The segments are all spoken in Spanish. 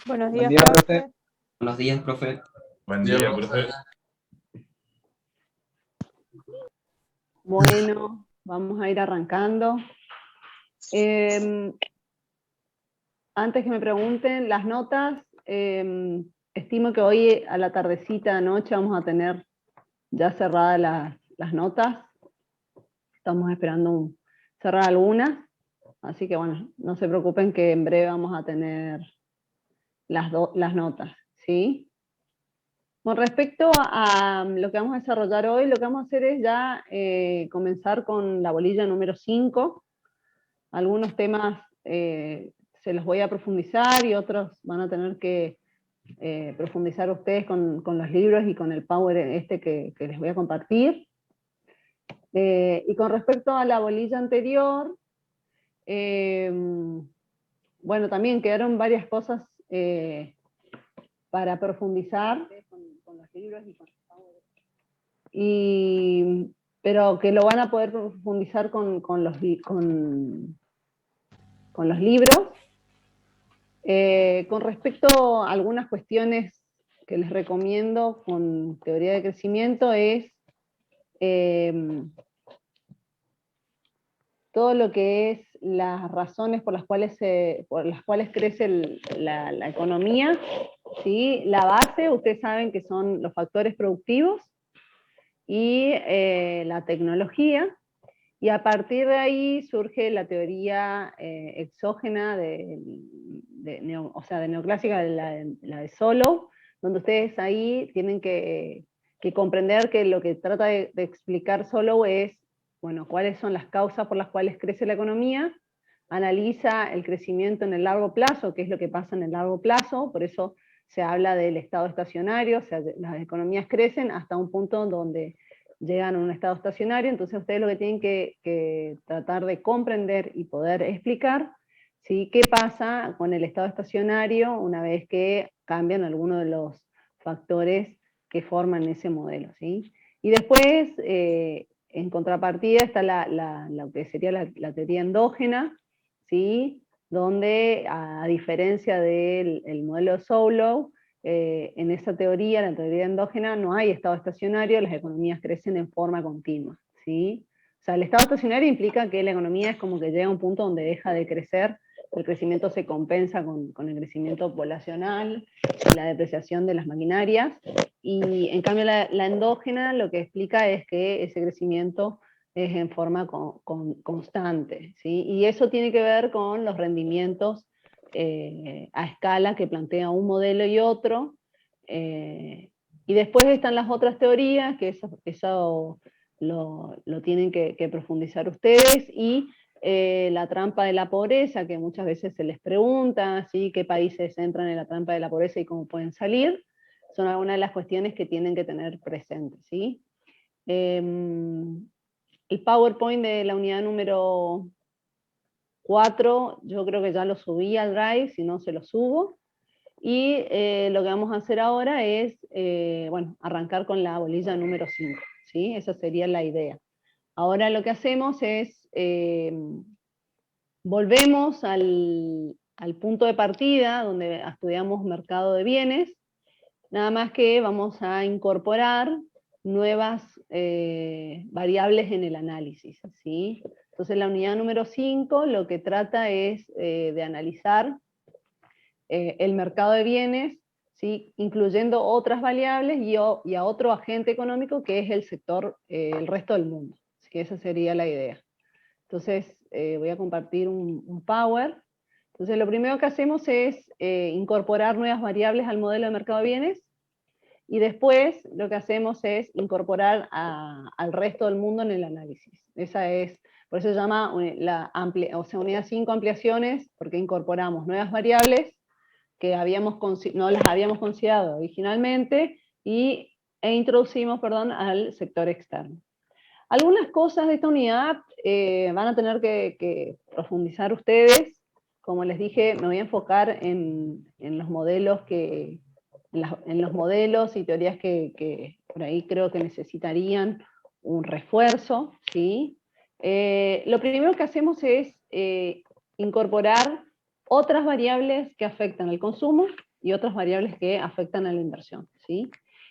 Buenos Buen días, día, profe. profe. Buenos días, profe. Buen día, profe. Bueno, vamos a ir arrancando. Antes que me pregunten las notas, estimo que hoy a la tardecita, noche, vamos a tener ya cerradas las notas. Estamos esperando cerrar algunas, así que bueno, no se preocupen que en breve vamos a tener las notas, ¿sí? Con respecto a lo que vamos a desarrollar hoy, lo que vamos a hacer es ya comenzar con la bolilla número 5. Algunos temas se los voy a profundizar y otros van a tener que profundizar ustedes con los libros y con el Power que les voy a compartir. Y con respecto a la bolilla anterior, bueno, también quedaron varias cosas para profundizar con los libros y con el Power. Pero que lo van a poder profundizar con los libros. Con respecto a algunas cuestiones que les recomiendo con teoría de crecimiento es todo lo que es las razones por las cuales crece la economía, ¿sí? La base, ustedes saben que son los factores productivos y la tecnología, y a partir de ahí surge la teoría exógena o sea, de neoclásica, la de Solow, donde ustedes ahí tienen que comprender que lo que trata de explicar Solow es, bueno, cuáles son las causas por las cuales crece la economía, analiza el crecimiento en el largo plazo, qué es lo que pasa en el largo plazo, por eso se habla del estado estacionario, o sea, las economías crecen hasta un punto donde llegan a un estado estacionario. Entonces ustedes lo que tienen que tratar de comprender y poder explicar, ¿sí? ¿Qué pasa con el estado estacionario una vez que cambian algunos de los factores que forman ese modelo, ¿sí? Y después, en contrapartida, está lo que sería la teoría endógena, ¿sí? Donde, a diferencia del modelo de Solow, en esa teoría, la teoría endógena, no hay estado estacionario, las economías crecen en forma continua, ¿sí? O sea, el estado estacionario implica que la economía es como que llega a un punto donde deja de crecer, el crecimiento se compensa con el crecimiento poblacional, la depreciación de las maquinarias, y en cambio la endógena lo que explica es que ese crecimiento es en forma constante, ¿sí? Y eso tiene que ver con los rendimientos a escala que plantea un modelo y otro, y después están las otras teorías, que eso lo tienen que profundizar ustedes, y la trampa de la pobreza, que muchas veces se les pregunta, ¿sí? ¿Qué países entran en la trampa de la pobreza y cómo pueden salir? Son algunas de las cuestiones que tienen que tener presentes, ¿sí? El PowerPoint de la unidad número 4, yo creo que ya lo subí al Drive, si no se lo subo. Y lo que vamos a hacer ahora es, bueno, arrancar con la bolilla número 5, ¿sí? Esa sería la idea. Ahora lo que hacemos es, volvemos al punto de partida, donde estudiamos mercado de bienes, nada más que vamos a incorporar nuevas variables en el análisis, ¿sí? Entonces la unidad número 5 lo que trata es de analizar el mercado de bienes, ¿sí? Incluyendo otras variables y a otro agente económico que es el sector, el resto del mundo, ¿sí? Esa sería la idea. Entonces voy a compartir un Power. Entonces lo primero que hacemos es incorporar nuevas variables al modelo de mercado de bienes, y después lo que hacemos es incorporar al resto del mundo en el análisis. Esa es, por eso se llama unidad 5 ampliaciones, porque incorporamos nuevas variables que no las habíamos considerado originalmente, e introducimos, perdón, al sector externo. Algunas cosas de esta unidad van a tener que profundizar ustedes. Como les dije, me voy a enfocar en los modelos en los modelos y teorías que por ahí creo que necesitarían un refuerzo, ¿sí? Lo primero que hacemos es incorporar otras variables que afectan al consumo y otras variables que afectan a la inversión, ¿sí?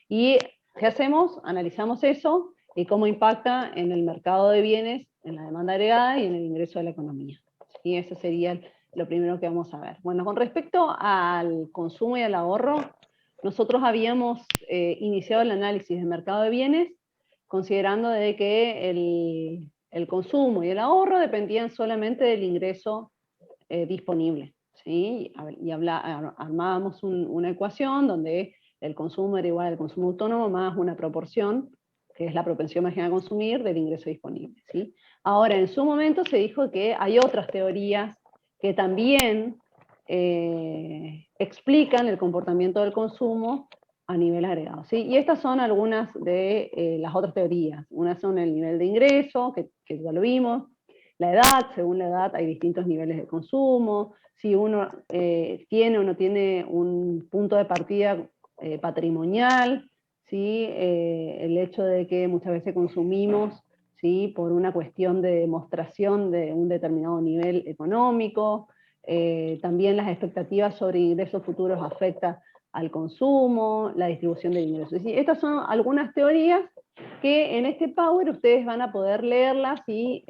¿Y qué hacemos? Analizamos eso y cómo impacta en el mercado de bienes, en la demanda agregada y en el ingreso de la economía. ¿Sí? Eso sería lo primero que vamos a ver. Bueno, con respecto al consumo y al ahorro, nosotros habíamos iniciado el análisis del mercado de bienes considerando de que el consumo y el ahorro dependían solamente del ingreso disponible, ¿sí? Y armábamos una ecuación donde el consumo era igual al consumo autónomo más una proporción, que es la propensión marginal a consumir, del ingreso disponible, ¿sí? Ahora, en su momento se dijo que hay otras teorías que también explican el comportamiento del consumo a nivel agregado, ¿sí? Y estas son algunas de las otras teorías. Unas son el nivel de ingreso, que ya lo vimos, la edad, según la edad hay distintos niveles de consumo, si uno tiene o no tiene un punto de partida patrimonial, ¿sí? El hecho de que muchas veces consumimos, ¿sí? Por una cuestión de demostración de un determinado nivel económico, también las expectativas sobre ingresos futuros afectan al consumo, la distribución del ingreso. Estas son algunas teorías que en este Power ustedes van a poder leerlas y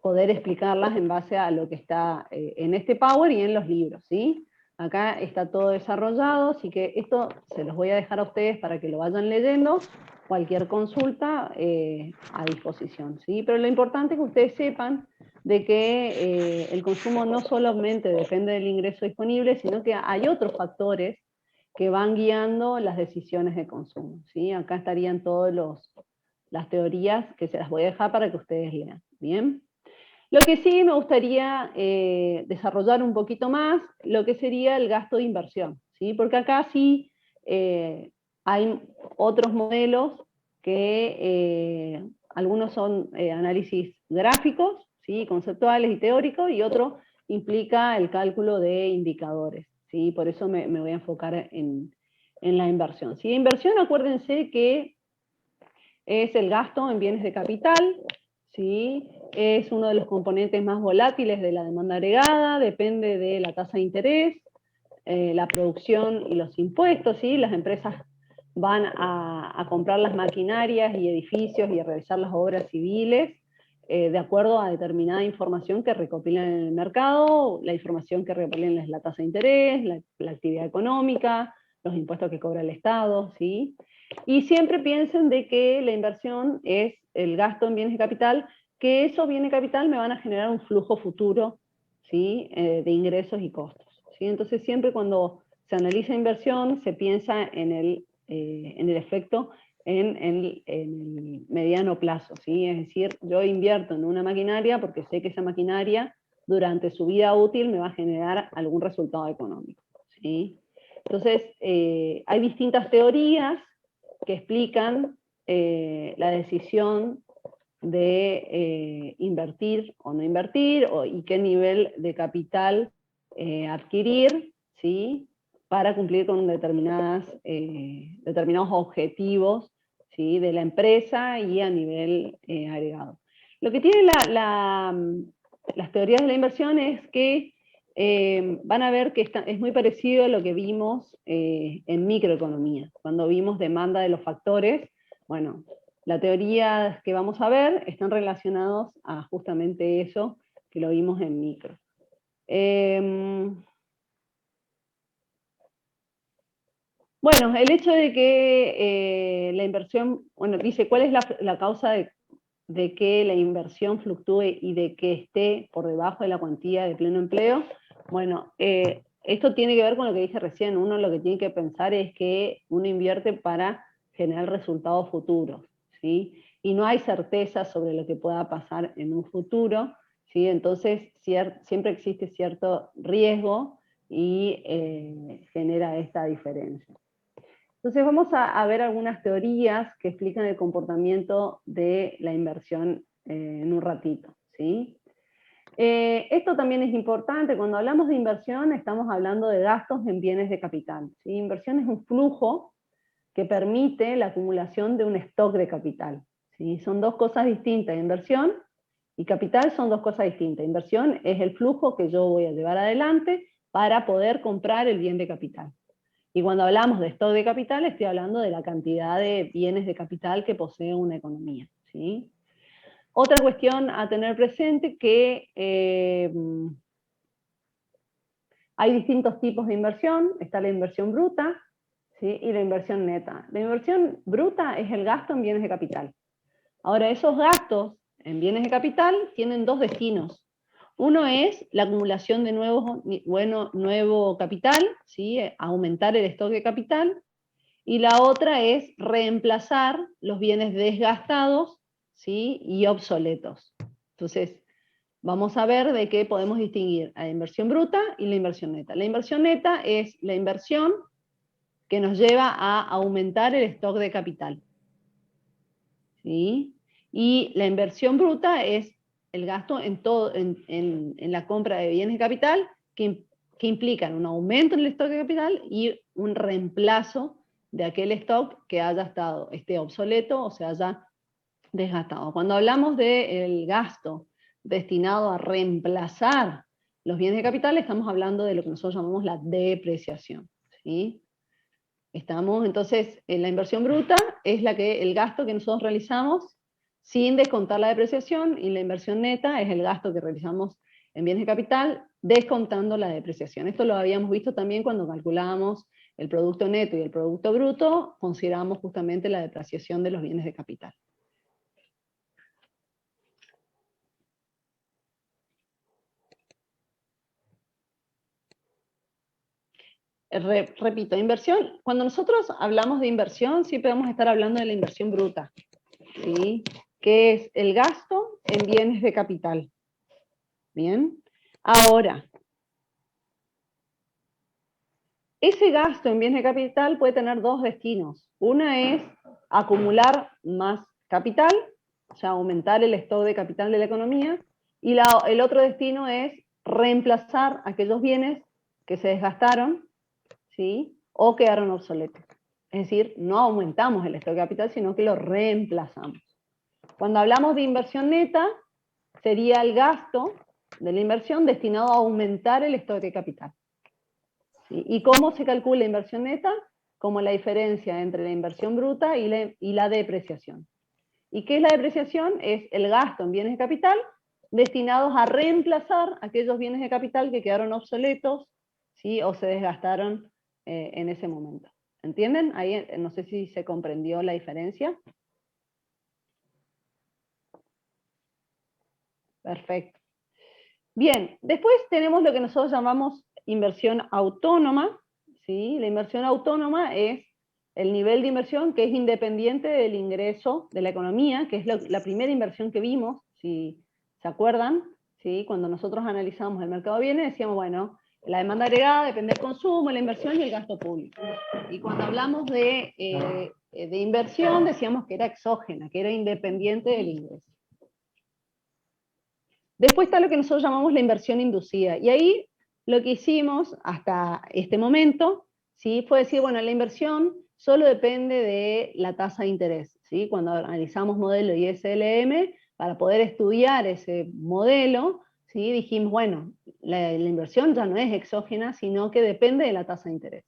poder explicarlas en base a lo que está en este Power y en los libros, ¿sí? Acá está todo desarrollado, así que esto se los voy a dejar a ustedes para que lo vayan leyendo, cualquier consulta a disposición, ¿sí? Pero lo importante es que ustedes sepan de que el consumo no solamente depende del ingreso disponible, sino que hay otros factores que van guiando las decisiones de consumo, ¿sí? Acá estarían todas las teorías que se las voy a dejar para que ustedes lean, ¿bien? Lo que sí me gustaría desarrollar un poquito más, lo que sería el gasto de inversión, ¿sí? Porque acá sí hay otros modelos que algunos son análisis gráficos, ¿sí? Conceptuales y teóricos, y otro implica el cálculo de indicadores, ¿sí? Por eso me voy a enfocar en la inversión. ¿Sí? Inversión, acuérdense que es el gasto en bienes de capital, ¿sí? Es uno de los componentes más volátiles de la demanda agregada, depende de la tasa de interés, la producción y los impuestos, ¿sí? Las empresas van a comprar las maquinarias y edificios y a realizar las obras civiles de acuerdo a determinada información que recopilan en el mercado, la información que recopilan es la tasa de interés, la actividad económica, los impuestos que cobra el Estado, ¿sí? Y siempre piensen de que la inversión es el gasto en bienes de capital, que esos bienes de capital me van a generar un flujo futuro, ¿sí? De ingresos y costos, ¿sí? Entonces siempre cuando se analiza inversión se piensa en el efecto en el mediano plazo, ¿sí? Es decir, yo invierto en una maquinaria porque sé que esa maquinaria durante su vida útil me va a generar algún resultado económico, ¿sí? Entonces, hay distintas teorías que explican la decisión de invertir o no invertir, y qué nivel de capital adquirir, ¿sí? Para cumplir con determinados objetivos, ¿sí? De la empresa y a nivel agregado. Lo que tienen las teorías de la inversión es que van a ver que es muy parecido a lo que vimos en microeconomía, cuando vimos demanda de los factores. Bueno, la teoría que vamos a ver están relacionados a justamente eso que lo vimos en micro. Bueno, el hecho de que la inversión, bueno, dice, ¿cuál es la causa de que la inversión fluctúe y de que esté por debajo de la cuantía de pleno empleo? Bueno, esto tiene que ver con lo que dije recién. Uno lo que tiene que pensar es que uno invierte para generar resultados futuros, ¿sí? Y no hay certeza sobre lo que pueda pasar en un futuro, ¿sí? Entonces siempre existe cierto riesgo y genera esta diferencia. Entonces vamos a ver algunas teorías que explican el comportamiento de la inversión en un ratito, ¿sí? Esto también es importante. Cuando hablamos de inversión estamos hablando de gastos en bienes de capital, ¿sí? Inversión es un flujo que permite la acumulación de un stock de capital, ¿sí? Son dos cosas distintas. Inversión y capital son dos cosas distintas. Inversión es el flujo que yo voy a llevar adelante, para poder comprar el bien de capital. Y cuando hablamos de stock de capital, estoy hablando de la cantidad de bienes de capital que posee una economía, ¿sí? Otra cuestión a tener presente que hay distintos tipos de inversión. Está la inversión bruta, ¿sí? Y la inversión neta. La inversión bruta es el gasto en bienes de capital. Ahora, esos gastos en bienes de capital tienen dos destinos. Uno es la acumulación de nuevo capital, ¿sí? Aumentar el stock de capital, y la otra es reemplazar los bienes desgastados, ¿sí? Y obsoletos. Entonces, vamos a ver de qué podemos distinguir a la inversión bruta y la inversión neta. La inversión neta es la inversión que nos lleva a aumentar el stock de capital, ¿sí? Y la inversión bruta es el gasto en la compra de bienes de capital que implican un aumento en el stock de capital y un reemplazo de aquel stock que esté obsoleto o se haya desgastado. Cuando hablamos del gasto destinado a reemplazar los bienes de capital, estamos hablando de lo que nosotros llamamos la depreciación, ¿sí? Entonces, en la inversión bruta es el gasto que nosotros realizamos sin descontar la depreciación, y la inversión neta es el gasto que realizamos en bienes de capital descontando la depreciación. Esto lo habíamos visto también cuando calculábamos el producto neto y el producto bruto, consideramos justamente la depreciación de los bienes de capital. Repito, inversión, cuando nosotros hablamos de inversión, siempre vamos a estar hablando de la inversión bruta, ¿sí? Que es el gasto en bienes de capital. Bien, ahora, ese gasto en bienes de capital puede tener dos destinos. Una es acumular más capital, o sea, aumentar el stock de capital de la economía, y el otro destino es reemplazar aquellos bienes que se desgastaron, ¿sí? O quedaron obsoletos. Es decir, no aumentamos el stock de capital, sino que lo reemplazamos. Cuando hablamos de inversión neta, sería el gasto de la inversión destinado a aumentar el stock de capital. ¿Sí? ¿Y cómo se calcula la inversión neta? Como la diferencia entre la inversión bruta y la depreciación. ¿Y qué es la depreciación? Es el gasto en bienes de capital destinados a reemplazar aquellos bienes de capital que quedaron obsoletos, ¿sí? O se desgastaron en ese momento. ¿Entienden? Ahí no sé si se comprendió la diferencia. Perfecto. Bien, después tenemos lo que nosotros llamamos inversión autónoma, ¿sí? La inversión autónoma es el nivel de inversión que es independiente del ingreso de la economía, que es la primera inversión que vimos, si se acuerdan, ¿sí? Cuando nosotros analizamos el mercado de bienes, decíamos, bueno, la demanda agregada depende del consumo, la inversión y el gasto público. Y cuando hablamos de inversión, decíamos que era exógena, que era independiente del ingreso. Después está lo que nosotros llamamos la inversión inducida. Y ahí lo que hicimos hasta este momento, ¿sí? Fue decir, bueno, la inversión solo depende de la tasa de interés, ¿sí? Cuando analizamos modelo ISLM, para poder estudiar ese modelo, ¿sí? Dijimos, bueno, la inversión ya no es exógena, sino que depende de la tasa de interés.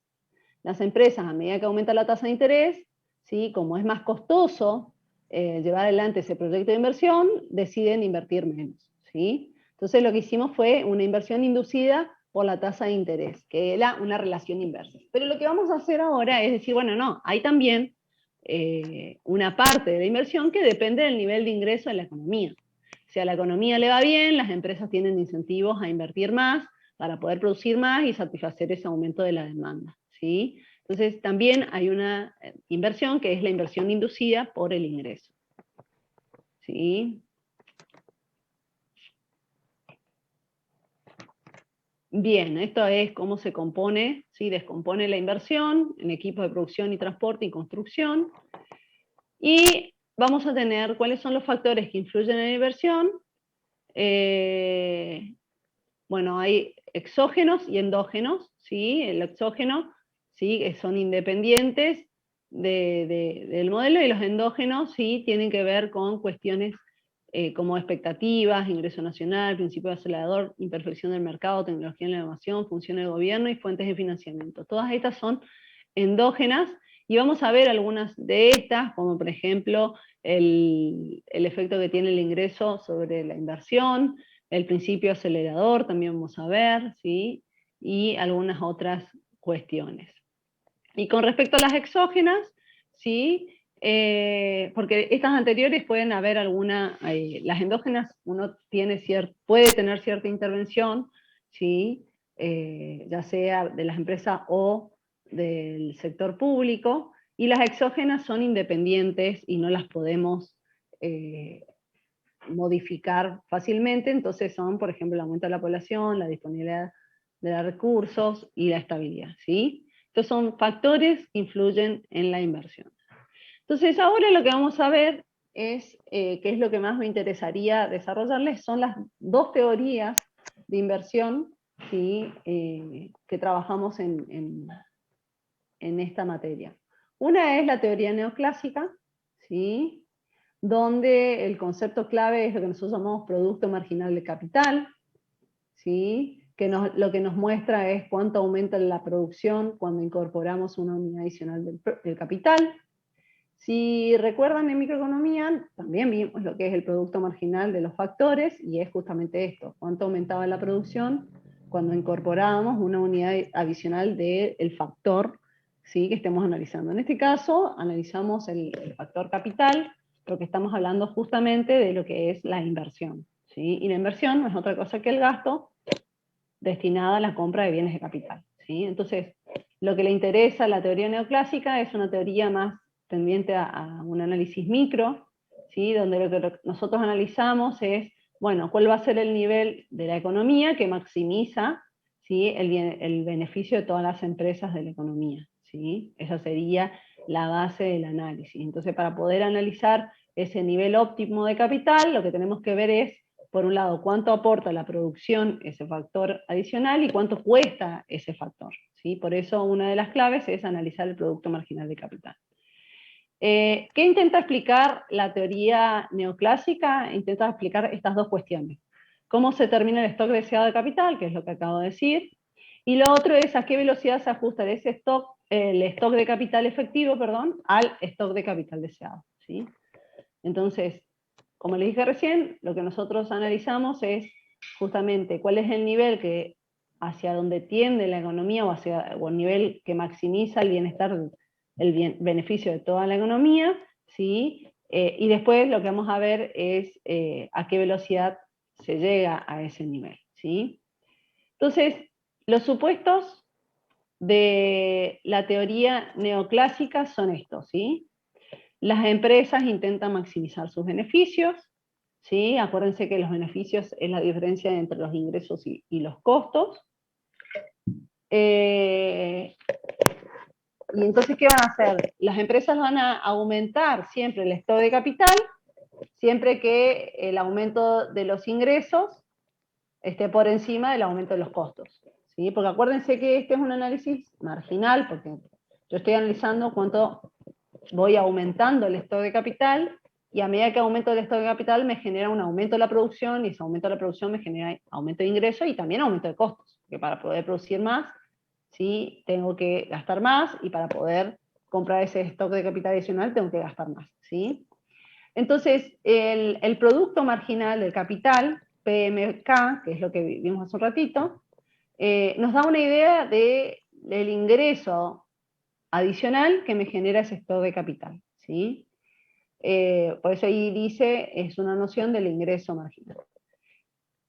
Las empresas, a medida que aumenta la tasa de interés, ¿sí? Como es más costoso llevar adelante ese proyecto de inversión, deciden invertir menos, ¿sí? Entonces lo que hicimos fue una inversión inducida por la tasa de interés, que era una relación inversa. Pero lo que vamos a hacer ahora es decir, bueno, no, hay también una parte de la inversión que depende del nivel de ingreso de la economía. Si a la economía le va bien, las empresas tienen incentivos a invertir más para poder producir más y satisfacer ese aumento de la demanda, ¿sí? Entonces también hay una inversión que es la inversión inducida por el ingreso, ¿sí? Bien, esto es cómo se compone, ¿sí? Descompone la inversión en equipos de producción y transporte y construcción. Y vamos a tener cuáles son los factores que influyen en la inversión. Bueno, hay exógenos y endógenos, ¿sí? El exógeno, ¿sí? Son independientes del modelo, y los endógenos, ¿sí? Tienen que ver con cuestiones como expectativas, ingreso nacional, principio de acelerador, imperfección del mercado, tecnología en la innovación, funciones de gobierno y fuentes de financiamiento. Todas estas son endógenas y vamos a ver algunas de estas, como por ejemplo el efecto que tiene el ingreso sobre la inversión, el principio acelerador también vamos a ver, ¿sí? Y algunas otras cuestiones. Y con respecto a las exógenas, ¿sí? Porque estas anteriores pueden haber alguna, las endógenas uno puede tener cierta intervención, ¿sí? Ya sea de las empresas o del sector público, y las exógenas son independientes y no las podemos modificar fácilmente, entonces son, por ejemplo, el aumento de la población, la disponibilidad de los recursos y la estabilidad, ¿sí? Estos son factores que influyen en la inversión. Entonces ahora lo que vamos a ver es, qué es lo que más me interesaría desarrollarles, son las dos teorías de inversión, ¿sí? Que trabajamos en esta materia. Una es la teoría neoclásica, ¿sí? Donde el concepto clave es lo que nosotros llamamos producto marginal de capital, ¿sí? Lo que nos muestra es cuánto aumenta la producción cuando incorporamos una unidad adicional del capital. Si recuerdan en microeconomía, también vimos lo que es el producto marginal de los factores, y es justamente esto, cuánto aumentaba la producción cuando incorporábamos una unidad adicional del factor, ¿sí? Que estemos analizando. En este caso, analizamos el factor capital, porque estamos hablando justamente de lo que es la inversión, ¿sí? Y la inversión no es otra cosa que el gasto destinado a la compra de bienes de capital, ¿sí? Entonces, lo que le interesa a la teoría neoclásica es una teoría más tendiente a un análisis micro, ¿sí? Donde lo que nosotros analizamos es, bueno, cuál va a ser el nivel de la economía que maximiza, ¿sí? el beneficio de todas las empresas de la economía, ¿sí? Esa sería la base del análisis. Entonces, para poder analizar ese nivel óptimo de capital, lo que tenemos que ver es, por un lado, cuánto aporta la producción ese factor adicional y cuánto cuesta ese factor, ¿sí? Por eso una de las claves es analizar el producto marginal de capital. ¿Qué intenta explicar la teoría neoclásica? Intenta explicar estas dos cuestiones. Cómo se termina el stock deseado de capital, que es lo que acabo de decir, y lo otro es a qué velocidad se ajusta ese stock, el stock de capital efectivo, perdón, al stock de capital deseado, ¿sí? Entonces, como les dije recién, lo que nosotros analizamos es justamente cuál es el nivel que hacia donde tiende la economía o el nivel que maximiza el bienestar, beneficio de toda la economía, ¿sí? Y después lo que vamos a ver es a qué velocidad se llega a ese nivel, ¿sí? Entonces, los supuestos de la teoría neoclásica son estos, ¿sí? Las empresas intentan maximizar sus beneficios, ¿sí? Acuérdense que los beneficios es la diferencia entre los ingresos y los costos. Y entonces, ¿qué van a hacer? Las empresas van a aumentar siempre el stock de capital, siempre que el aumento de los ingresos esté por encima del aumento de los costos, ¿sí? Porque acuérdense que este es un análisis marginal, porque yo estoy analizando cuánto voy aumentando el stock de capital, y a medida que aumento el stock de capital me genera un aumento de la producción, y ese aumento de la producción me genera aumento de ingresos y también aumento de costos, porque para poder producir más, ¿sí? Tengo que gastar más, y para poder comprar ese stock de capital adicional tengo que gastar más, ¿sí? Entonces, el producto marginal del capital, PMK, que es lo que vimos hace un ratito, nos da una idea del ingreso adicional que me genera ese stock de capital, ¿sí? Por eso ahí dice, es una noción del ingreso marginal.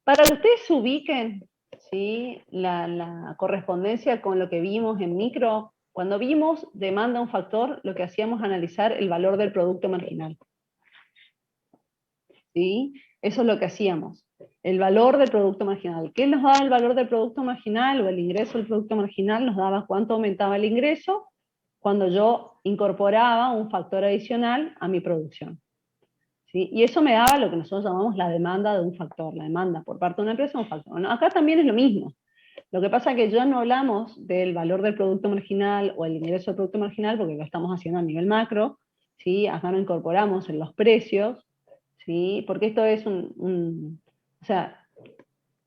Para que ustedes se ubiquen, ¿sí? La correspondencia con lo que vimos en micro, cuando vimos demanda un factor, lo que hacíamos es analizar el valor del producto marginal, ¿sí? Eso es lo que hacíamos, el valor del producto marginal. ¿Qué nos daba el valor del producto marginal o el ingreso del producto marginal? Nos daba cuánto aumentaba el ingreso cuando yo incorporaba un factor adicional a mi producción, ¿sí? Y eso me daba lo que nosotros llamamos la demanda de un factor, la demanda por parte de una empresa de un factor. Bueno, acá también es lo mismo. Lo que pasa es que ya no hablamos del valor del producto marginal o el ingreso del producto marginal, porque lo estamos haciendo a nivel macro, ¿sí? Acá no incorporamos en los precios, ¿sí? Porque esto es o sea,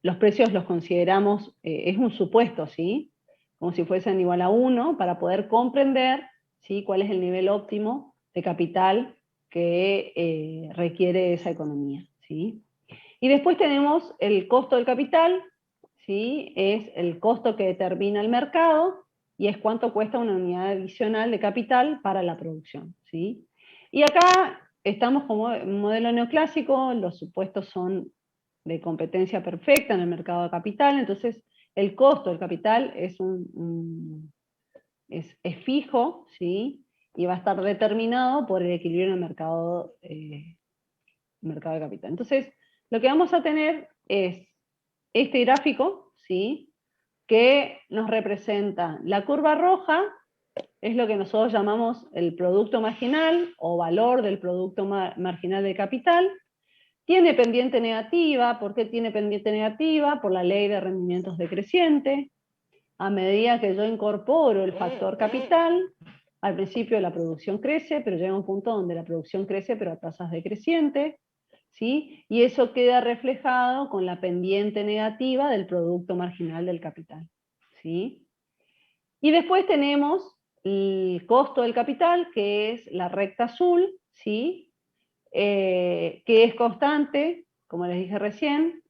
los precios los consideramos, es un supuesto, ¿sí? Como si fuesen igual a 1, para poder comprender, ¿sí?, cuál es el nivel óptimo de capital que requiere esa economía, ¿sí? Y después tenemos el costo del capital, ¿sí? Es el costo que determina el mercado y es cuánto cuesta una unidad adicional de capital para la producción, ¿sí? Y acá estamos como un modelo neoclásico, los supuestos son de competencia perfecta en el mercado de capital, entonces el costo del capital es fijo, ¿sí? Y va a estar determinado por el equilibrio en el mercado de capital. Entonces, lo que vamos a tener es este gráfico, ¿sí?, que nos representa la curva roja, es lo que nosotros llamamos el producto marginal o valor del producto marginal de capital. Tiene pendiente negativa. ¿Por qué tiene pendiente negativa? Por la ley de rendimientos decreciente. A medida que yo incorporo el factor capital, al principio la producción crece, pero llega un punto donde la producción crece pero a tasas decrecientes, ¿sí? Y eso queda reflejado con la pendiente negativa del producto marginal del capital, ¿sí? Y después tenemos el costo del capital, que es la recta azul, ¿sí? Que es constante, como les dije recién.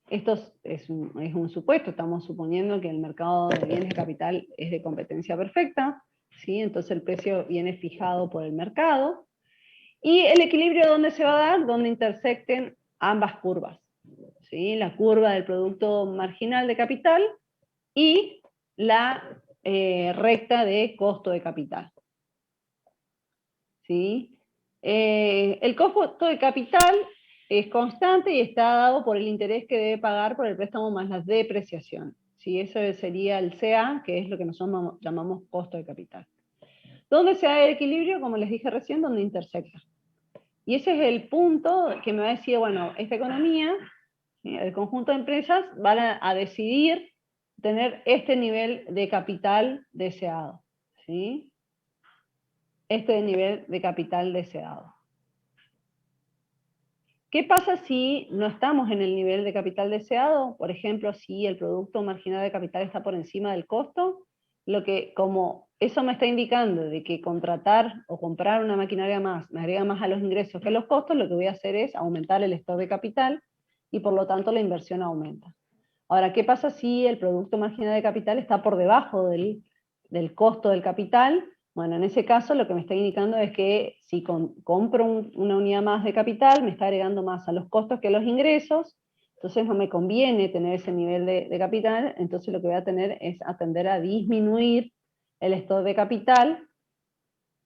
Esto es un supuesto, estamos suponiendo que el mercado de bienes de capital es de competencia perfecta, ¿sí? Entonces el precio viene fijado por el mercado. Y el equilibrio, ¿dónde se va a dar? Donde intersecten ambas curvas, ¿sí? La curva del producto marginal de capital y la recta de costo de capital, ¿sí? El costo de capital es constante y está dado por el interés que debe pagar por el préstamo más la depreciación, ¿sí? Eso sería el CA, que es lo que nosotros llamamos costo de capital. ¿Dónde se da el equilibrio? Como les dije recién, donde intersecta. Y ese es el punto que me va a decir, bueno, esta economía, el conjunto de empresas van a decidir tener este nivel de capital deseado, ¿sí? Este nivel de capital deseado. ¿Qué pasa si no estamos en el nivel de capital deseado? Por ejemplo, si el producto marginal de capital está por encima del costo, como eso me está indicando de que contratar o comprar una maquinaria más me agrega más a los ingresos que a los costos, lo que voy a hacer es aumentar el stock de capital y por lo tanto la inversión aumenta. Ahora, ¿qué pasa si el producto marginal de capital está por debajo del costo del capital? Bueno, en ese caso lo que me está indicando es que si compro una unidad más de capital, me está agregando más a los costos que a los ingresos, entonces no me conviene tener ese nivel de capital, entonces lo que voy a tener es atender a disminuir el stock de capital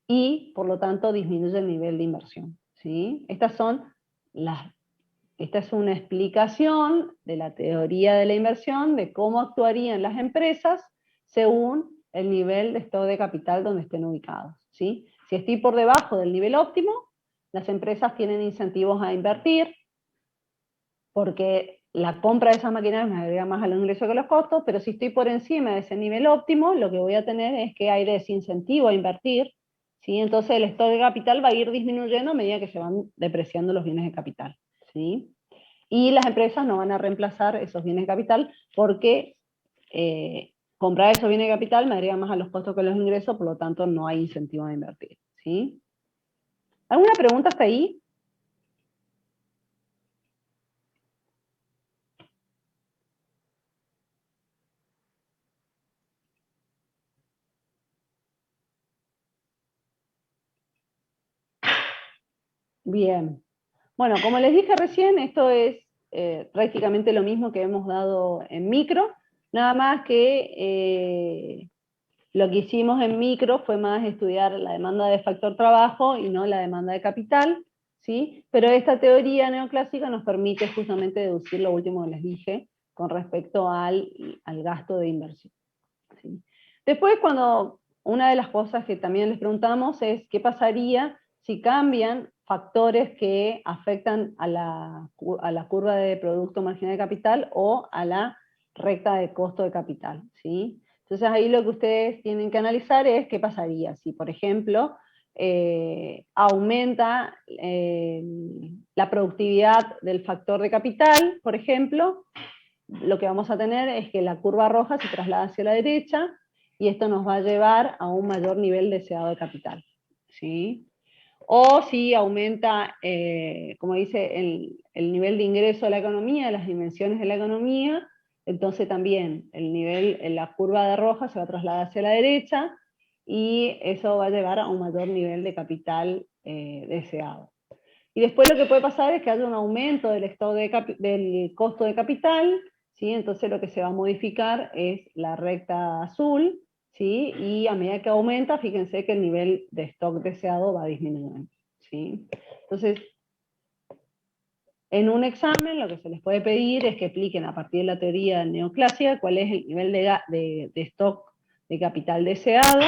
y por lo tanto disminuye el nivel de inversión, ¿sí? Esta es una explicación de la teoría de la inversión, de cómo actuarían las empresas según el nivel de stock de capital donde estén ubicados, ¿sí? Si estoy por debajo del nivel óptimo, las empresas tienen incentivos a invertir, porque la compra de esas máquinas me agrega más a los ingresos que a los costos, pero si estoy por encima de ese nivel óptimo, lo que voy a tener es que hay desincentivo a invertir, ¿sí? Entonces el stock de capital va a ir disminuyendo a medida que se van depreciando los bienes de capital, ¿sí? Y las empresas no van a reemplazar esos bienes de capital porque comprar esos bienes de capital me agrega más a los costos que a los ingresos, por lo tanto no hay incentivo a invertir, ¿sí? ¿Alguna pregunta hasta ahí? Bien. Bueno, como les dije recién, esto es prácticamente lo mismo que hemos dado en micro, nada más que lo que hicimos en micro fue más estudiar la demanda de factor trabajo y no la demanda de capital, ¿sí? Pero esta teoría neoclásica nos permite justamente deducir lo último que les dije con respecto al gasto de inversión, ¿sí? Después, una de las cosas que también les preguntamos es qué pasaría si cambian factores que afectan a la curva de producto marginal de capital o a la recta de costo de capital, ¿sí? Entonces ahí lo que ustedes tienen que analizar es qué pasaría si, por ejemplo, aumenta la productividad del factor de capital, por ejemplo, lo que vamos a tener es que la curva roja se traslada hacia la derecha, y esto nos va a llevar a un mayor nivel deseado de capital, ¿sí? O si aumenta, como dice, el nivel de ingreso de la economía, las dimensiones de la economía, entonces también el nivel, la curva de roja se va a trasladar hacia la derecha, y eso va a llevar a un mayor nivel de capital deseado. Y después lo que puede pasar es que haya un aumento del costo de capital, ¿sí? Entonces lo que se va a modificar es la recta azul, ¿sí? Y a medida que aumenta, fíjense que el nivel de stock deseado va disminuyendo, ¿sí? Entonces, en un examen lo que se les puede pedir es que expliquen a partir de la teoría neoclásica cuál es el nivel de stock de capital deseado,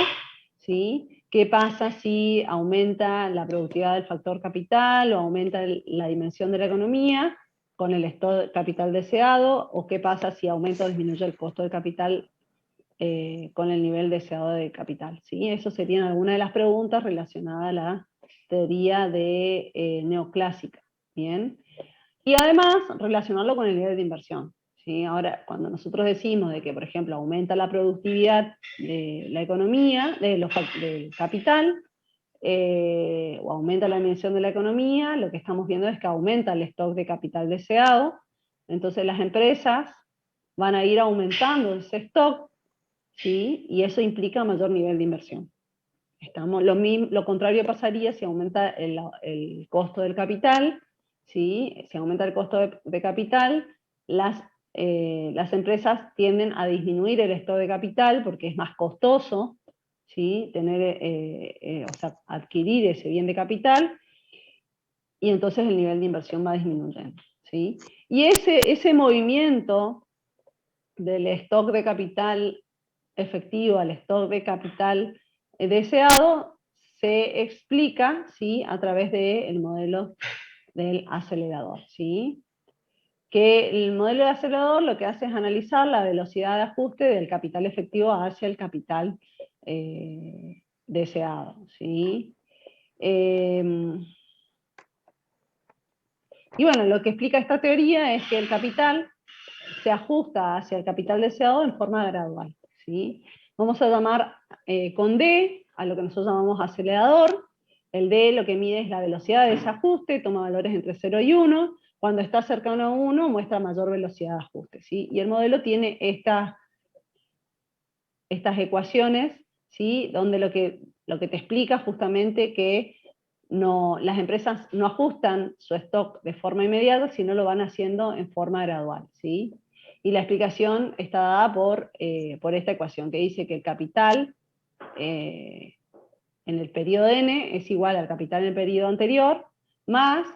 ¿sí? ¿Qué pasa si aumenta la productividad del factor capital o aumenta la dimensión de la economía con el stock de capital deseado? ¿O qué pasa si aumenta o disminuye el costo de capital con el nivel deseado de capital? ¿Sí? Eso serían algunas de las preguntas relacionadas a la teoría neoclásica. ¿Bien? Y además, relacionarlo con el nivel de inversión, ¿sí? Ahora, cuando nosotros decimos de que, por ejemplo, aumenta la productividad de la economía, del capital, o aumenta la dimensión de la economía, lo que estamos viendo es que aumenta el stock de capital deseado, entonces las empresas van a ir aumentando ese stock, ¿sí? Y eso implica mayor nivel de inversión. Lo contrario pasaría si aumenta el costo del capital, ¿sí? Si aumenta el costo de capital, las empresas tienden a disminuir el stock de capital porque es más costoso, ¿sí? O sea, adquirir ese bien de capital, y entonces el nivel de inversión va disminuyendo, ¿sí? Y ese movimiento del stock de capital efectivo al stock de capital deseado se explica, ¿sí? A través del modelo del acelerador, ¿sí? Que el modelo de acelerador lo que hace es analizar la velocidad de ajuste del capital efectivo hacia el capital deseado, ¿sí? Y bueno, lo que explica esta teoría es que el capital se ajusta hacia el capital deseado en forma gradual, ¿sí? Vamos a llamar con D a lo que nosotros llamamos acelerador. El D lo que mide es la velocidad de ese ajuste, toma valores entre 0 y 1. Cuando está cercano a 1 muestra mayor velocidad de ajuste, ¿sí? Y el modelo tiene estas ecuaciones, ¿sí? Donde lo que te explica justamente que las empresas no ajustan su stock de forma inmediata, sino lo van haciendo en forma gradual, ¿sí? Y la explicación está dada por esta ecuación que dice que el capital en el periodo n es igual al capital en el periodo anterior, más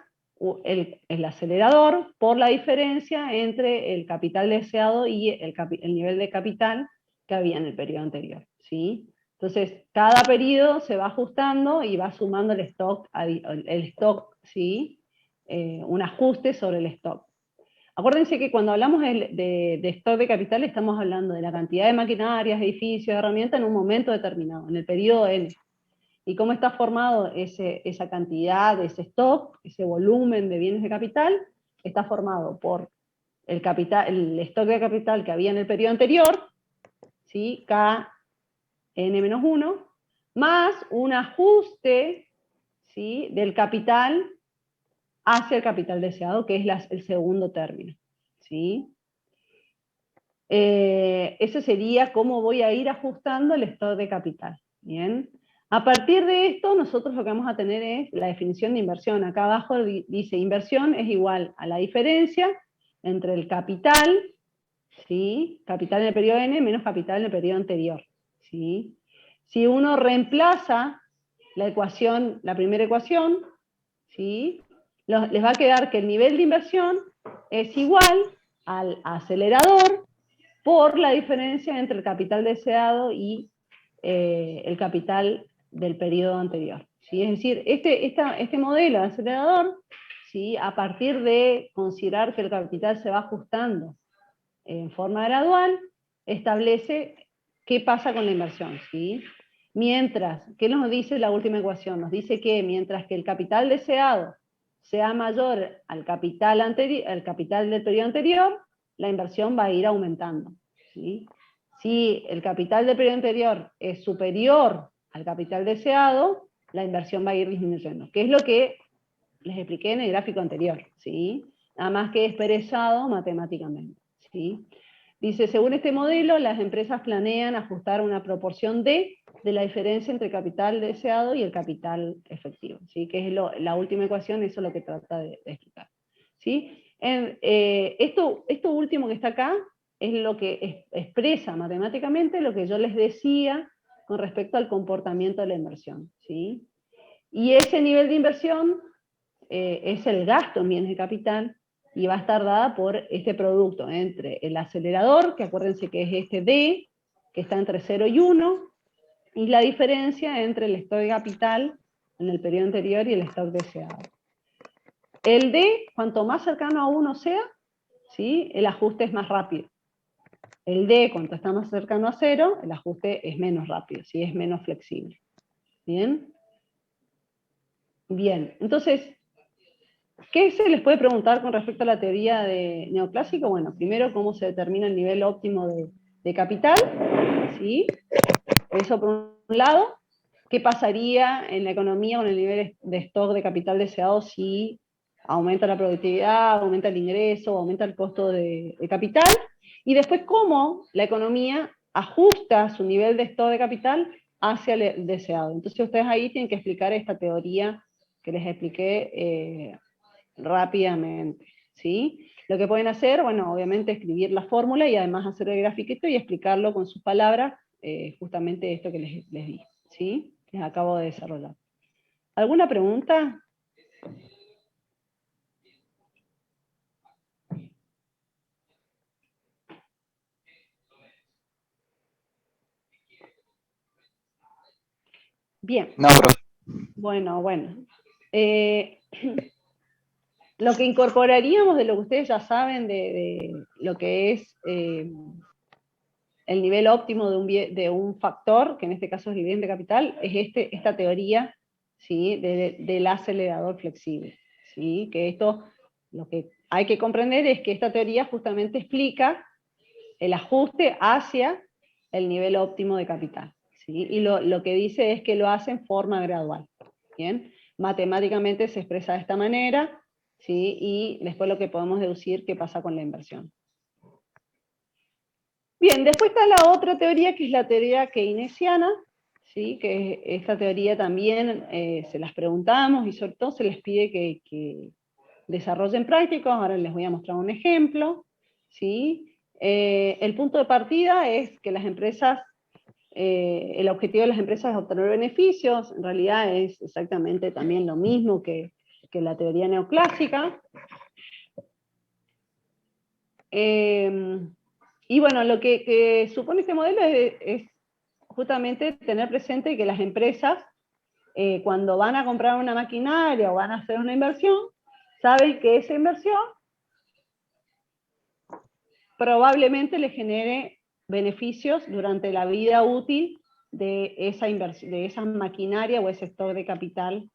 el acelerador por la diferencia entre el capital deseado y el nivel de capital que había en el periodo anterior, ¿sí? Entonces, cada periodo se va ajustando y va sumando el stock, ¿sí? Un ajuste sobre el stock. Acuérdense que cuando hablamos de stock de capital estamos hablando de la cantidad de maquinarias, edificios, herramientas en un momento determinado, en el periodo N. ¿Y cómo está formado esa cantidad, ese stock, ese volumen de bienes de capital? Está formado por el stock de capital que había en el periodo anterior, ¿sí? Kn-1, más un ajuste, ¿sí? Del capital hacia el capital deseado, que es el segundo término, ¿sí? Eso sería cómo voy a ir ajustando el stock de capital, ¿bien? A partir de esto, nosotros lo que vamos a tener es la definición de inversión. Acá abajo dice inversión es igual a la diferencia entre el capital, ¿sí? Capital en el periodo N menos capital en el periodo anterior, ¿sí? Si uno reemplaza la primera ecuación, ¿sí? Les va a quedar que el nivel de inversión es igual al acelerador por la diferencia entre el capital deseado y el capital del periodo anterior, ¿sí? Es decir, este modelo de acelerador, ¿sí? A partir de considerar que el capital se va ajustando en forma gradual, establece qué pasa con la inversión, ¿sí? Mientras, ¿qué nos dice la última ecuación? Nos dice que mientras que el capital deseado sea mayor al capital del periodo anterior, la inversión va a ir aumentando, ¿sí? Si el capital del periodo anterior es superior al capital deseado, la inversión va a ir disminuyendo, que es lo que les expliqué en el gráfico anterior, ¿sí? Nada más que expresado matemáticamente, ¿sí? Dice, según este modelo, las empresas planean ajustar una proporción de la diferencia entre el capital deseado y el capital efectivo, ¿sí? Que es la última ecuación, eso es lo que trata de explicar, ¿sí? Esto último que está acá es lo que expresa matemáticamente lo que yo les decía con respecto al comportamiento de la inversión, ¿sí? Y ese nivel de inversión es el gasto en bienes de capital y va a estar dada por este producto entre el acelerador, que acuérdense que es este D, que está entre 0 y 1, y la diferencia entre el stock de capital en el periodo anterior y el stock deseado. El D, cuanto más cercano a 1 sea, ¿sí? El ajuste es más rápido. El D, cuanto está más cercano a 0, el ajuste es menos rápido, ¿sí? Es menos flexible. ¿Bien? Bien, entonces, ¿qué se les puede preguntar con respecto a la teoría de neoclásico? Bueno, primero, ¿cómo se determina el nivel óptimo de capital? ¿Sí? Eso por un lado. ¿Qué pasaría en la economía con el nivel de stock de capital deseado si aumenta la productividad, aumenta el ingreso, aumenta el costo de capital? Y después, ¿cómo la economía ajusta su nivel de stock de capital hacia el deseado? Entonces, ustedes ahí tienen que explicar esta teoría que les expliqué rápidamente, ¿sí? Lo que pueden hacer, bueno, obviamente escribir la fórmula y además hacer el grafiquito y explicarlo con sus palabras, justamente esto que les di, ¿sí? Les acabo de desarrollar. ¿Alguna pregunta? Bien. No, profe. Bueno. Lo que incorporaríamos de lo que ustedes ya saben de lo que es el nivel óptimo de un factor, que en este caso es el bien de capital, es esta teoría, ¿sí? Del acelerador flexible, ¿sí? Que esto, lo que hay que comprender es que esta teoría justamente explica el ajuste hacia el nivel óptimo de capital, ¿sí? Y lo que dice es que lo hace en forma gradual, ¿bien? Matemáticamente se expresa de esta manera, ¿sí? Y después lo que podemos deducir qué pasa con la inversión. Bien, después está la otra teoría, que es la teoría keynesiana, ¿sí? Que esta teoría también se las preguntamos y sobre todo se les pide que desarrollen prácticos. Ahora les voy a mostrar un ejemplo, ¿sí? El punto de partida es que las empresas, el objetivo de las empresas es obtener beneficios, en realidad es exactamente también lo mismo que la teoría neoclásica. Y bueno, lo que supone este modelo es justamente tener presente que las empresas, cuando van a comprar una maquinaria o van a hacer una inversión, saben que esa inversión probablemente le genere beneficios durante la vida útil de esa maquinaria o ese stock de capital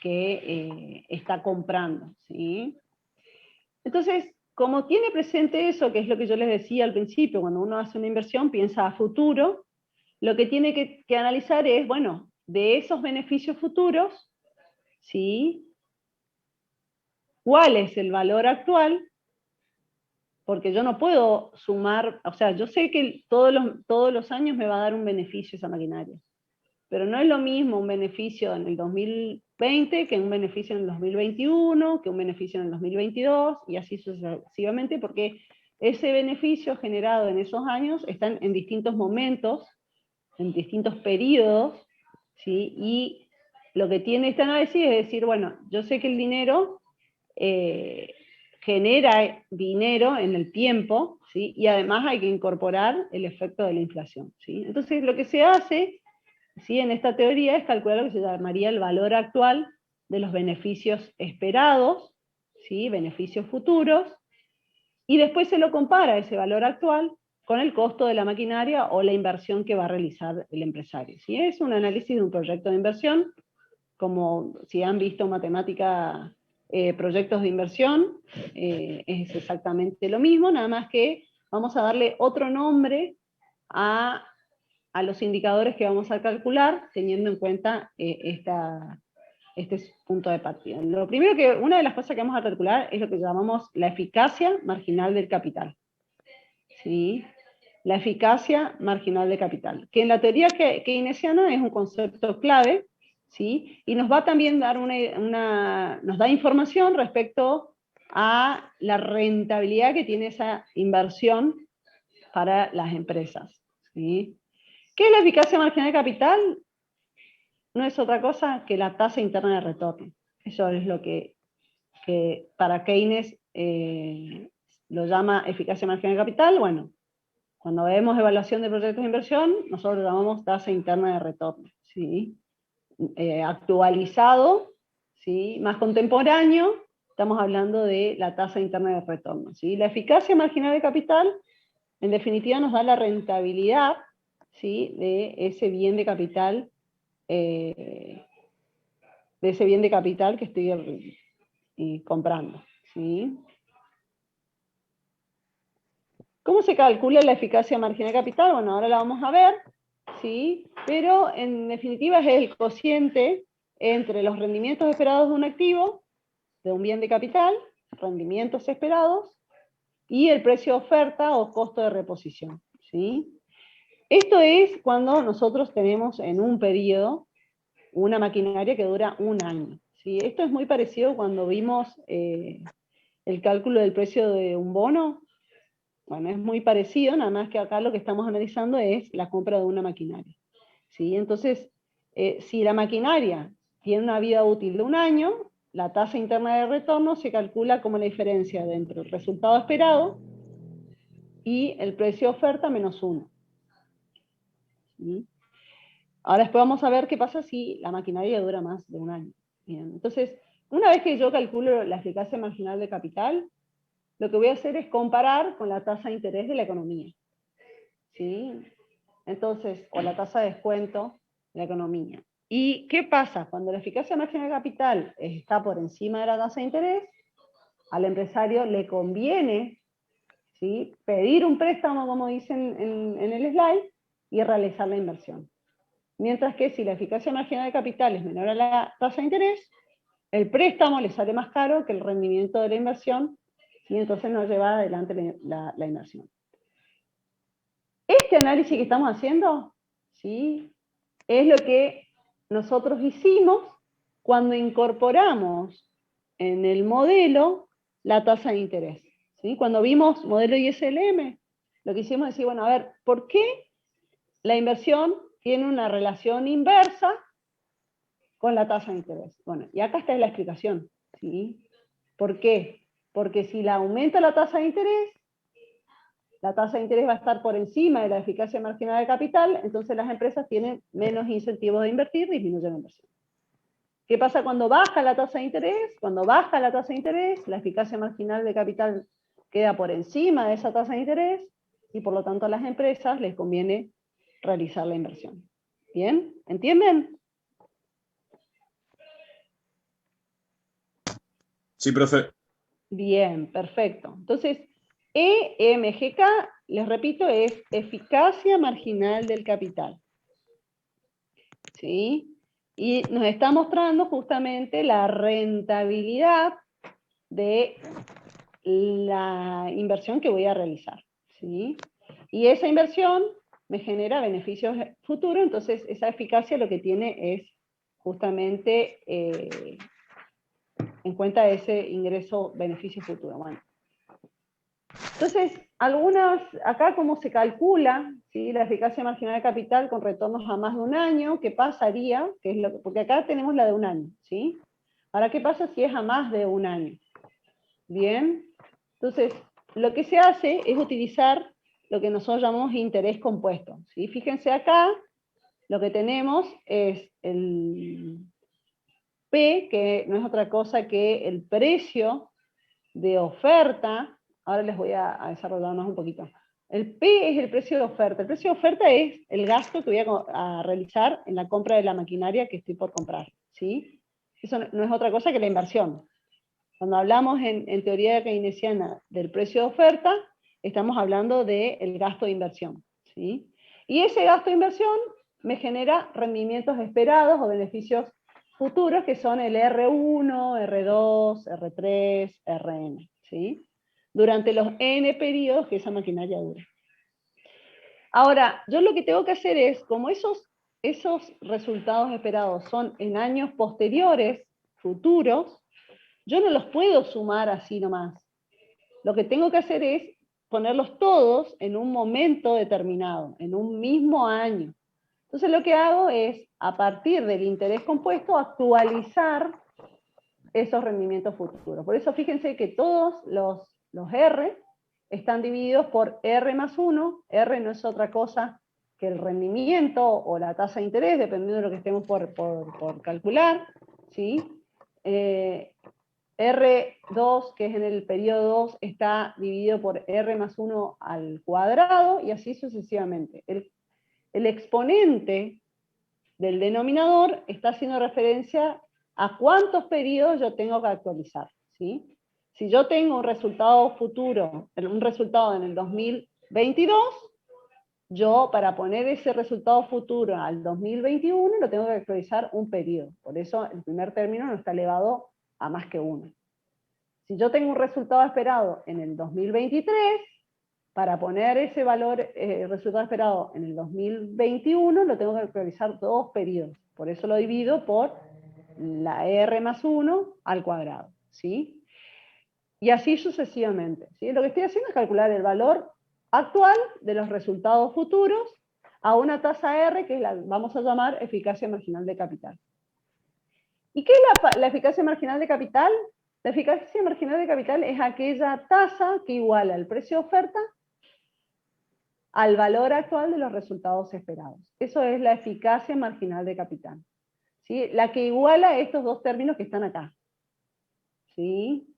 que está comprando, ¿sí? Entonces, como tiene presente eso, que es lo que yo les decía al principio, cuando uno hace una inversión piensa a futuro, lo que tiene que analizar es, bueno, de esos beneficios futuros, ¿sí? ¿Cuál es el valor actual? Porque yo no puedo sumar, o sea, yo sé que todos los años me va a dar un beneficio esa maquinaria, pero no es lo mismo un beneficio en el 2020 que un beneficio en el 2021, que un beneficio en el 2022, y así sucesivamente, porque ese beneficio generado en esos años está en distintos momentos, en distintos periodos, ¿sí? Y lo que tiene este análisis es decir, bueno, yo sé que el dinero genera dinero en el tiempo, ¿sí? Y además hay que incorporar el efecto de la inflación, ¿sí? Entonces lo que se hace, ¿sí? En esta teoría es calcular lo que se llamaría el valor actual de los beneficios esperados, ¿sí? Beneficios futuros, y después se lo compara ese valor actual con el costo de la maquinaria o la inversión que va a realizar el empresario. Si es un análisis de un proyecto de inversión, como si han visto matemática, proyectos de inversión, es exactamente lo mismo, nada más que vamos a darle otro nombre a los indicadores que vamos a calcular, teniendo en cuenta este punto de partida. Lo primero que, una de las cosas que vamos a calcular es lo que llamamos la eficacia marginal del capital. ¿Sí? La eficacia marginal de capital, que en la teoría keynesiana es un concepto clave, ¿sí? Y nos va también a dar nos da información respecto a la rentabilidad que tiene esa inversión para las empresas, ¿sí? ¿Qué es la eficacia marginal de capital? No es otra cosa que la tasa interna de retorno. Eso es lo que para Keynes lo llama eficacia marginal de capital. Bueno, cuando vemos evaluación de proyectos de inversión, nosotros lo llamamos tasa interna de retorno, ¿sí? Actualizado, ¿sí? Más contemporáneo, estamos hablando de la tasa interna de retorno, ¿sí? La eficacia marginal de capital, en definitiva, nos da la rentabilidad, ¿sí? De ese bien de capital, que estoy comprando, ¿sí? ¿Cómo se calcula la eficacia marginal de capital? Bueno, ahora la vamos a ver, ¿sí? Pero en definitiva es el cociente entre los rendimientos esperados de un activo, de un bien de capital, rendimientos esperados, y el precio de oferta o costo de reposición, ¿sí? Esto es cuando nosotros tenemos en un periodo una maquinaria que dura un año, ¿sí? Esto es muy parecido cuando vimos el cálculo del precio de un bono. Bueno, es muy parecido, nada más que acá lo que estamos analizando es la compra de una maquinaria, ¿sí? Entonces, si la maquinaria tiene una vida útil de un año, la tasa interna de retorno se calcula como la diferencia entre el resultado esperado y el precio de oferta menos 1. ¿Sí? Ahora después vamos a ver qué pasa si la maquinaria dura más de un año. Bien, entonces, una vez que yo calculo la eficacia marginal de capital, lo que voy a hacer es comparar con la tasa de interés de la economía, ¿sí? Entonces, o la tasa de descuento de la economía. ¿Y qué pasa? Cuando la eficacia marginal de capital está por encima de la tasa de interés, al empresario le conviene, ¿sí?, pedir un préstamo, como dicen en el slide, y realizar la inversión. Mientras que si la eficacia marginal de capital es menor a la tasa de interés, el préstamo le sale más caro que el rendimiento de la inversión, y entonces no lleva adelante la inversión. Este análisis que estamos haciendo, ¿sí?, es lo que nosotros hicimos cuando incorporamos en el modelo la tasa de interés, ¿sí? Cuando vimos modelo ISLM, lo que hicimos es decir, bueno, a ver, ¿por qué la inversión tiene una relación inversa con la tasa de interés? Bueno, y acá está la explicación, ¿sí? ¿Por qué? Porque si la aumenta la tasa de interés va a estar por encima de la eficacia marginal de capital, entonces las empresas tienen menos incentivos de invertir, disminuyen la inversión. ¿Qué pasa cuando baja la tasa de interés? Cuando baja la tasa de interés, la eficacia marginal de capital queda por encima de esa tasa de interés, y por lo tanto a las empresas les conviene realizar la inversión. ¿Bien? ¿Entienden? Sí, profe. Bien, perfecto. Entonces, EMGK, les repito, es eficacia marginal del capital, ¿sí? Y nos está mostrando justamente la rentabilidad de la inversión que voy a realizar, ¿sí? Y esa inversión me genera beneficios futuros, entonces esa eficacia lo que tiene es justamente en cuenta ese ingreso beneficio futuro. Bueno, entonces, acá cómo se calcula, ¿sí?, la eficacia marginal de capital con retornos a más de un año, ¿qué pasaría? Porque acá tenemos la de un año, ¿sí? Ahora, ¿qué pasa si es a más de un año? Bien, entonces, lo que se hace es utilizar lo que nosotros llamamos interés compuesto, ¿sí? Fíjense acá, lo que tenemos es el P, que no es otra cosa que el precio de oferta. Ahora les voy a desarrollar más un poquito. El P es el precio de oferta. El precio de oferta es el gasto que voy a realizar en la compra de la maquinaria que estoy por comprar, ¿sí? Eso no es otra cosa que la inversión. Cuando hablamos en teoría keynesiana del precio de oferta, estamos hablando del gasto de inversión, ¿sí? Y ese gasto de inversión me genera rendimientos esperados o beneficios futuros que son el R1, R2, R3, Rn, ¿sí? Durante los N periodos que esa maquinaria dura. Ahora, yo lo que tengo que hacer es, como esos resultados esperados son en años posteriores, futuros, yo no los puedo sumar así nomás. Lo que tengo que hacer es ponerlos todos en un momento determinado, en un mismo año. Entonces lo que hago es, a partir del interés compuesto, actualizar esos rendimientos futuros. Por eso fíjense que todos los R están divididos por R más 1. R no es otra cosa que el rendimiento o la tasa de interés, dependiendo de lo que estemos por calcular, ¿sí? R2, que es en el periodo 2, está dividido por R más 1 al cuadrado, y así sucesivamente. El exponente del denominador está haciendo referencia a cuántos periodos yo tengo que actualizar, ¿sí? Si yo tengo un resultado futuro, un resultado en el 2022, yo para poner ese resultado futuro al 2021 lo tengo que actualizar un periodo. Por eso el primer término no está elevado a más que 1. Si yo tengo un resultado esperado en el 2023, para poner ese valor, resultado esperado en el 2021, lo tengo que actualizar 2 periodos. Por eso lo divido por la R más 1 al cuadrado, ¿sí? Y así sucesivamente, ¿sí? Lo que estoy haciendo es calcular el valor actual de los resultados futuros a una tasa R que la vamos a llamar eficacia marginal de capital. ¿Y qué es la eficacia marginal de capital? La eficacia marginal de capital es aquella tasa que iguala el precio de oferta al valor actual de los resultados esperados. Eso es la eficacia marginal de capital, ¿sí? La que iguala estos dos términos que están acá, ¿sí?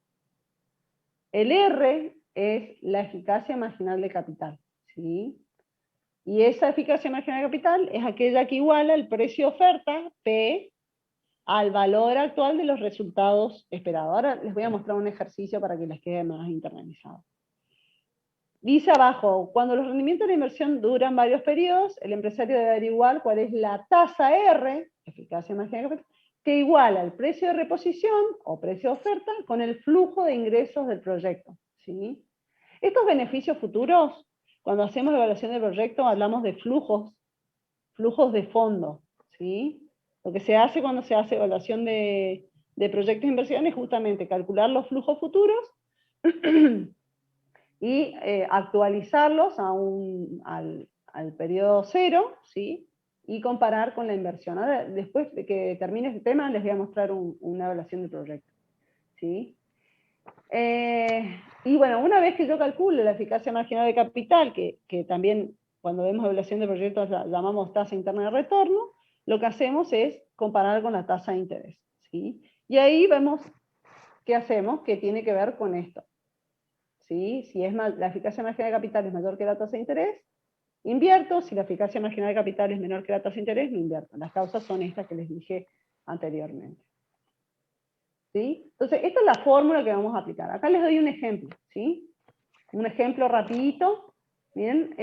El R es la eficacia marginal de capital, ¿sí? Y esa eficacia marginal de capital es aquella que iguala el precio de oferta, P, al valor actual de los resultados esperados. Ahora les voy a mostrar un ejercicio para que les quede más internalizado. Dice abajo, cuando los rendimientos de la inversión duran varios periodos, el empresario debe averiguar cuál es la tasa R, eficacia marginal de capital, que iguala el precio de reposición o precio de oferta con el flujo de ingresos del proyecto, ¿sí? Estos beneficios futuros, cuando hacemos evaluación del proyecto, hablamos de flujos de fondo, ¿sí? Lo que se hace cuando se hace evaluación de proyectos de inversión es justamente calcular los flujos futuros y actualizarlos al periodo cero, ¿sí? Y comparar con la inversión. Ahora, después de que termine este tema, les voy a mostrar una evaluación de proyecto, ¿sí? Y bueno, una vez que yo calculo la eficacia marginal de capital, que también cuando vemos evaluación de proyectos la llamamos tasa interna de retorno, lo que hacemos es comparar con la tasa de interés, ¿sí? Y ahí vemos qué hacemos, que tiene que ver con esto, ¿sí? Si la eficacia marginal de capital es mayor que la tasa de interés, invierto. Si la eficacia marginal de capital es menor que la tasa de interés, no invierto. Las causas son estas que les dije anteriormente, ¿sí? Entonces, esta es la fórmula que vamos a aplicar. Acá les doy un ejemplo, ¿sí? Un ejemplo rapidito. Bien,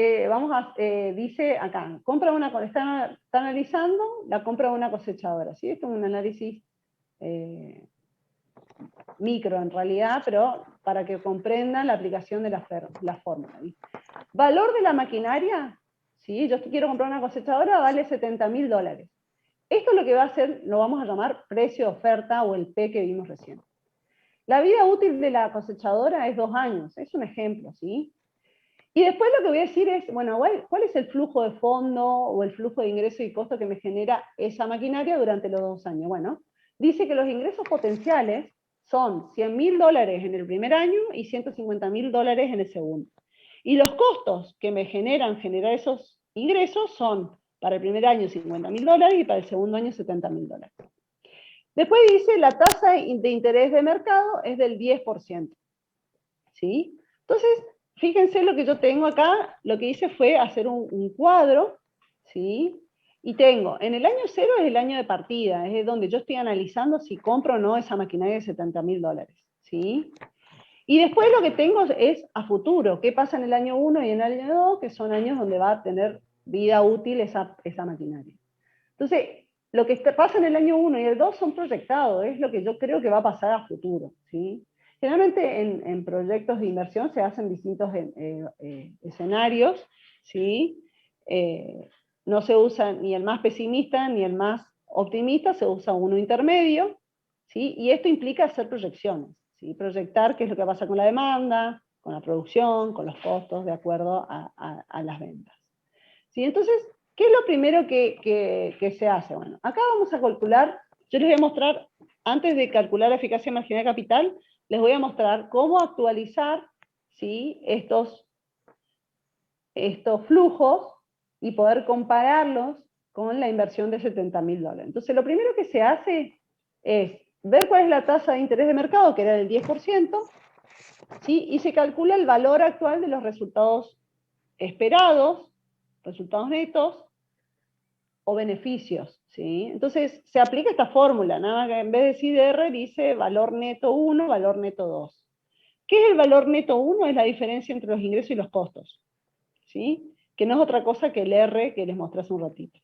dice acá, está analizando la compra de una cosechadora, ¿sí? Esto es un análisis micro en realidad, pero para que comprendan la aplicación de la fórmula. Valor de la maquinaria, ¿sí? Yo quiero comprar una cosechadora, vale $70.000. Esto es lo que va a hacer, lo vamos a llamar precio de oferta o el P que vimos recién. La vida útil de la cosechadora es 2 años, es un ejemplo, ¿sí? Y después lo que voy a decir es, bueno, ¿cuál es el flujo de fondo o el flujo de ingreso y costo que me genera esa maquinaria durante los 2 años? Bueno, dice que los ingresos potenciales son $100.000 en el primer año y $150.000 en el segundo. Y los costos que me generar esos ingresos son para el primer año $50.000 y para el segundo año $70.000. Después dice la tasa de interés de mercado es del 10%, ¿sí? Entonces, fíjense lo que yo tengo acá, lo que hice fue hacer un cuadro, ¿sí? Y tengo, en el año 0 es el año de partida, es donde yo estoy analizando si compro o no esa maquinaria de $70.000, ¿sí? Y después lo que tengo es a futuro, qué pasa en el año 1 y en el año 2, que son años donde va a tener vida útil esa maquinaria. Entonces, lo que pasa en el año 1 y el 2 son proyectados, es lo que yo creo que va a pasar a futuro, ¿sí? Generalmente en proyectos de inversión se hacen distintos escenarios, ¿sí? No se usa ni el más pesimista ni el más optimista, se usa uno intermedio, ¿sí? Y esto implica hacer proyecciones, ¿sí? Proyectar qué es lo que pasa con la demanda, con la producción, con los costos, de acuerdo a las ventas. ¿Sí? Entonces, ¿qué es lo primero que se hace? Bueno, acá vamos a calcular, yo les voy a mostrar, antes de calcular la eficacia marginal de capital, les voy a mostrar cómo actualizar, ¿sí?, estos flujos y poder compararlos con la inversión de $70.000. Entonces, lo primero que se hace es ver cuál es la tasa de interés de mercado, que era del 10%, ¿sí?, y se calcula el valor actual de los resultados esperados, resultados netos, o beneficios, ¿sí? Entonces, se aplica esta fórmula, nada más que en vez de decir R, dice valor neto 1, valor neto 2. ¿Qué es el valor neto 1? Es la diferencia entre los ingresos y los costos, ¿sí? Que no es otra cosa que el R que les mostré hace un ratito.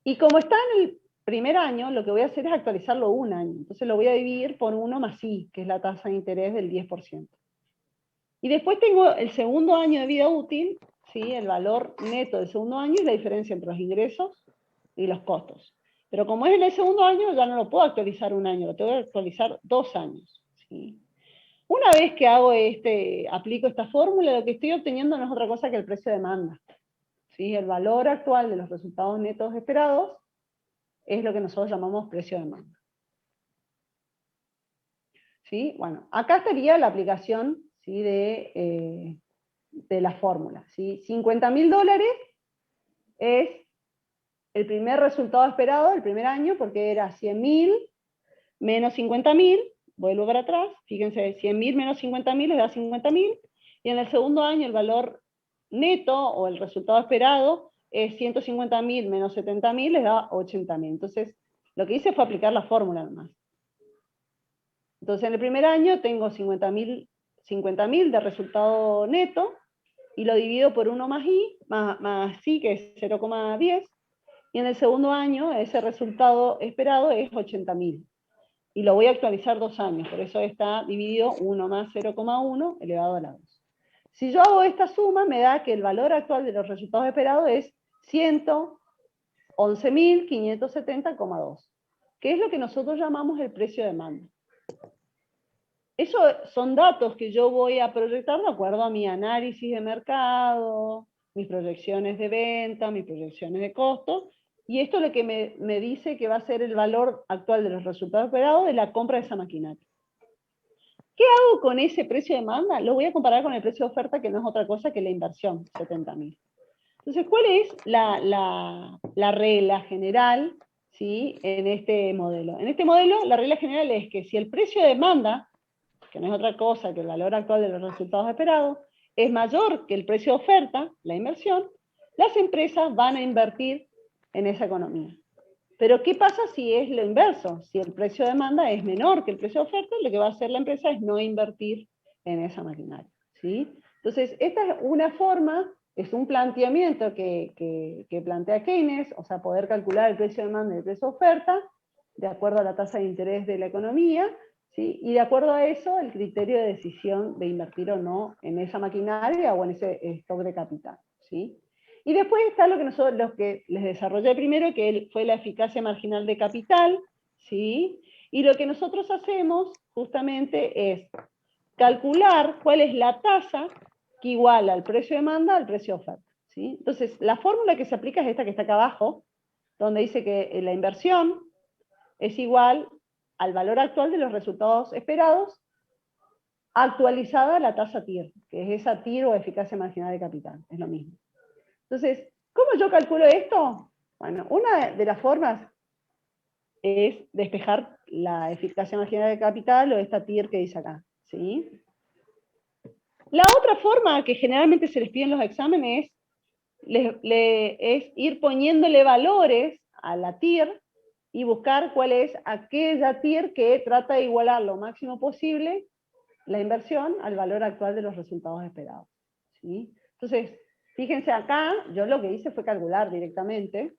Y como está en el primer año, lo que voy a hacer es actualizarlo un año. Entonces lo voy a dividir por 1 más I, que es la tasa de interés del 10%. Y después tengo el segundo año de vida útil, ¿sí? El valor neto del segundo año y la diferencia entre los ingresos y los costos. Pero como es en el segundo año, ya no lo puedo actualizar un año, lo tengo que actualizar 2 años, ¿sí? Una vez que aplico esta fórmula, lo que estoy obteniendo no es otra cosa que el precio de demanda, ¿sí? El valor actual de los resultados netos esperados es lo que nosotros llamamos precio de demanda, ¿sí? Bueno, acá estaría la aplicación, ¿sí?, de la fórmula, ¿sí? $50.000 es el primer resultado esperado del primer año, porque era 100.000 menos 50.000, vuelvo para atrás, fíjense, 100.000 menos 50.000 les da 50.000, y en el segundo año el valor neto, o el resultado esperado, es 150.000 menos 70.000, les da 80.000. Entonces, lo que hice fue aplicar la fórmula nomás. Entonces, en el primer año tengo 50.000 de resultado neto, y lo divido por 1 más I, que es 0,10, y en el segundo año ese resultado esperado es 80.000. Y lo voy a actualizar 2 años, por eso está dividido 1 más 0,1 elevado a la 2. Si yo hago esta suma, me da que el valor actual de los resultados esperados es 111.570,2, que es lo que nosotros llamamos el precio de demanda. Eso son datos que yo voy a proyectar de acuerdo a mi análisis de mercado, mis proyecciones de venta, mis proyecciones de costo, y esto es lo que me dice que va a ser el valor actual de los resultados esperados de la compra de esa maquinaria. ¿Qué hago con ese precio de demanda? Lo voy a comparar con el precio de oferta, que no es otra cosa que la inversión, 70.000. Entonces, ¿cuál es la regla general, ¿sí?, en este modelo? En este modelo, la regla general es que si el precio de demanda, que no es otra cosa que el valor actual de los resultados esperados, es mayor que el precio de oferta, la inversión, las empresas van a invertir en esa economía. Pero ¿qué pasa si es lo inverso? Si el precio de demanda es menor que el precio de oferta, lo que va a hacer la empresa es no invertir en esa maquinaria, ¿sí? Entonces, esta es una forma, es un planteamiento que plantea Keynes, o sea, poder calcular el precio de demanda y el precio de oferta, de acuerdo a la tasa de interés de la economía, ¿sí? Y de acuerdo a eso, el criterio de decisión de invertir o no en esa maquinaria o en ese stock de capital, ¿sí? Y después está lo que les desarrollé primero, que fue la eficacia marginal de capital, ¿sí? Y lo que nosotros hacemos justamente es calcular cuál es la tasa que iguala al precio de demanda al precio de oferta, ¿sí? Entonces, la fórmula que se aplica es esta que está acá abajo, donde dice que la inversión es igual al valor actual de los resultados esperados, actualizada a la tasa TIR, que es esa TIR o eficacia marginal de capital, es lo mismo. Entonces, ¿cómo yo calculo esto? Bueno, una de las formas es despejar la eficacia marginal de capital o esta TIR que dice acá, ¿sí? La otra forma que generalmente se les pide en los exámenes es ir poniéndole valores a la TIR y buscar cuál es aquella TIR que trata de igualar lo máximo posible la inversión al valor actual de los resultados esperados. ¿Sí? Entonces, fíjense acá, yo lo que hice fue calcular directamente,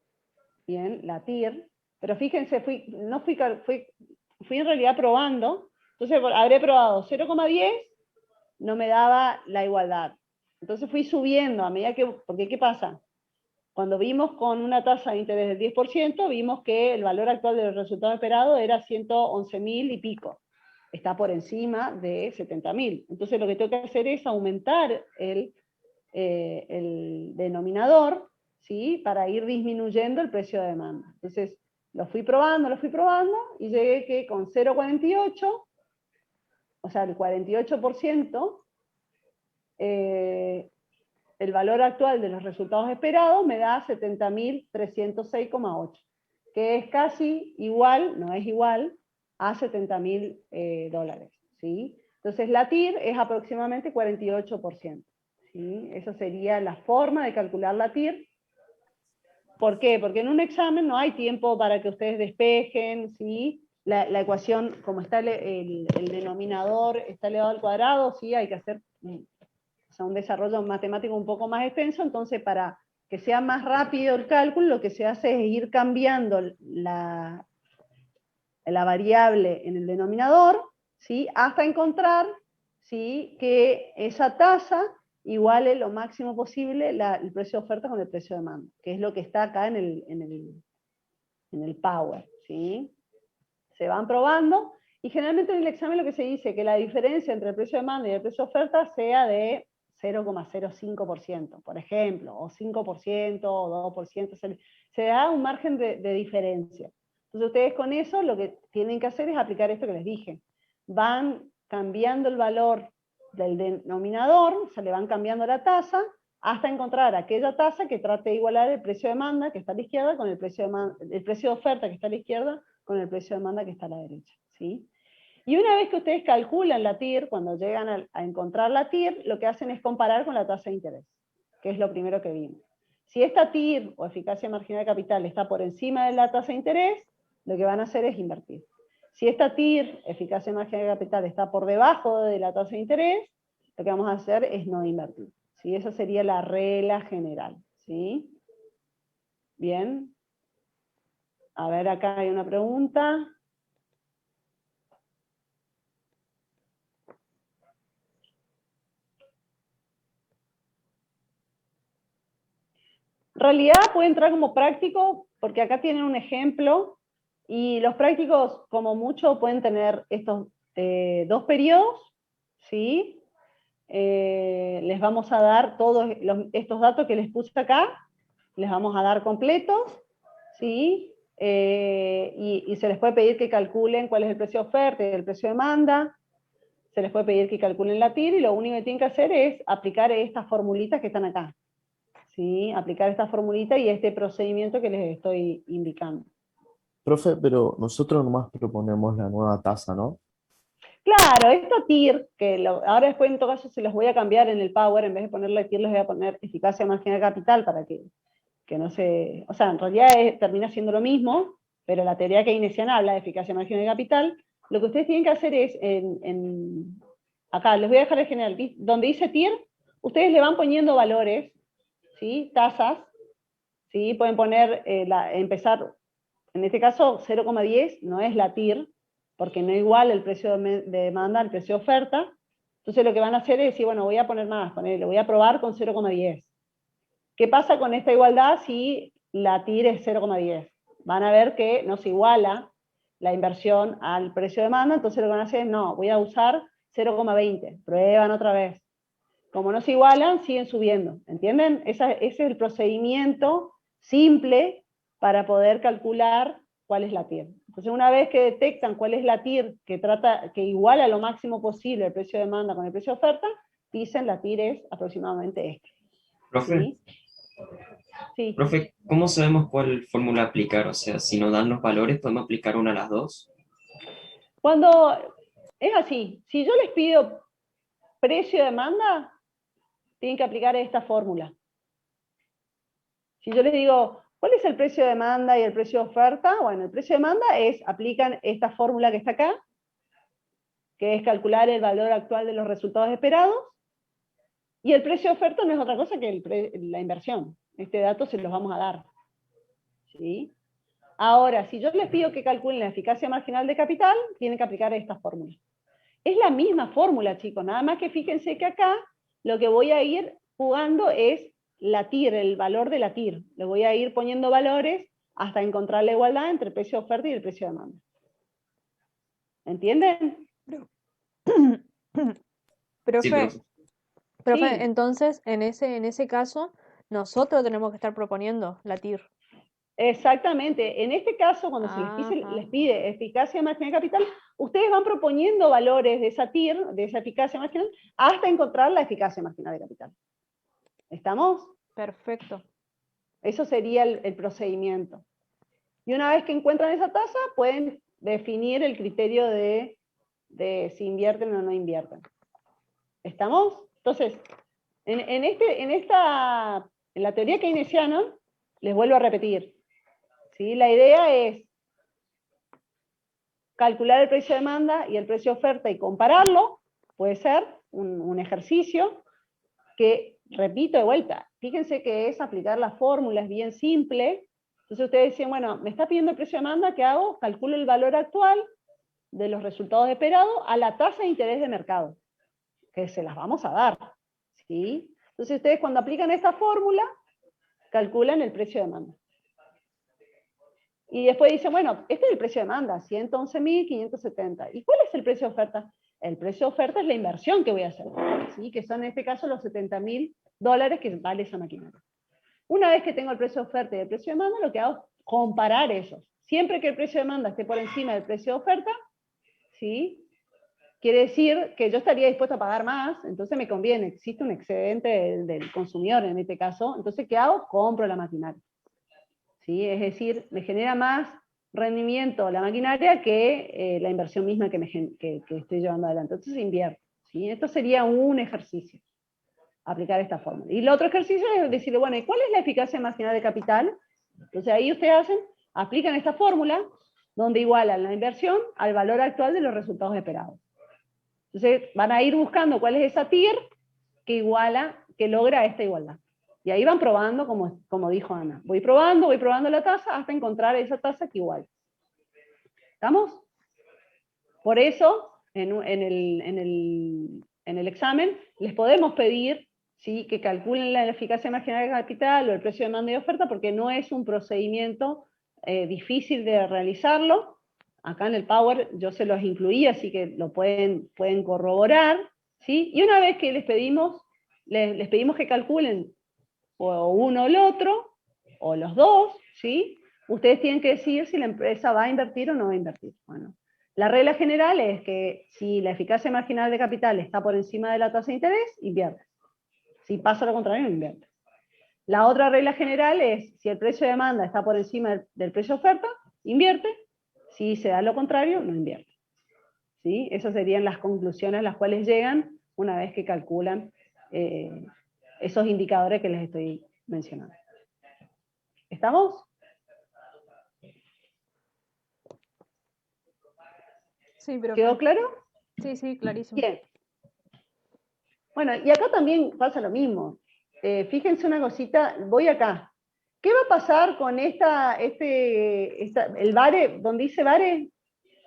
bien, la TIR, pero fíjense, fui en realidad probando, entonces habré probado 0,10, no me daba la igualdad. Entonces fui subiendo a medida que, porque ¿qué pasa? Cuando vimos con una tasa de interés del 10%, vimos que el valor actual del resultado esperado era 111.000 y pico. Está por encima de 70.000. Entonces lo que tengo que hacer es aumentar el denominador, ¿sí? Para ir disminuyendo el precio de demanda. Entonces lo fui probando, y llegué que con 0,48, o sea, el 48%, el valor actual de los resultados esperados me da 70.306,8, que es casi igual, no es igual, a 70.000 dólares. ¿Sí? Entonces la TIR es aproximadamente 48%. ¿Sí? Esa sería la forma de calcular la TIR. ¿Por qué? Porque en un examen no hay tiempo para que ustedes despejen, ¿sí? La ecuación, como está el denominador, está elevado al cuadrado, ¿sí? Hay que hacer un desarrollo matemático un poco más extenso, entonces para que sea más rápido el cálculo, lo que se hace es ir cambiando la variable en el denominador, ¿sí? Hasta encontrar, ¿sí? Que esa tasa iguale lo máximo posible el precio de oferta con el precio de demanda, que es lo que está acá en el Power. ¿Sí? Se van probando, y generalmente en el examen lo que se dice que la diferencia entre el precio de demanda y el precio de oferta sea de 0,05%, por ejemplo, o 5%, o 2%, se da un margen de diferencia. Entonces ustedes con eso lo que tienen que hacer es aplicar esto que les dije. Van cambiando el valor del denominador, se le van cambiando la tasa, hasta encontrar aquella tasa que trate de igualar el precio de demanda, que está a la izquierda, con el precio de oferta, que está a la izquierda, con el precio de demanda, que está a la derecha. ¿Sí? Y una vez que ustedes calculan la TIR, cuando llegan a encontrar la TIR, lo que hacen es comparar con la tasa de interés, que es lo primero que vimos. Si esta TIR, o eficacia marginal de capital, está por encima de la tasa de interés, lo que van a hacer es invertir. Si esta TIR, eficacia marginal de capital, está por debajo de la tasa de interés, lo que vamos a hacer es no invertir. ¿Sí? Esa sería la regla general. ¿Sí? Bien. A ver, acá hay una pregunta. En realidad puede entrar como práctico, porque acá tienen un ejemplo, y los prácticos como mucho pueden tener estos 2 periodos, ¿sí? Les vamos a dar todos estos datos que les puse acá, les vamos a dar completos, ¿sí? Y se les puede pedir que calculen cuál es el precio de oferta y el precio de demanda, se les puede pedir que calculen la TIR, y lo único que tienen que hacer es aplicar estas formulitas que están acá. ¿Sí? Aplicar esta formulita y este procedimiento que les estoy indicando. Profe, pero nosotros nomás proponemos la nueva tasa, ¿no? Claro, esta TIR, que ahora después en todo caso se los voy a cambiar en el Power, en vez de ponerle TIR les voy a poner eficacia marginal de capital para que no se... O sea, en realidad termina siendo lo mismo, pero la teoría keynesiana habla de eficacia marginal de capital. Lo que ustedes tienen que hacer es, acá les voy a dejar el general, donde dice TIR, ustedes le van poniendo valores, ¿sí? Tasas, ¿sí? Pueden poner, empezar, en este caso 0,10 no es la TIR, porque no es igual el precio de demanda al precio de oferta. Entonces lo que van a hacer es decir, bueno, voy a poner más, lo voy a probar con 0,10. ¿Qué pasa con esta igualdad si la TIR es 0,10? Van a ver que no se iguala la inversión al precio de demanda, entonces lo que van a hacer es, no, voy a usar 0,20, prueban otra vez. Como no se igualan, siguen subiendo, ¿entienden? Ese es el procedimiento simple para poder calcular cuál es la TIR. Entonces, una vez que detectan cuál es la TIR que iguala lo máximo posible el precio de demanda con el precio de oferta, dicen la TIR es aproximadamente esta. Profe, ¿Sí? Sí. profe, ¿cómo sabemos cuál fórmula aplicar? O sea, si nos dan los valores, ¿podemos aplicar una a las dos? Cuando es así, si yo les pido precio-demanda, tienen que aplicar esta fórmula. Si yo les digo, ¿cuál es el precio de demanda y el precio de oferta? Bueno, el precio de demanda aplican esta fórmula que está acá, que es calcular el valor actual de los resultados esperados, y el precio de oferta no es otra cosa que la inversión. Este dato se los vamos a dar. ¿Sí? Ahora, si yo les pido que calculen la eficacia marginal de capital, tienen que aplicar esta fórmula. Es la misma fórmula, chicos, nada más que fíjense que acá lo que voy a ir jugando es la TIR, el valor de la TIR. Le voy a ir poniendo valores hasta encontrar la igualdad entre el precio de oferta y el precio de demanda. ¿Entienden? Sí, Profe, profe. Sí. entonces, en ese caso, nosotros tenemos que estar proponiendo la TIR. Exactamente. En este caso, cuando se Ajá. les pide eficacia marginal de capital, ustedes van proponiendo valores de esa TIR, de esa eficacia marginal, hasta encontrar la eficacia marginal de capital. ¿Estamos? Perfecto. Eso sería el procedimiento. Y una vez que encuentran esa tasa, pueden definir el criterio de si invierten o no invierten. ¿Estamos? Entonces, en la teoría keynesiana, les vuelvo a repetir, ¿sí? La idea es calcular el precio de demanda y el precio de oferta y compararlo, puede ser un ejercicio que, repito de vuelta, fíjense que es aplicar la fórmula, es bien simple. Entonces ustedes dicen, bueno, me está pidiendo el precio de demanda, ¿qué hago? Calculo el valor actual de los resultados esperados a la tasa de interés de mercado, que se las vamos a dar, ¿sí? Entonces ustedes cuando aplican esta fórmula, calculan el precio de demanda. Y después dicen, bueno, este es el precio de demanda, 111.570. ¿Y cuál es el precio de oferta? El precio de oferta es la inversión que voy a hacer, ¿sí? Que son en este caso los $70.000 que vale esa maquinaria. Una vez que tengo el precio de oferta y el precio de demanda, lo que hago es comparar esos. Siempre que el precio de demanda esté por encima del precio de oferta, ¿sí? Quiere decir que yo estaría dispuesto a pagar más, entonces me conviene, existe un excedente del consumidor en este caso, entonces ¿qué hago? Compro la maquinaria. ¿Sí? Es decir, me genera más rendimiento la maquinaria que la inversión misma que estoy llevando adelante. Entonces invierto. ¿Sí? Esto sería un ejercicio, aplicar esta fórmula. Y el otro ejercicio es decirle, bueno, ¿y cuál es la eficacia marginal de capital? Entonces ahí ustedes aplican esta fórmula, donde igualan la inversión al valor actual de los resultados esperados. Entonces van a ir buscando cuál es esa TIR que logra esta igualdad. Y ahí van probando, como dijo Ana. Voy probando la tasa hasta encontrar esa tasa que igual. ¿Estamos? Por eso, en el examen, les podemos pedir, ¿sí?, que calculen la eficacia marginal de capital o el precio de demanda y oferta, porque no es un procedimiento difícil de realizarlo. Acá en el Power yo se los incluí, así que lo pueden corroborar, ¿sí? Y una vez que les pedimos que calculen o uno o el otro, o los dos, ¿sí? Ustedes tienen que decir si la empresa va a invertir o no va a invertir. Bueno, la regla general es que si la eficacia marginal de capital está por encima de la tasa de interés, invierte. Si pasa lo contrario, no invierte. La otra regla general es, si el precio de demanda está por encima del precio de oferta, invierte. Si se da lo contrario, no invierte. ¿Sí? Esas serían las conclusiones a las cuales llegan una vez que calculan esos indicadores que les estoy mencionando. ¿Estamos? Sí, pero ¿Quedó claro? Sí, clarísimo. Bien. Bueno, y acá también pasa lo mismo. Fíjense una cosita, voy acá. ¿Qué va a pasar con el VARE, donde dice VARE,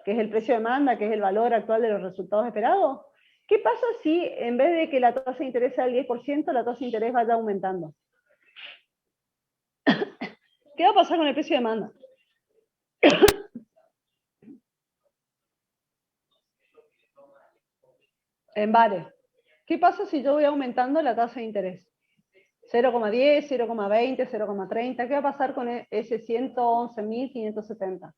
que es el precio de demanda, que es el valor actual de los resultados esperados? ¿Qué pasa si en vez de que la tasa de interés sea el 10%, la tasa de interés vaya aumentando? ¿Qué va a pasar con el precio de demanda? En VARE. ¿Qué pasa si yo voy aumentando la tasa de interés? 0,10, 0,20, 0,30. ¿Qué va a pasar con ese 111.570?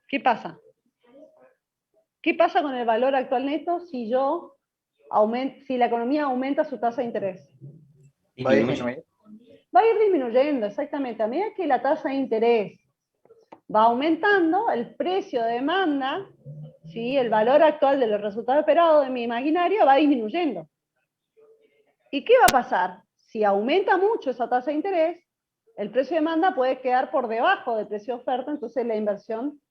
¿Qué pasa? ¿Qué pasa con el valor actual neto si la economía aumenta su tasa de interés? Disminuye. Va a ir disminuyendo, exactamente. A medida que la tasa de interés va aumentando, el precio de demanda, ¿sí? El valor actual de los resultados esperados de mi imaginario va disminuyendo. ¿Y qué va a pasar? Si aumenta mucho esa tasa de interés, el precio de demanda puede quedar por debajo del precio de oferta, entonces la inversión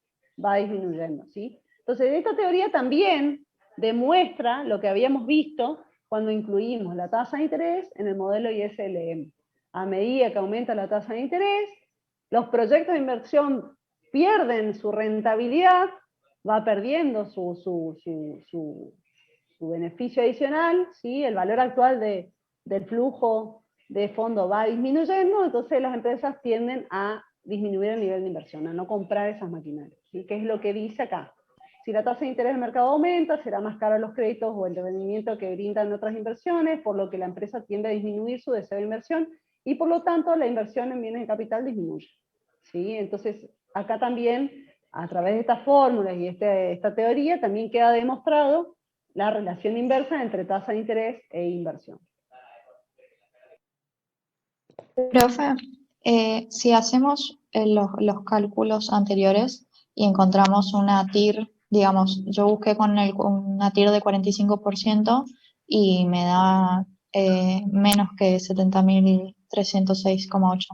va disminuyendo, ¿sí? Entonces, esta teoría también demuestra lo que habíamos visto cuando incluimos la tasa de interés en el modelo ISLM. A medida que aumenta la tasa de interés, los proyectos de inversión pierden su rentabilidad, va perdiendo su beneficio adicional, ¿sí? El valor actual del flujo de fondo va disminuyendo, entonces las empresas tienden a disminuir el nivel de inversión, a no comprar esas maquinarias, ¿sí? ¿Qué es lo que dice acá? Si la tasa de interés del mercado aumenta, será más caro los créditos o el rendimiento que brindan otras inversiones, por lo que la empresa tiende a disminuir su deseo de inversión, y por lo tanto la inversión en bienes de capital disminuye, ¿sí? Entonces, acá también, a través de estas fórmulas y esta teoría, también queda demostrado la relación inversa entre tasa de interés e inversión. Profe, si hacemos los cálculos anteriores y encontramos una TIR, digamos, yo busqué con una TIR de 45% y me da menos que 70.306,8.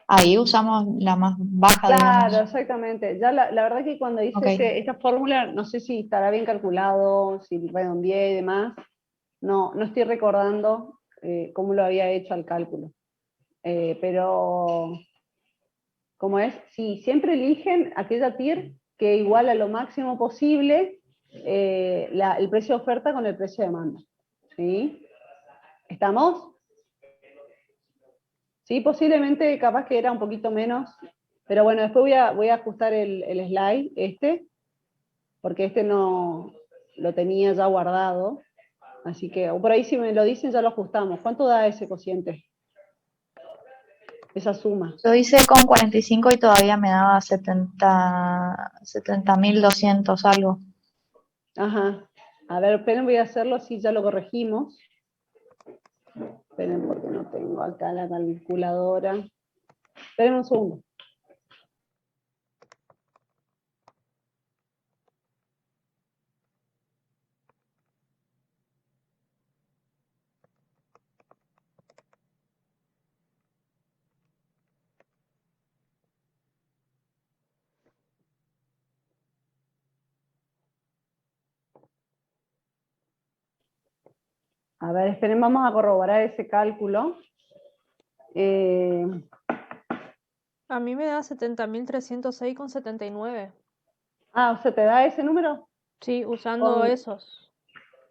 Ahí usamos la más baja, Claro, digamos. exactamente. Ya la verdad que cuando hice Ok. esta fórmula, no sé si estará bien calculado, si redondeé y demás, no estoy recordando cómo lo había hecho al cálculo. Pero, como es, sí, siempre eligen aquella TIR que iguala lo máximo posible el precio de oferta con el precio de demanda. ¿Sí? ¿Estamos? Sí, posiblemente capaz que era un poquito menos, pero bueno, después voy a ajustar el slide, porque no lo tenía ya guardado, así que, o por ahí si me lo dicen ya lo ajustamos. ¿Cuánto da ese cociente? Esa suma. Yo hice con 45 y todavía me daba 70.200 algo. Ajá. A ver, esperen, voy a hacerlo así ya lo corregimos. Esperen porque no tengo acá la calculadora. Esperen un segundo. A ver, esperen, vamos a corroborar ese cálculo. A mí me da 70.306,79. ¿Se te da ese número? Sí, usando esos.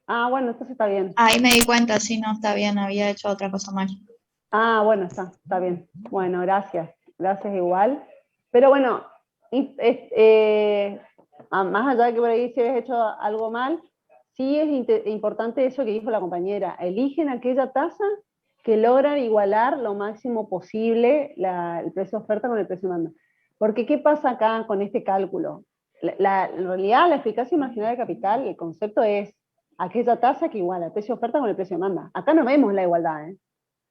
Bueno, entonces está bien. Ahí me di cuenta, sí, no, está bien, había hecho otra cosa mal. Bueno, está bien. Bueno, gracias. Gracias igual. Pero bueno, más allá de que por ahí si habías hecho algo mal, sí es importante eso que dijo la compañera. Eligen aquella tasa que logran igualar lo máximo posible el precio de oferta con el precio de demanda. Porque ¿qué pasa acá con este cálculo? En realidad, la eficacia imaginaria de capital, el concepto es aquella tasa que iguala el precio de oferta con el precio de demanda. Acá no vemos la igualdad,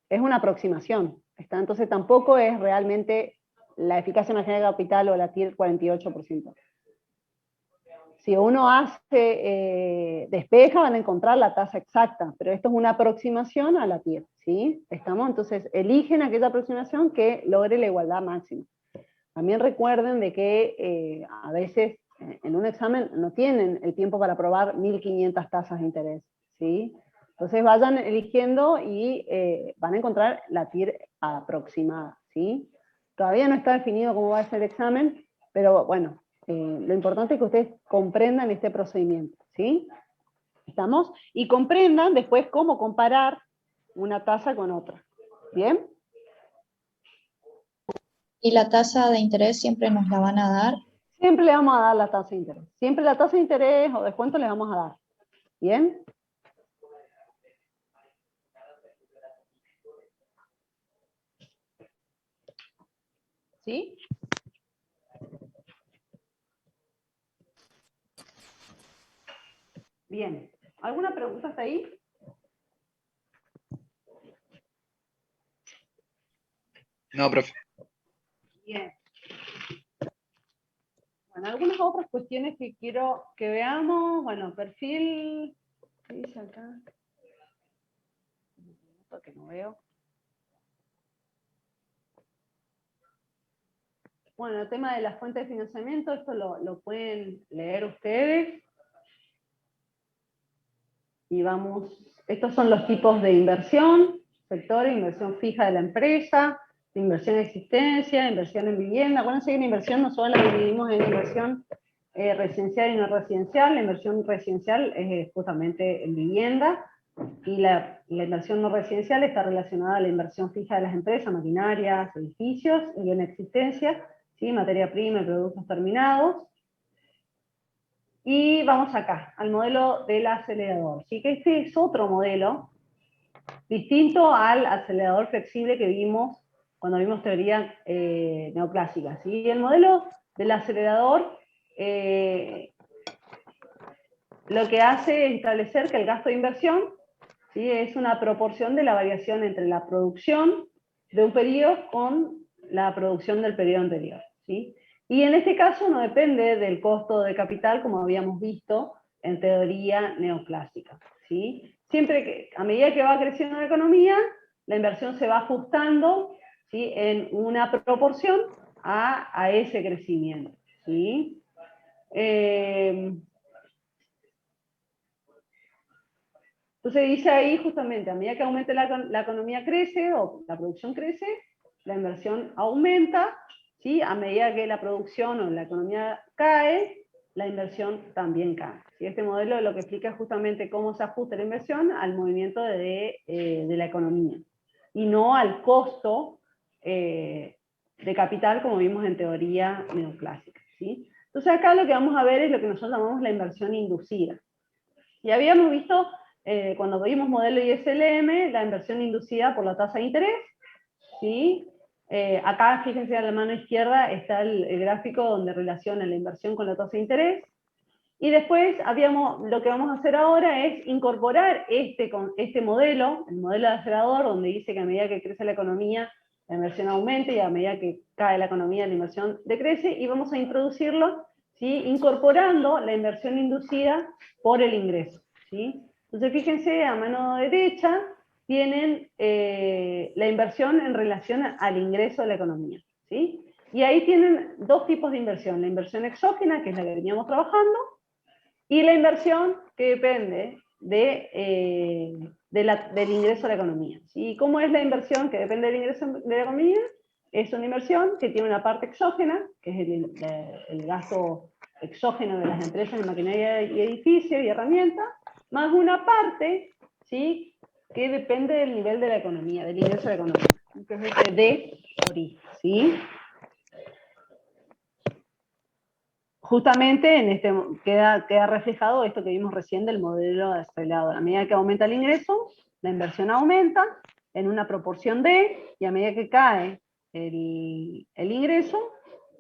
es una aproximación. Entonces tampoco es realmente la eficacia imaginaria de capital o la TIR 48%. Si uno despeja, van a encontrar la tasa exacta, pero esto es una aproximación a la TIR, ¿sí? ¿Estamos? Entonces, eligen aquella aproximación que logre la igualdad máxima. También recuerden de que a veces en un examen no tienen el tiempo para probar 1500 tasas de interés, ¿sí? Entonces vayan eligiendo y van a encontrar la TIR aproximada, ¿sí? Todavía no está definido cómo va a ser el examen, pero bueno, lo importante es que ustedes comprendan este procedimiento, ¿sí? ¿Estamos? Y comprendan después cómo comparar una tasa con otra, ¿bien? ¿Y la tasa de interés siempre nos la van a dar? Siempre le vamos a dar la tasa de interés. Siempre la tasa de interés o descuento le vamos a dar. ¿Bien? ¿Sí? Bien. ¿Alguna pregunta hasta ahí? No, profe. Bien. Bueno, algunas otras cuestiones que quiero que veamos. Bueno, perfil, ¿qué dice acá? Que no veo. Bueno, el tema de las fuentes de financiamiento, esto lo pueden leer ustedes. Y vamos, estos son los tipos de inversión, sectores, inversión fija de la empresa, inversión en existencia, inversión en vivienda. Acuérdense que en inversión nosotros la dividimos en inversión residencial y no residencial. La inversión residencial es justamente en vivienda, y la inversión no residencial está relacionada a la inversión fija de las empresas, maquinarias, edificios, y en existencia, ¿sí? Materia prima y productos terminados. Y vamos acá, al modelo del acelerador. ¿Sí? Que este es otro modelo, distinto al acelerador flexible que vimos cuando vimos teoría neoclásica. ¿Sí? El modelo del acelerador lo que hace es establecer que el gasto de inversión, ¿sí? Es una proporción de la variación entre la producción de un periodo con la producción del periodo anterior. ¿Sí? Y en este caso no depende del costo de capital, como habíamos visto en teoría neoclásica. ¿Sí? Siempre que, a medida que va creciendo la economía, la inversión se va ajustando, ¿sí? En una proporción a ese crecimiento. ¿Sí? Entonces dice ahí justamente, a medida que aumenta la economía crece, o la producción crece, la inversión aumenta, ¿sí? A medida que la producción o la economía cae, la inversión también cae. ¿Sí? Este modelo lo que explica es justamente cómo se ajusta la inversión al movimiento de la economía, y no al costo de capital, como vimos en teoría neoclásica. ¿Sí? Entonces acá lo que vamos a ver es lo que nosotros llamamos la inversión inducida. Y habíamos visto, cuando vimos modelo ISLM, la inversión inducida por la tasa de interés. ¿Sí? Acá, fíjense, a la mano izquierda está el gráfico donde relaciona la inversión con la tasa de interés. Y después lo que vamos a hacer ahora es incorporar este modelo, el modelo de acelerador, donde dice que a medida que crece la economía, la inversión aumenta, y a medida que cae la economía, la inversión decrece, y vamos a introducirlo, ¿sí? Incorporando la inversión inducida por el ingreso. ¿Sí? Entonces, fíjense, a mano derecha tienen la inversión en relación al ingreso de la economía. ¿Sí? Y ahí tienen dos tipos de inversión: la inversión exógena, que es la que veníamos trabajando, y la inversión que depende del ingreso de la economía. ¿Sí? ¿Cómo es la inversión que depende del ingreso de la economía? Es una inversión que tiene una parte exógena, que es el gasto exógeno de las empresas en maquinaria y edificios y herramientas, más una parte, ¿sí? Que depende del nivel de la economía, del ingreso de la economía, que es este D por I. ¿Sí? Justamente en este queda reflejado esto que vimos recién del modelo de acelerador. A medida que aumenta el ingreso, la inversión aumenta en una proporción D, y a medida que cae el ingreso,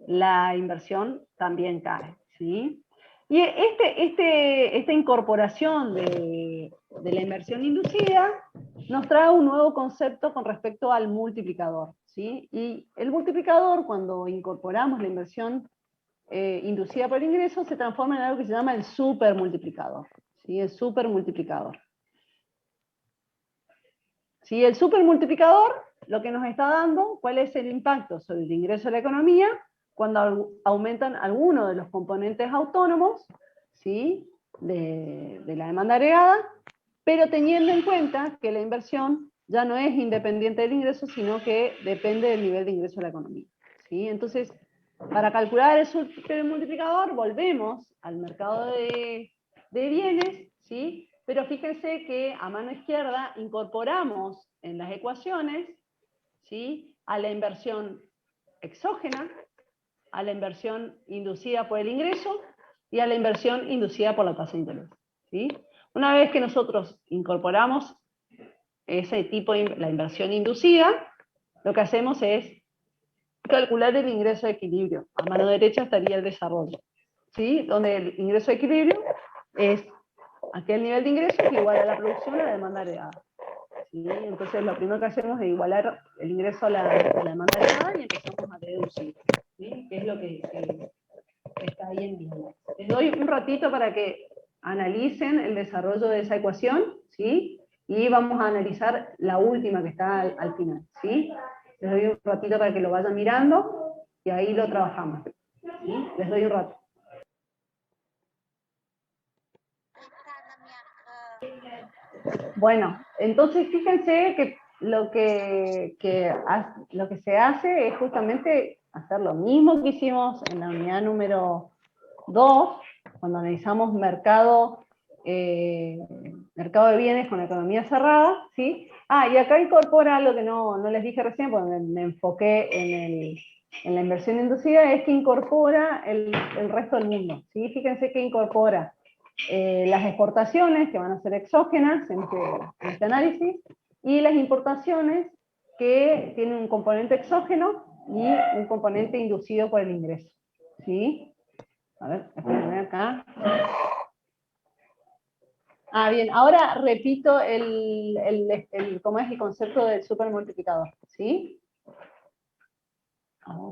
la inversión también cae. ¿Sí? Y esta incorporación de la inversión inducida nos trae un nuevo concepto con respecto al multiplicador. ¿Sí? Y el multiplicador, cuando incorporamos la inversión inducida por el ingreso, se transforma en algo que se llama el supermultiplicador. ¿Sí? El supermultiplicador. ¿Sí? El supermultiplicador lo que nos está dando, ¿cuál es el impacto sobre el ingreso de la economía cuando aumentan algunos de los componentes autónomos, ¿sí? de la demanda agregada, pero teniendo en cuenta que la inversión ya no es independiente del ingreso, sino que depende del nivel de ingreso de la economía. ¿Sí? Entonces, para calcular el supermultiplicador, volvemos al mercado de bienes, ¿sí? Pero fíjense que a mano izquierda incorporamos en las ecuaciones, ¿sí? A la inversión exógena, a la inversión inducida por el ingreso y a la inversión inducida por la tasa de interés. ¿Sí? Una vez que nosotros incorporamos ese tipo de la inversión inducida, lo que hacemos es calcular el ingreso de equilibrio. A mano derecha estaría el desarrollo, ¿sí? Donde el ingreso de equilibrio es aquel nivel de ingreso que iguala a la producción a la demanda agregada. ¿Sí? Entonces lo primero que hacemos es igualar el ingreso a la demanda agregada y empezamos a deducir. ¿Sí? Que es lo que está ahí doy un ratito para que analicen el desarrollo de esa ecuación, ¿sí? Y vamos a analizar la última que está al final, ¿sí? Les doy un ratito para que lo vayan mirando y ahí lo trabajamos, ¿sí? Les doy un rato. Bueno, entonces fíjense que lo que se hace es justamente hacer lo mismo que hicimos en la unidad número 2, cuando analizamos mercado de bienes con economía cerrada, ¿sí? Y acá incorpora algo que no les dije recién, porque me enfoqué en la inversión inducida, es que incorpora el resto del mundo, ¿sí? Fíjense que incorpora las exportaciones, que van a ser exógenas en este análisis, y las importaciones, que tienen un componente exógeno y un componente inducido por el ingreso, ¿sí? A ver, espérenme acá. Bien, ahora repito cómo es el concepto del supermultiplicador, ¿sí?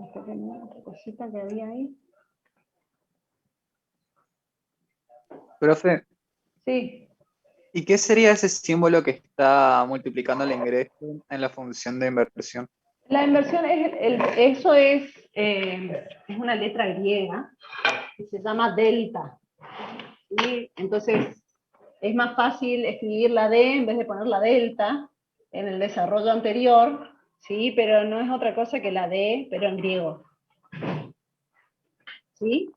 Espérenme, otra cosita que había ahí. Profe, Sí. ¿y qué sería ese símbolo que está multiplicando el ingreso en la función de inversión? La inversión eso es una letra griega que se llama delta, ¿sí? Entonces es más fácil escribir la D en vez de poner la delta en el desarrollo anterior, ¿sí? Pero no es otra cosa que la D, pero en griego, ¿sí?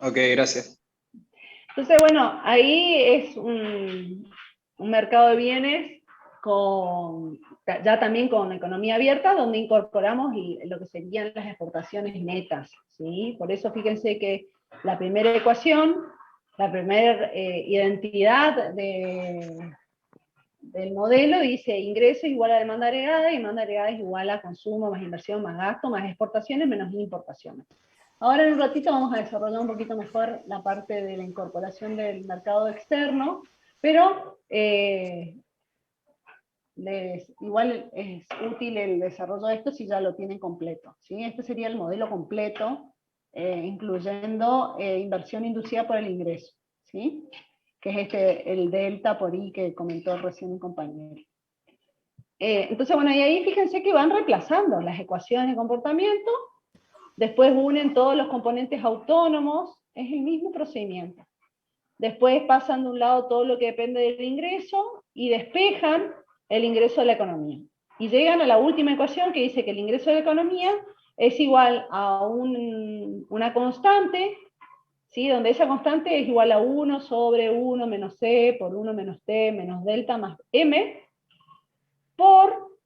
Ok, gracias. Entonces, bueno, ahí es un mercado de bienes ya también con economía abierta, donde incorporamos lo que serían las exportaciones netas, ¿sí? Por eso fíjense que la primera ecuación, la primera identidad del modelo dice ingreso igual a demanda agregada, y demanda agregada es igual a consumo más inversión más gasto más exportaciones menos importaciones. Ahora en un ratito vamos a desarrollar un poquito mejor la parte de la incorporación del mercado externo, pero igual es útil el desarrollo de esto si ya lo tienen completo, ¿sí? Este sería el modelo completo, incluyendo inversión inducida por el ingreso, ¿sí? Que es el delta por I que comentó recién mi compañero. Entonces, bueno, y ahí fíjense que van reemplazando las ecuaciones de comportamiento, después unen todos los componentes autónomos, es el mismo procedimiento. Después pasan de un lado todo lo que depende del ingreso y despejan el ingreso de la economía. Y llegan a la última ecuación que dice que el ingreso de la economía es igual a una constante, ¿sí? Donde esa constante es igual a 1 sobre 1 menos C por 1 menos T menos delta más M, por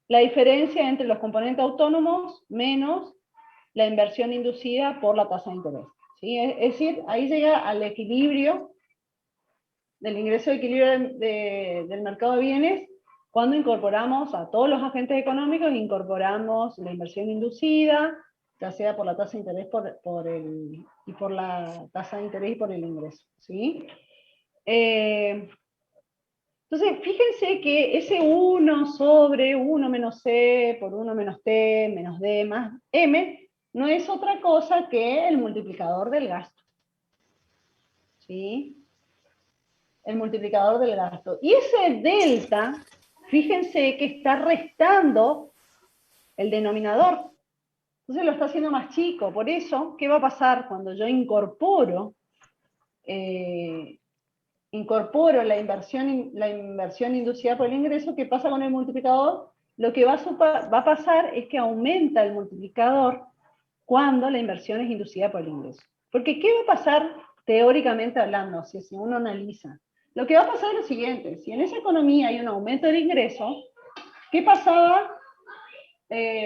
la diferencia entre los componentes autónomos menos la inversión inducida por la tasa de interés, ¿sí? Es decir, ahí llega al equilibrio del ingreso de equilibrio del mercado de bienes, cuando incorporamos a todos los agentes económicos, incorporamos la inversión inducida, ya sea por la tasa de interés y por la tasa de interés y por el ingreso, ¿sí? Entonces, fíjense que ese 1 sobre 1 menos C por 1 menos T menos D más M no es otra cosa que el multiplicador del gasto, ¿sí? El multiplicador del gasto. Y ese delta, fíjense que está restando el denominador. Entonces lo está haciendo más chico. Por eso, ¿qué va a pasar cuando yo incorporo la inversión inducida por el ingreso? ¿Qué pasa con el multiplicador? Lo que va a pasar es que aumenta el multiplicador cuando la inversión es inducida por el ingreso. Porque ¿qué va a pasar teóricamente hablando, si uno analiza? Lo que va a pasar es lo siguiente: si en esa economía hay un aumento del ingreso, ¿qué pasaba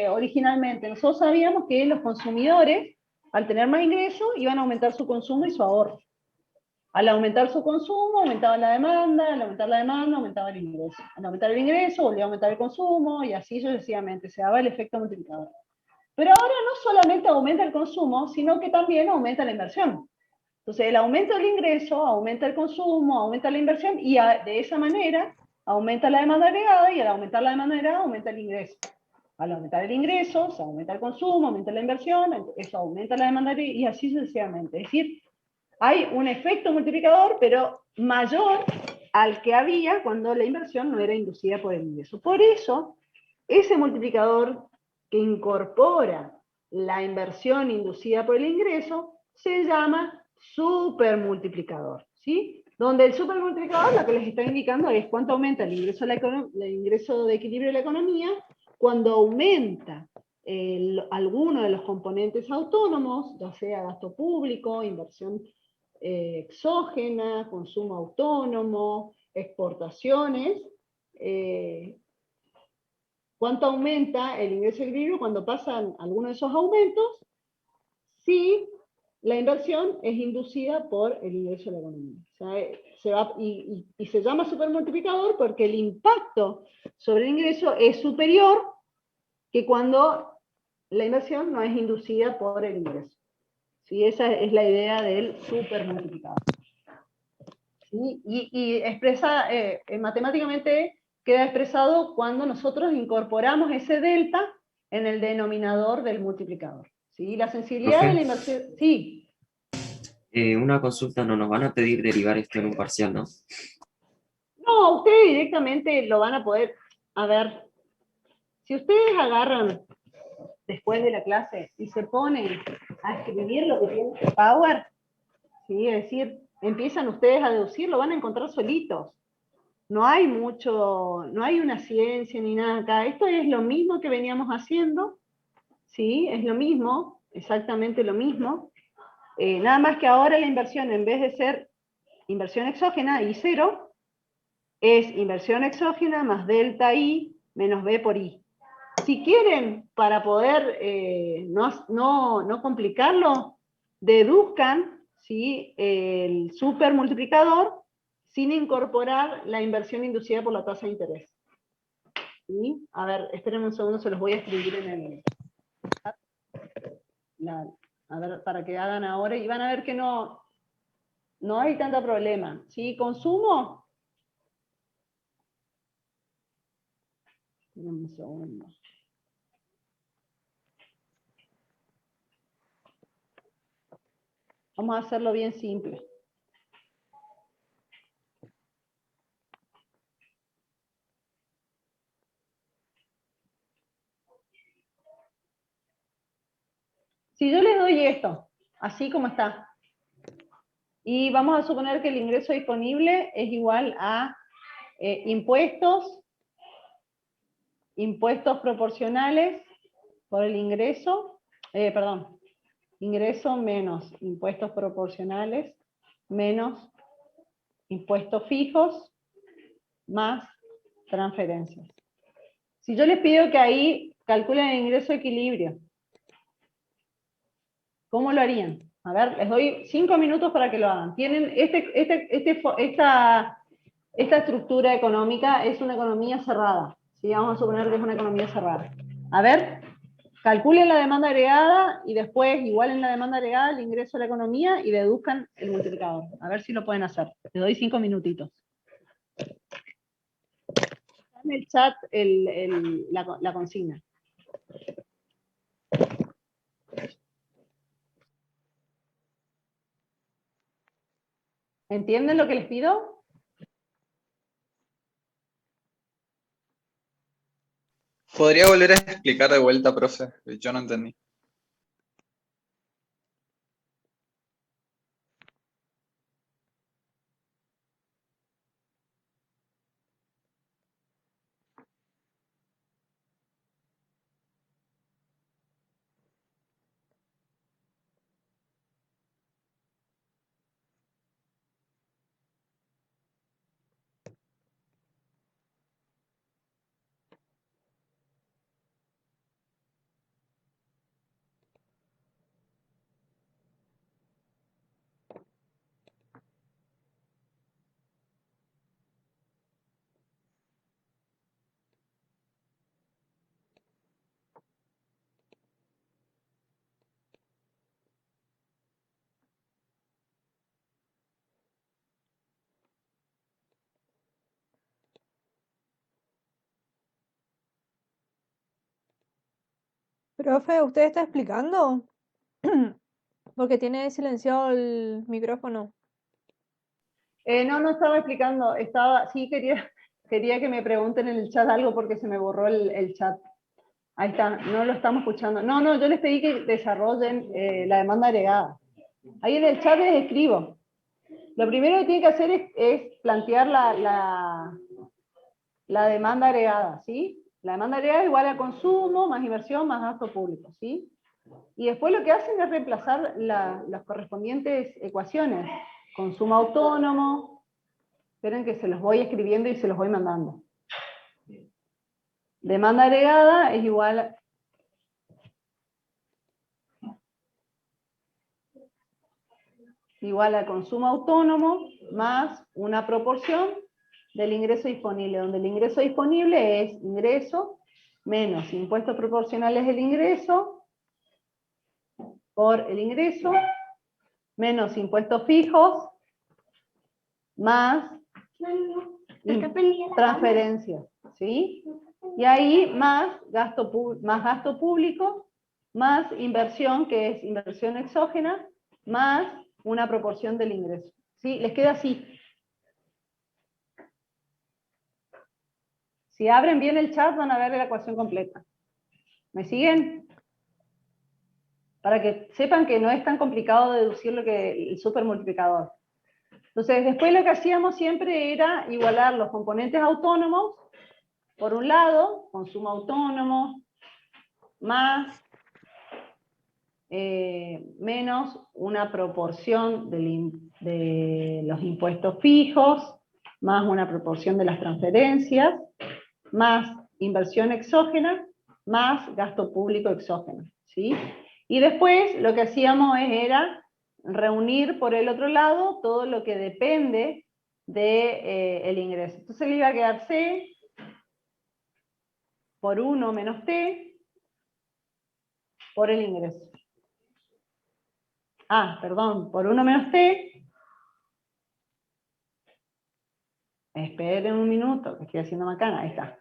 originalmente? Nosotros sabíamos que los consumidores, al tener más ingresos, iban a aumentar su consumo y su ahorro. Al aumentar su consumo, aumentaba la demanda, al aumentar la demanda, aumentaba el ingreso. Al aumentar el ingreso, volvía a aumentar el consumo, y así sucesivamente, se daba el efecto multiplicador. Pero ahora no solamente aumenta el consumo, sino que también aumenta la inversión. Entonces el aumento del ingreso aumenta el consumo, aumenta la inversión, y de esa manera aumenta la demanda agregada, y al aumentar la demanda agregada aumenta el ingreso. Al aumentar el ingreso, se aumenta el consumo, aumenta la inversión, eso aumenta la demanda y así sucesivamente. Es decir, hay un efecto multiplicador, pero mayor al que había cuando la inversión no era inducida por el ingreso. Por eso, ese multiplicador que incorpora la inversión inducida por el ingreso se llama supermultiplicador, ¿sí? Donde el supermultiplicador lo que les está indicando es cuánto aumenta el ingreso, el ingreso de equilibrio de la economía cuando aumenta alguno de los componentes autónomos, ya sea gasto público, inversión exógena, consumo autónomo, exportaciones, cuánto aumenta el ingreso de equilibrio cuando pasan algunos de esos aumentos, si la inversión es inducida por el ingreso de la economía. O sea, y se llama supermultiplicador porque el impacto sobre el ingreso es superior que cuando la inversión no es inducida por el ingreso. ¿Sí? Esa es la idea del supermultiplicador. ¿Sí? Y expresa, matemáticamente queda expresado cuando nosotros incorporamos ese delta en el denominador del multiplicador. ¿Sí? La sensibilidad de la inversión... Sí. Una consulta, no nos van a pedir derivar esto en un parcial, ¿no? No, ustedes directamente lo van a poder... A ver, si ustedes agarran después de la clase y se ponen a escribir lo que tiene Power, ¿sí? Es decir, empiezan ustedes a deducir, lo van a encontrar solitos. No hay mucho, no hay una ciencia ni nada acá. Esto es lo mismo que veníamos haciendo, ¿sí? Es lo mismo, exactamente lo mismo. Nada más que ahora la inversión, en vez de ser inversión exógena, I cero, es inversión exógena más delta I menos B por I. Si quieren, para poder no complicarlo, deduzcan, ¿sí?, el supermultiplicador sin incorporar la inversión inducida por la tasa de interés. ¿Sí? A ver, espérenme un segundo, se los voy a escribir en el chat. A ver, para que hagan ahora, y van a ver que no hay tanto problema. ¿Sí? ¿Consumo? Espérenme un segundo. Vamos a hacerlo bien simple. Si yo les doy esto, así como está, y vamos a suponer que el ingreso disponible es igual a impuestos proporcionales por el ingreso, ingreso menos impuestos proporcionales menos impuestos fijos más transferencias. Si yo les pido que ahí calculen el ingreso de equilibrio, ¿cómo lo harían? A ver, les doy 5 minutos para que lo hagan. Tienen esta estructura económica es una economía cerrada. ¿Sí? Vamos a suponer que es una economía cerrada. A ver, calculen la demanda agregada y después, igual en la demanda agregada, el ingreso a la economía y deduzcan el multiplicador. A ver si lo pueden hacer. Les doy 5 minutitos. Está en el chat la consigna. ¿Entienden lo que les pido? ¿Podría volver a explicar de vuelta, profe? Yo no entendí. Profe, ¿usted está explicando? Porque tiene silenciado el micrófono. No estaba explicando, sí quería que me pregunten en el chat algo porque se me borró el chat. Ahí está, no lo estamos escuchando. No, yo les pedí que desarrollen la demanda agregada. Ahí en el chat les escribo. Lo primero que tienen que hacer es plantear la demanda agregada, ¿sí? La demanda agregada es igual a consumo, más inversión, más gasto público, ¿sí? Y después lo que hacen es reemplazar las correspondientes ecuaciones. Consumo autónomo. Esperen que se los voy escribiendo y se los voy mandando. Demanda agregada es igual a consumo autónomo más una proporción del ingreso disponible, donde el ingreso disponible es ingreso menos impuestos proporcionales del ingreso por el ingreso menos impuestos fijos más transferencias, ¿sí? Y ahí más gasto público, más inversión, que es inversión exógena, más una proporción del ingreso. ¿Sí? Les queda así. Si abren bien el chat van a ver la ecuación completa. ¿Me siguen? Para que sepan que no es tan complicado deducir lo que el supermultiplicador. Entonces, después lo que hacíamos siempre era igualar los componentes autónomos. Por un lado, consumo autónomo, más menos una proporción de los impuestos fijos, más una proporción de las transferencias, más inversión exógena, más gasto público exógeno, ¿sí? Y después lo que hacíamos era reunir por el otro lado todo lo que depende del ingreso. Entonces le iba a quedar C por 1 menos T por el ingreso. Perdón, por 1 menos T. Esperen un minuto, que estoy haciendo macana, ahí está.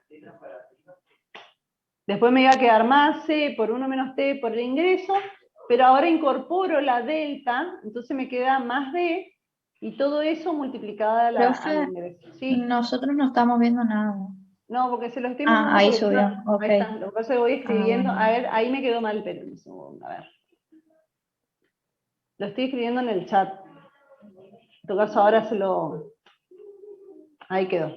Después me iba a quedar más C por 1 menos T por el ingreso, pero ahora incorporo la delta, entonces me queda más D, y todo eso multiplicado al Profe, ingreso. ¿Sí? nosotros no estamos viendo nada. No, porque se lo estoy mandando. Ahí porque subió, ok. Ahí está, lo que pasa es que voy escribiendo, bueno. a ver, ahí me quedó mal, pero un segundo, a ver. Lo estoy escribiendo en el chat. En todo caso ahora ahí quedó.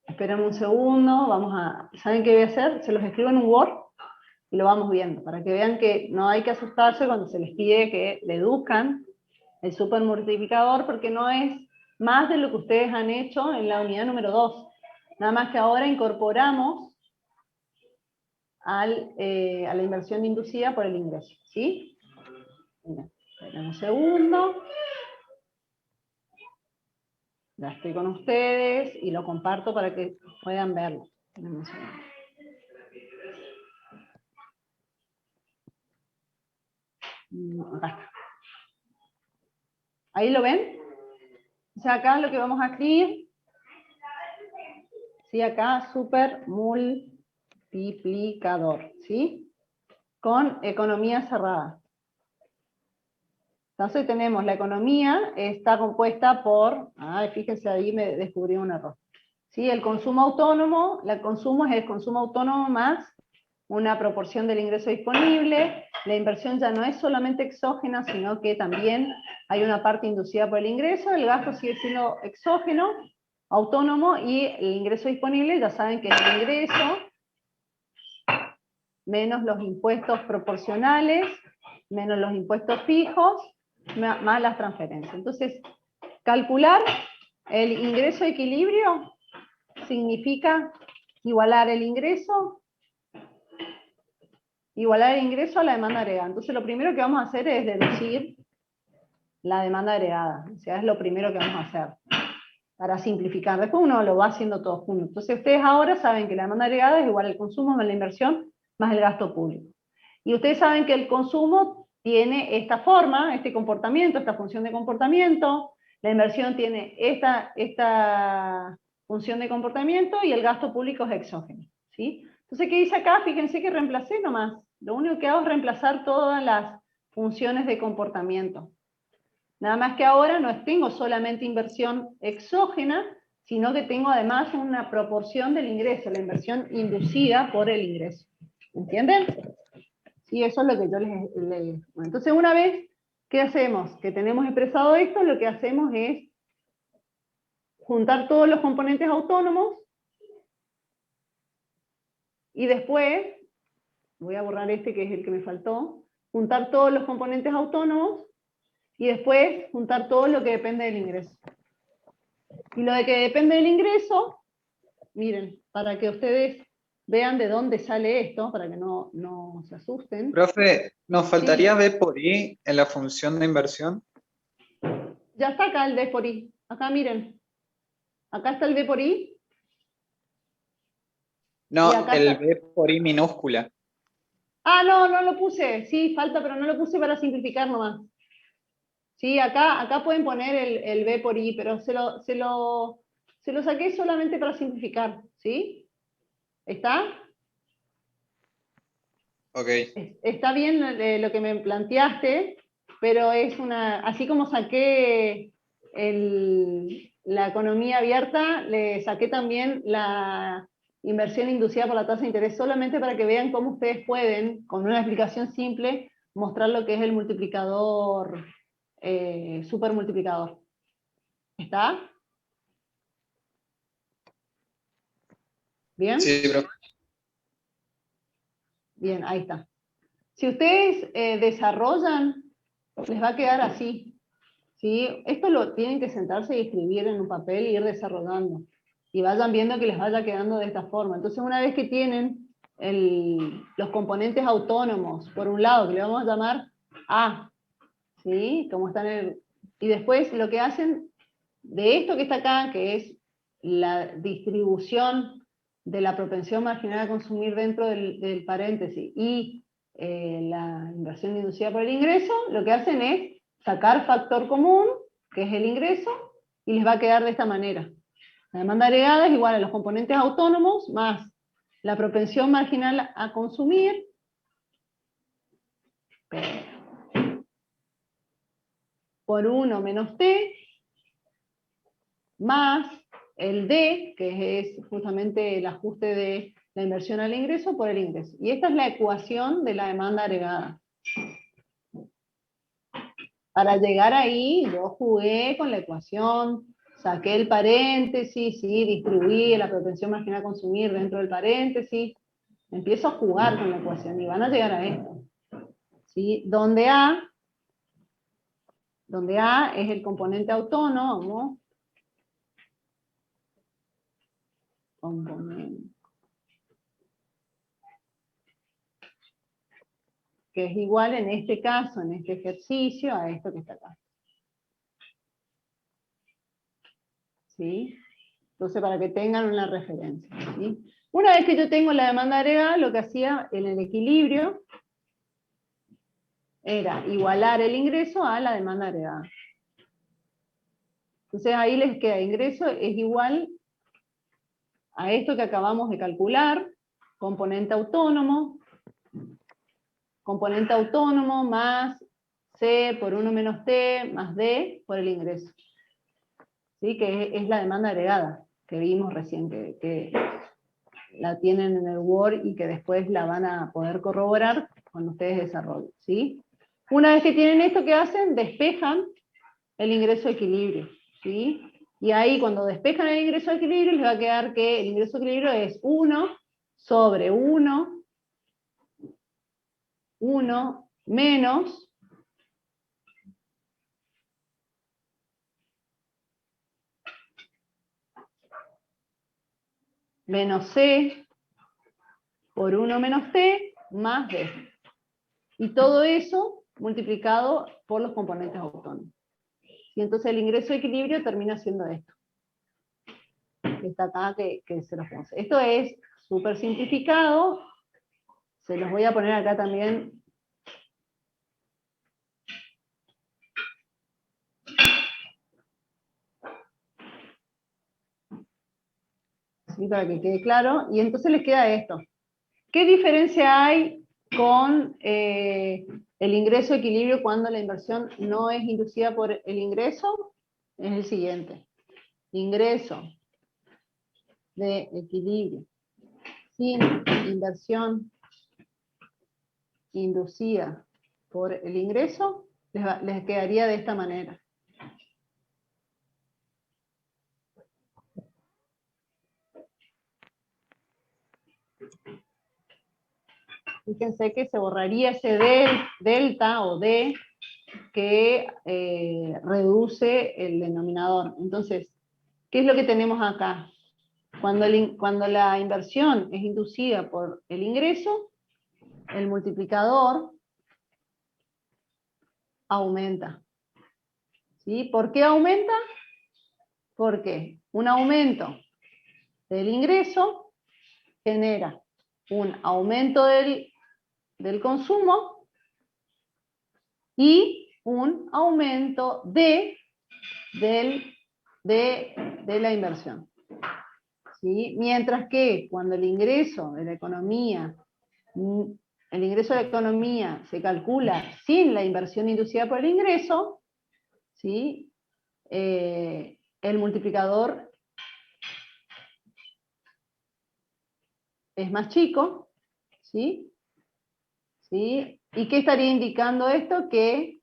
Esperen un segundo, ¿saben qué voy a hacer? Se los escribo en un Word y lo vamos viendo, para que vean que no hay que asustarse cuando se les pide que deduzcan el supermultiplicador, porque no es más de lo que ustedes han hecho en la unidad número 2. Nada más que ahora incorporamos a la inversión inducida por el ingreso, ¿sí? Miren, esperen un segundo. Ya estoy con ustedes y lo comparto para que puedan verlo. Esperen un segundo. Acá está. ¿Ahí lo ven? O sea, acá lo que vamos a escribir, ¿sí? Acá, supermultiplicador, ¿sí? Con economía cerrada. Entonces tenemos la economía, está compuesta por, fíjense ahí me descubrí un error. ¿Sí? El consumo autónomo, el consumo es el consumo autónomo más una proporción del ingreso disponible. La inversión ya no es solamente exógena, sino que también hay una parte inducida por el ingreso. El gasto sigue siendo exógeno, autónomo, y el ingreso disponible, ya saben que es el ingreso menos los impuestos proporcionales, menos los impuestos fijos, más las transferencias. Entonces, calcular el ingreso de equilibrio significa igualar el ingreso a la demanda agregada. Entonces lo primero que vamos a hacer es deducir la demanda agregada. O sea, es lo primero que vamos a hacer para simplificar. Después uno lo va haciendo todo junto. Entonces ustedes ahora saben que la demanda agregada es igual al consumo más la inversión más el gasto público. Y ustedes saben que el consumo tiene esta forma, este comportamiento, esta función de comportamiento. La inversión tiene esta función de comportamiento, y el gasto público es exógeno, ¿sí? Entonces, ¿qué dice acá? Fíjense que reemplacé nomás. Lo único que hago es reemplazar todas las funciones de comportamiento. Nada más que ahora no tengo solamente inversión exógena, sino que tengo además una proporción del ingreso, la inversión inducida por el ingreso. ¿Entienden? Sí, eso es lo que yo les... Bueno, entonces, una vez que hacemos, que tenemos expresado esto, lo que hacemos es juntar todos los componentes autónomos, y después, voy a borrar este que es el que me faltó, juntar todos los componentes autónomos, y después juntar todo lo que depende del ingreso. Y lo de que depende del ingreso, miren, para que ustedes vean de dónde sale esto, para que no se asusten. Profe, ¿nos Sí. faltaría B por I en la función de inversión? Ya está acá el D por I. Acá miren. Acá está el D por I. Y No, acá el está... B por I minúscula. Ah, no lo puse. Sí, falta, pero no lo puse para simplificar nomás. Sí, acá pueden poner el B por I, pero se lo saqué solamente para simplificar. ¿Sí? ¿Está? Ok. Está bien lo que me planteaste, pero es así como saqué la economía abierta, le saqué también la inversión inducida por la tasa de interés, solamente para que vean cómo ustedes pueden, con una explicación simple, mostrar lo que es el multiplicador, supermultiplicador. ¿Está? ¿Bien? Sí, profe. Bien, ahí está. Si ustedes desarrollan, les va a quedar así. ¿Sí? Esto lo tienen que sentarse y escribir en un papel e ir desarrollando. Y vayan viendo que les vaya quedando de esta forma. Entonces, una vez que tienen los componentes autónomos, por un lado, que le vamos a llamar A, ¿sí? Como están y después lo que hacen de esto que está acá, que es la distribución de la propensión marginal a consumir dentro del paréntesis y la inversión inducida por el ingreso, lo que hacen es sacar factor común, que es el ingreso, y les va a quedar de esta manera. La demanda agregada es igual a los componentes autónomos más la propensión marginal a consumir por 1 menos T, más el D, que es justamente el ajuste de la inversión al ingreso por el ingreso. Y esta es la ecuación de la demanda agregada. Para llegar ahí, yo jugué con la ecuación, saqué el paréntesis, ¿sí? Distribuí la propensión marginal a consumir dentro del paréntesis, empiezo a jugar con la ecuación y van a llegar a esto. ¿Sí? Donde A es el componente autónomo, que es igual en este caso, en este ejercicio, a esto que está acá. ¿Sí? Entonces, para que tengan una referencia. ¿Sí? Una vez que yo tengo la demanda agregada, lo que hacía en el equilibrio era igualar el ingreso a la demanda agregada. Entonces ahí les queda, ingreso es igual a esto que acabamos de calcular, componente autónomo más C por 1 menos T más D por el ingreso. ¿Sí? Que es la demanda agregada, que vimos recién, que la tienen en el Word y que después la van a poder corroborar cuando ustedes desarrollen. ¿Sí? Una vez que tienen esto, ¿qué hacen? Despejan el ingreso de equilibrio. ¿Sí? Y ahí cuando despejan el ingreso de equilibrio les va a quedar que el ingreso de equilibrio es 1 sobre 1 menos C por 1 menos T más D. Y todo eso multiplicado por los componentes autónomos. Y entonces el ingreso de equilibrio termina siendo esto. Está acá que se los puse. Esto es súper simplificado. Se los voy a poner acá también. ¿sí? Para que quede claro, y entonces les queda esto. ¿Qué diferencia hay con el ingreso de equilibrio cuando la inversión no es inducida por el ingreso? Es el siguiente. Ingreso de equilibrio sin inversión inducida por el ingreso, les quedaría de esta manera. Fíjense que se borraría ese delta o D que reduce el denominador. Entonces, ¿qué es lo que tenemos acá? Cuando la inversión es inducida por el ingreso, el multiplicador aumenta. ¿Sí? ¿Por qué aumenta? Porque un aumento del ingreso genera un aumento del consumo y un aumento de la inversión. ¿Sí? Mientras que cuando el ingreso de la economía se calcula sin la inversión inducida por el ingreso, ¿sí? El multiplicador es más chico, ¿sí? ¿Sí? ¿Y qué estaría indicando esto? Que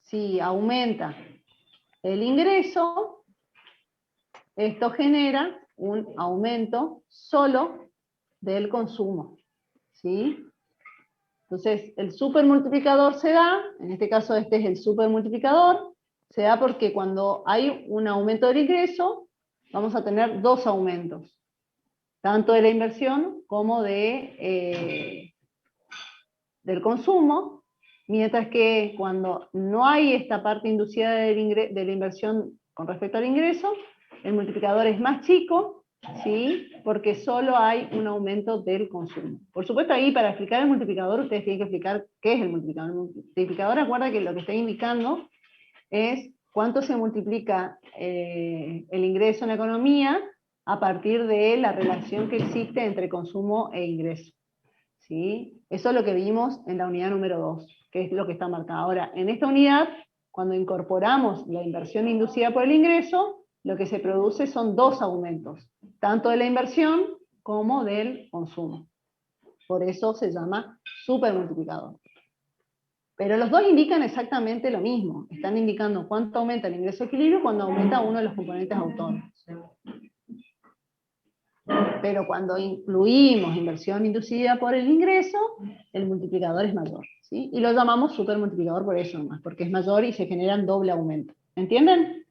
si aumenta el ingreso, esto genera un aumento solo del consumo, ¿sí? Entonces, el supermultiplicador se da, en este caso este es el supermultiplicador, se da porque cuando hay un aumento del ingreso, vamos a tener dos aumentos, tanto de la inversión como del consumo, mientras que cuando no hay esta parte inducida de la inversión con respecto al ingreso, el multiplicador es más chico, ¿sí? Porque solo hay un aumento del consumo. Por supuesto, ahí para explicar el multiplicador, ustedes tienen que explicar qué es el multiplicador. El multiplicador, acuerda que lo que está indicando es cuánto se multiplica el ingreso en la economía a partir de la relación que existe entre consumo e ingreso. ¿Sí? Eso es lo que vimos en la unidad número 2, que es lo que está marcado. Ahora, en esta unidad, cuando incorporamos la inversión inducida por el ingreso, lo que se produce son dos aumentos, tanto de la inversión como del consumo. Por eso se llama supermultiplicador. Pero los dos indican exactamente lo mismo. Están indicando cuánto aumenta el ingreso de equilibrio cuando aumenta uno de los componentes autónomos. Pero cuando incluimos inversión inducida por el ingreso, el multiplicador es mayor, ¿sí? Y lo llamamos supermultiplicador por eso nomás, porque es mayor y se generan doble aumento. ¿Entienden?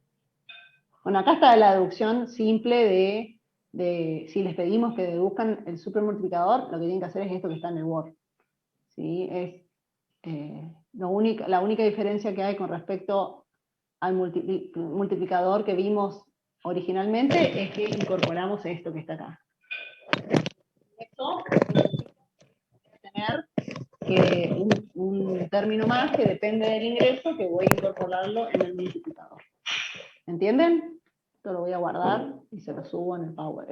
Bueno, acá está la deducción simple de si les pedimos que deduzcan el supermultiplicador, lo que tienen que hacer es esto que está en el Word. ¿Sí? Es la única diferencia que hay con respecto al multiplicador que vimos originalmente es que incorporamos esto que está acá. Esto tener un término más que depende del ingreso que voy a incorporarlo en el multiplicador. ¿Entienden? Esto lo voy a guardar y se lo subo en el Power.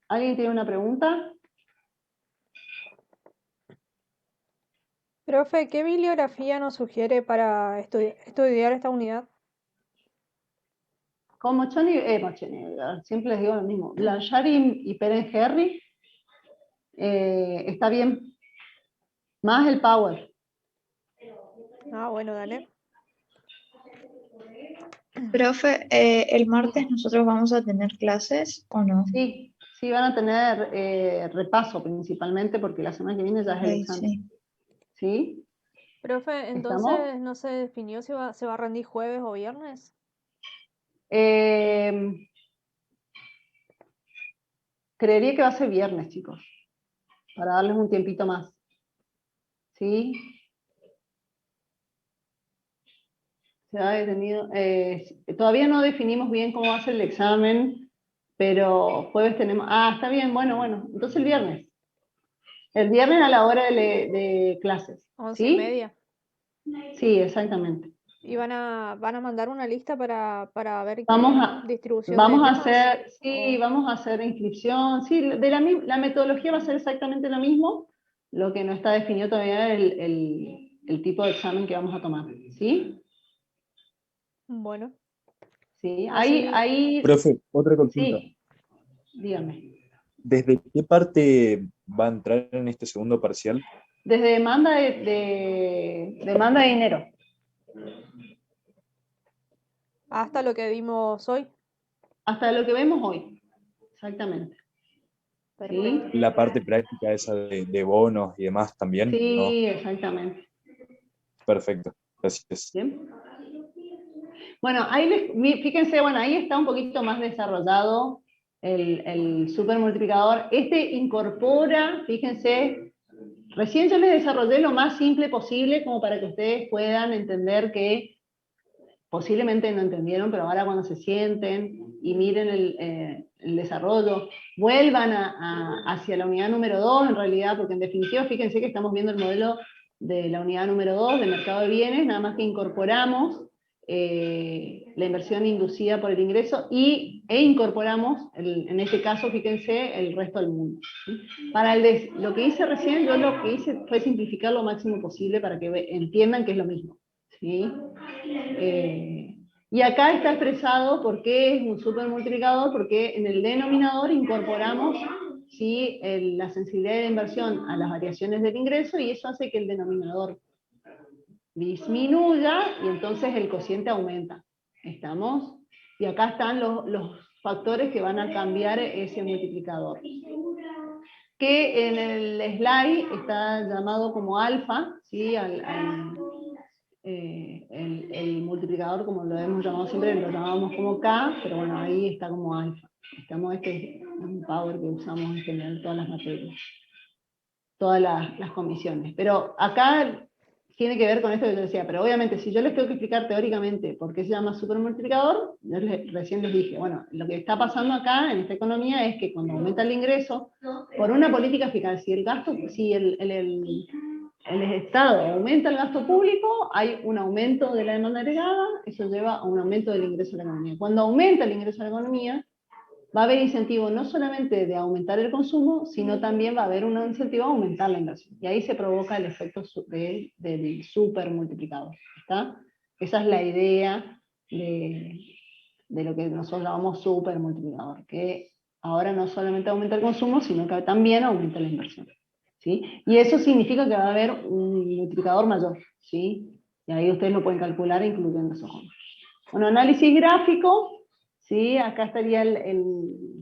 ¿Alguien tiene una pregunta? Profe, ¿qué bibliografía nos sugiere para estudiar esta unidad? Como Mocheni, siempre les digo lo mismo. Blanchard y Pérez Henry está bien. Más el Power. Ah, bueno, dale. Profe, ¿el martes nosotros vamos a tener clases o no? Sí, sí van a tener repaso principalmente porque la semana que viene ya es el Ay, examen. sí. ¿Sí? Profe, ¿Estamos? entonces no se definió si se va a rendir jueves o viernes. Creería que va a ser viernes, chicos, para darles un tiempito más. ¿Sí? Se ha detenido. Todavía no definimos bien cómo va a ser el examen, pero jueves tenemos... Ah, está bien, bueno, entonces el viernes. El viernes a la hora de clases. 11:30. ¿Sí? Sí, exactamente. ¿Y van a mandar una lista para ver Vamos qué a, distribución de vamos a temas? hacer, sí, ¿O- vamos a hacer inscripción, sí, la metodología va a ser exactamente lo mismo, lo que no está definido todavía es el tipo de examen que vamos a tomar, ¿sí? Bueno, Sí, así, Profe, otra consulta. sí, dígame. ¿Desde qué parte va a entrar en este segundo parcial? Desde demanda de dinero. hasta lo que vimos hoy. Hasta lo que vemos hoy, exactamente. Perfecto. ¿Sí? La parte práctica esa de bonos y demás también, ¿no? Sí, exactamente. Perfecto, gracias. ¿Bien? Bueno, fíjense, bueno, ahí está un poquito más desarrollado el supermultiplicador. Este incorpora, fíjense, recién yo les desarrollé lo más simple posible como para que ustedes puedan entender que posiblemente no entendieron, pero ahora cuando se sienten y miren el desarrollo, vuelvan hacia la unidad número 2 en realidad, porque en definitiva fíjense que estamos viendo el modelo de la unidad número 2 de mercado de bienes, nada más que incorporamos la inversión inducida por el ingreso e incorporamos, en este caso, fíjense, el resto del mundo. ¿Sí? Para lo que hice recién, yo lo que hice fue simplificar lo máximo posible para que entiendan que es lo mismo. ¿Sí? Y acá está expresado por qué es un supermultiplicador, porque en el denominador incorporamos, ¿sí?, la sensibilidad de la inversión a las variaciones del ingreso, y eso hace que el denominador disminuya y entonces el cociente aumenta. ¿Estamos? Y acá están los factores que van a cambiar ese multiplicador, que en el slide está llamado como alfa, ¿sí? El multiplicador, como lo hemos llamado siempre, lo llamábamos como K, pero bueno, ahí está como alfa. Este es un power que usamos en general en todas las materias, todas las comisiones. Pero acá tiene que ver con esto que yo decía, pero obviamente si yo les tengo que explicar teóricamente por qué se llama supermultiplicador, yo recién les dije, bueno, lo que está pasando acá en esta economía es que cuando aumenta el ingreso, por una política fiscal, si el gasto, si el Estado aumenta el gasto público, hay un aumento de la demanda agregada, eso lleva a un aumento del ingreso a la economía. Cuando aumenta el ingreso a la economía, va a haber incentivo no solamente de aumentar el consumo, sino también va a haber un incentivo a aumentar la inversión. Y ahí se provoca el efecto del supermultiplicador. ¿Está? Esa es la idea de lo que nosotros llamamos supermultiplicador, que ahora no solamente aumenta el consumo, sino que también aumenta la inversión. ¿Sí? Y eso significa que va a haber un multiplicador mayor, ¿sí? Y ahí ustedes lo pueden calcular incluyendo esos números. Bueno, análisis gráfico, ¿sí? Acá estaría el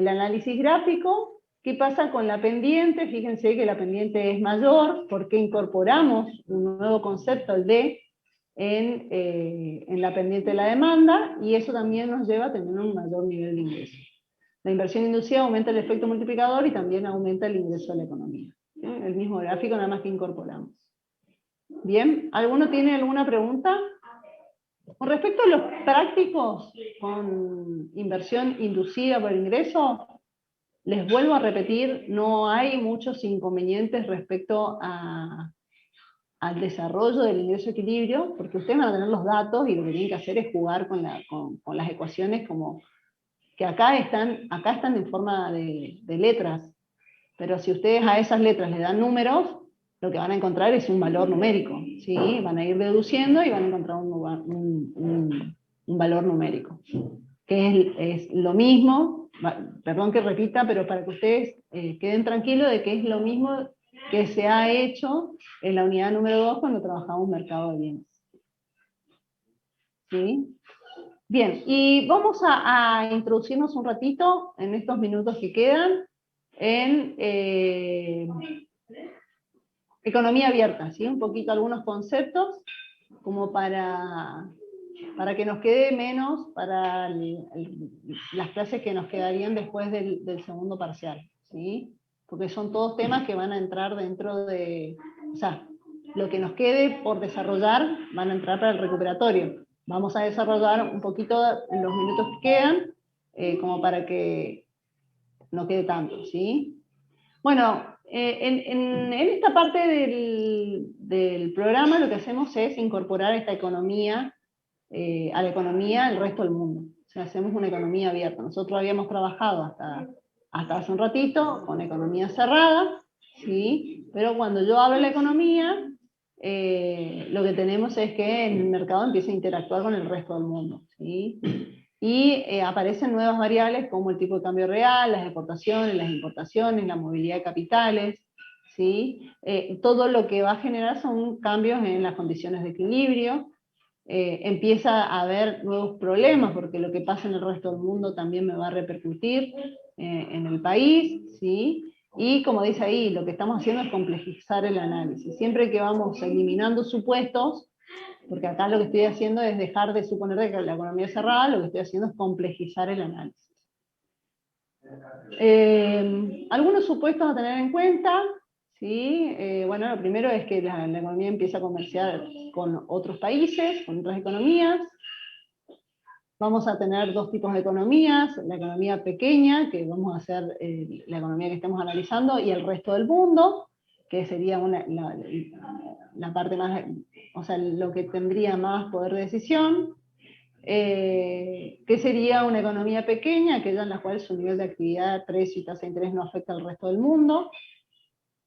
análisis gráfico. ¿Qué pasa con la pendiente? Fíjense que la pendiente es mayor porque incorporamos un nuevo concepto, el D, en la pendiente de la demanda, y eso también nos lleva a tener un mayor nivel de ingreso. La inversión inducida aumenta el efecto multiplicador y también aumenta el ingreso a la economía. El mismo gráfico, nada más que incorporamos. Bien, ¿alguno tiene alguna pregunta? Con respecto a los prácticos con inversión inducida por ingreso, les vuelvo a repetir, no hay muchos inconvenientes respecto al desarrollo del ingreso equilibrio, porque ustedes van a tener los datos y lo que tienen que hacer es jugar con las ecuaciones como que acá están en forma de letras, pero si ustedes a esas letras le dan números, lo que van a encontrar es un valor numérico, ¿sí? Van a ir deduciendo y van a encontrar un valor numérico, que es lo mismo, perdón que repita, pero para que ustedes queden tranquilos de que es lo mismo que se ha hecho en la unidad número 2 cuando trabajamos mercado de bienes. ¿Sí? Bien, y vamos a introducirnos un ratito, en estos minutos que quedan, en economía abierta, ¿sí? Un poquito algunos conceptos, como para que nos quede menos para las clases que nos quedarían después del segundo parcial, ¿sí? Porque son todos temas que van a entrar dentro de, o sea, lo que nos quede por desarrollar van a entrar para el recuperatorio. Vamos a desarrollar un poquito en los minutos que quedan, como para que no quede tanto, ¿sí? Bueno, En esta parte del programa lo que hacemos es incorporar esta economía a la economía del resto del mundo. O sea, hacemos una economía abierta. Nosotros habíamos trabajado hasta hace un ratito con economía cerrada, ¿sí? Pero cuando yo hablo de la economía, lo que tenemos es que el mercado empieza a interactuar con el resto del mundo, ¿sí? Y aparecen nuevas variables como el tipo de cambio real, las exportaciones, las importaciones, la movilidad de capitales, ¿sí? Todo lo que va a generar son cambios en las condiciones de equilibrio. Empieza a haber nuevos problemas, porque lo que pasa en el resto del mundo también me va a repercutir en el país, ¿sí? Y como dice ahí, lo que estamos haciendo es complejizar el análisis. Siempre que vamos eliminando supuestos, porque acá lo que estoy haciendo es dejar de suponer que la economía es cerrada, lo que estoy haciendo es complejizar el análisis. Algunos supuestos a tener en cuenta, ¿sí? Bueno, lo primero es que la economía empieza a comerciar con otros países, con otras economías. Vamos a tener dos tipos de economías, la economía pequeña, que vamos a hacer la economía que estamos analizando, y el resto del mundo, que sería la parte más, o sea, lo que tendría más poder de decisión, que sería una economía pequeña, aquella en la cual su nivel de actividad, precio y tasa de interés no afecta al resto del mundo.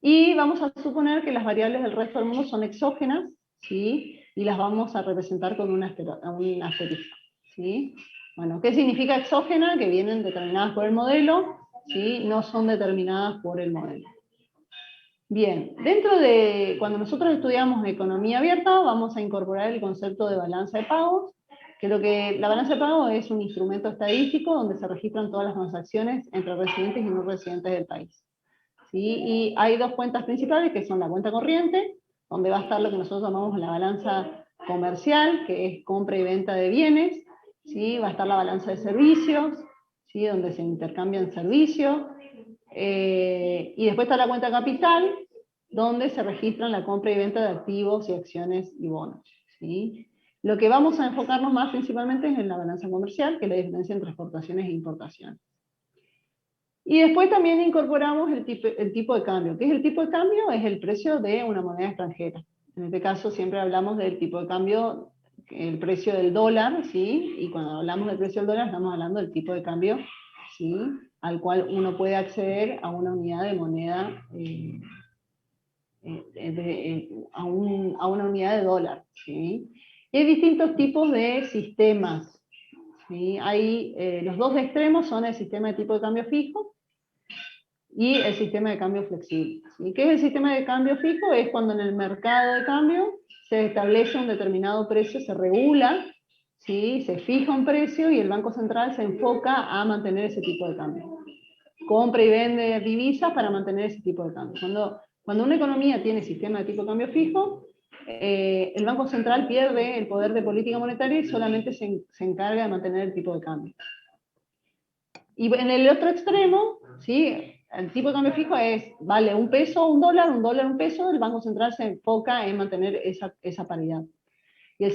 Y vamos a suponer que las variables del resto del mundo son exógenas, ¿sí? Y las vamos a representar con un asterisco, ¿sí? Bueno, ¿qué significa exógena? Que vienen determinadas por el modelo, ¿sí? No son determinadas por el modelo. Bien, dentro de, cuando nosotros estudiamos economía abierta, vamos a incorporar el concepto de balanza de pagos, que la balanza de pagos es un instrumento estadístico donde se registran todas las transacciones entre residentes y no residentes del país. ¿Sí? Y hay dos cuentas principales, que son la cuenta corriente, donde va a estar lo que nosotros llamamos la balanza comercial, que es compra y venta de bienes, ¿sí? Va a estar la balanza de servicios, ¿sí? Donde se intercambian servicios, y después está la cuenta capital, donde se registran la compra y venta de activos y acciones y bonos, ¿sí? Lo que vamos a enfocarnos más principalmente es en la balanza comercial, que es la diferencia entre exportaciones e importaciones. Y después también incorporamos el tipo de cambio. ¿Qué es el tipo de cambio? Es el precio de una moneda extranjera. En este caso siempre hablamos del tipo de cambio, el precio del dólar, ¿sí? Y cuando hablamos del precio del dólar estamos hablando del tipo de cambio, ¿sí? Al cual uno puede acceder a una unidad de moneda, a una unidad de dólar, ¿sí? Y hay distintos tipos de sistemas, ¿sí? Hay, los dos extremos son el sistema de tipo de cambio fijo y el sistema de cambio flexible, ¿sí? ¿Qué es el sistema de cambio fijo? Es cuando en el mercado de cambio se establece un determinado precio, se regula, ¿sí? Se fija un precio y el Banco Central se enfoca a mantener ese tipo de cambio. Compra y vende divisas para mantener ese tipo de cambio. Cuando una economía tiene sistema de tipo de cambio fijo, el Banco Central pierde el poder de política monetaria y solamente se encarga de mantener el tipo de cambio. Y en el otro extremo, ¿sí? El tipo de cambio fijo vale un peso, un dólar, un peso, el Banco Central se enfoca en mantener esa paridad. Y el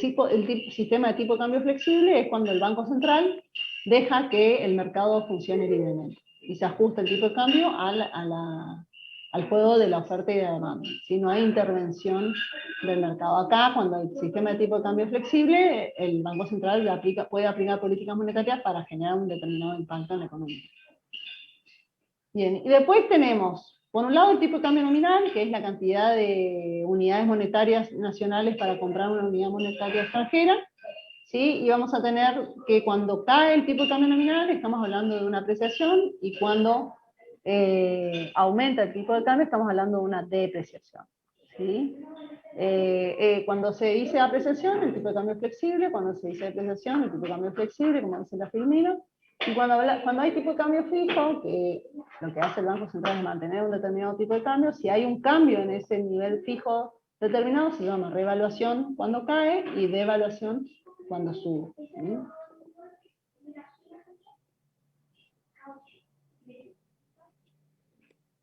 sistema de tipo de cambio flexible es cuando el Banco Central deja que el mercado funcione libremente y se ajusta el tipo de cambio al juego de la oferta y de la demanda. Si no hay intervención del mercado. Acá, cuando el sistema de tipo de cambio es flexible, el Banco Central puede aplicar políticas monetarias para generar un determinado impacto en la economía. Bien, y después tenemos, por un lado, el tipo de cambio nominal, que es la cantidad de unidades monetarias nacionales para comprar una unidad monetaria extranjera, ¿sí? Y vamos a tener que cuando cae el tipo de cambio nominal, estamos hablando de una apreciación, y cuando aumenta el tipo de cambio, estamos hablando de una depreciación, ¿sí? Cuando se dice apreciación, el tipo de cambio es flexible; cuando se dice depreciación, el tipo de cambio es flexible, como dice la Filmino. Y cuando hay tipo de cambio fijo, que lo que hace el Banco Central es mantener un determinado tipo de cambio, si hay un cambio en ese nivel fijo determinado, se llama revaluación cuando cae y devaluación cuando sube, ¿sí?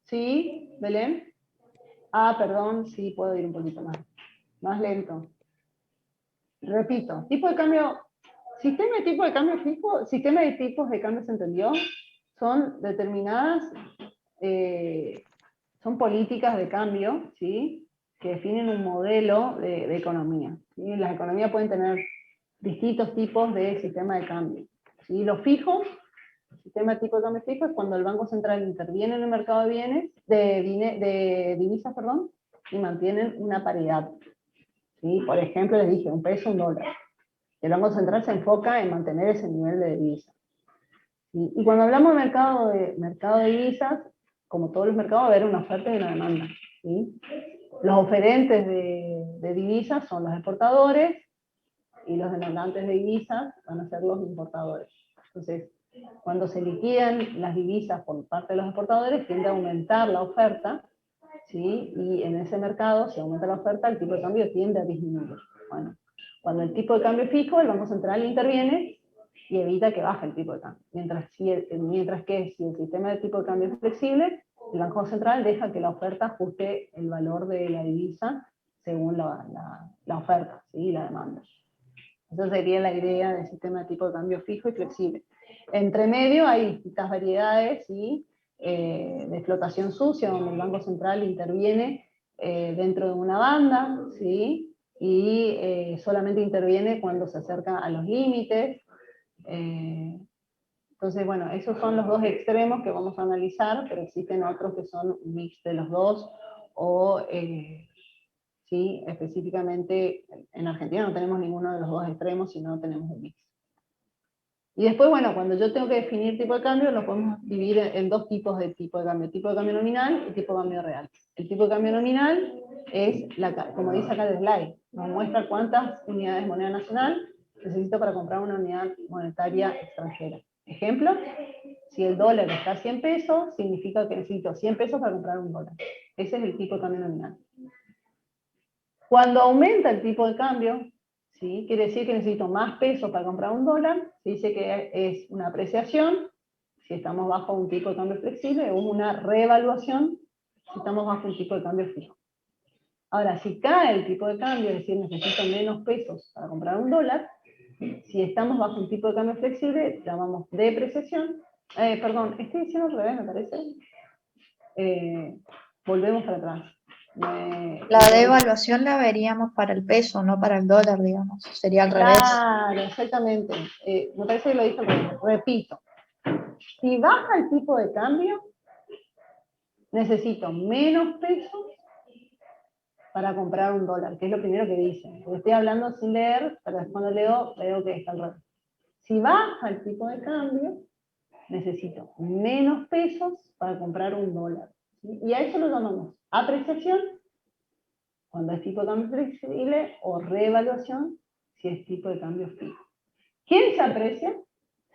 ¿Sí, Belén? Ah, perdón, sí, puedo ir un poquito más lento. Repito, tipo de cambio, sistema de tipo de cambio fijo, sistema de tipos de cambio, ¿se entendió? Son determinadas son políticas de cambio, ¿sí? Que definen un modelo de economía, ¿sí? Las economías pueden tener distintos tipos de sistema de cambio, ¿sí? Los fijos, el sistema de tipo de cambio fijo es cuando el Banco Central interviene en el mercado de bienes, de divisas, perdón, y mantienen una paridad, ¿sí? Por ejemplo, les dije, un peso, un dólar. El Banco Central se enfoca en mantener ese nivel de divisas. ¿Sí? Y cuando hablamos de mercado de divisas, como todos los mercados, va a haber una oferta y una demanda, ¿sí? Los oferentes de divisas son los exportadores, y los demandantes de divisas van a ser los importadores. Entonces, cuando se liquidan las divisas por parte de los exportadores, tiende a aumentar la oferta, ¿sí? Y en ese mercado, si aumenta la oferta, el tipo de cambio tiende a disminuir. Bueno, cuando el tipo de cambio es fijo, el Banco Central interviene y evita que baje el tipo de cambio. Mientras que si el sistema de tipo de cambio es flexible, el Banco Central deja que la oferta ajuste el valor de la divisa según la oferta, ¿sí? La demanda. Esa sería la idea del sistema de tipo de cambio fijo y flexible. Entre medio hay distintas variedades, ¿sí? De flotación sucia, donde el Banco Central interviene dentro de una banda, ¿sí? Y solamente interviene cuando se acerca a los límites. Entonces, bueno, esos son los dos extremos que vamos a analizar, pero existen otros que son un mix de los dos, o ¿sí? Específicamente en Argentina no tenemos ninguno de los dos extremos, sino tenemos un mix. Y después, bueno, cuando yo tengo que definir tipo de cambio, lo podemos dividir en dos tipos de tipo de cambio nominal y tipo de cambio real. El tipo de cambio nominal es, como dice acá el slide, nos muestra cuántas unidades de moneda nacional necesito para comprar una unidad monetaria extranjera. Ejemplo, si el dólar está a 100 pesos, significa que necesito 100 pesos para comprar un dólar. Ese es el tipo de cambio nominal. Cuando aumenta el tipo de cambio, ¿sí? Quiere decir que necesito más pesos para comprar un dólar, se dice que es una apreciación, si estamos bajo un tipo de cambio flexible, o una reevaluación, si estamos bajo un tipo de cambio fijo. Ahora, si cae el tipo de cambio, es decir, necesito menos pesos para comprar un dólar, si estamos bajo un tipo de cambio flexible, llamamos depreciación. Perdón, estoy diciendo al revés, me parece. Volvemos para atrás. La devaluación la veríamos para el peso, no para el dólar, digamos. Sería al revés. Claro, exactamente. Me parece que lo dije al revés. Repito. Si baja el tipo de cambio, necesito menos pesos para comprar un dólar, que es lo primero que dice. Porque estoy hablando sin leer, pero después cuando leo, veo que está al revés. Si baja el tipo de cambio, necesito menos pesos para comprar un dólar. ¿Sí? Y a eso lo llamamos apreciación, cuando es tipo de cambio flexible, o reevaluación, si es tipo de cambio fijo. ¿Quién se aprecia?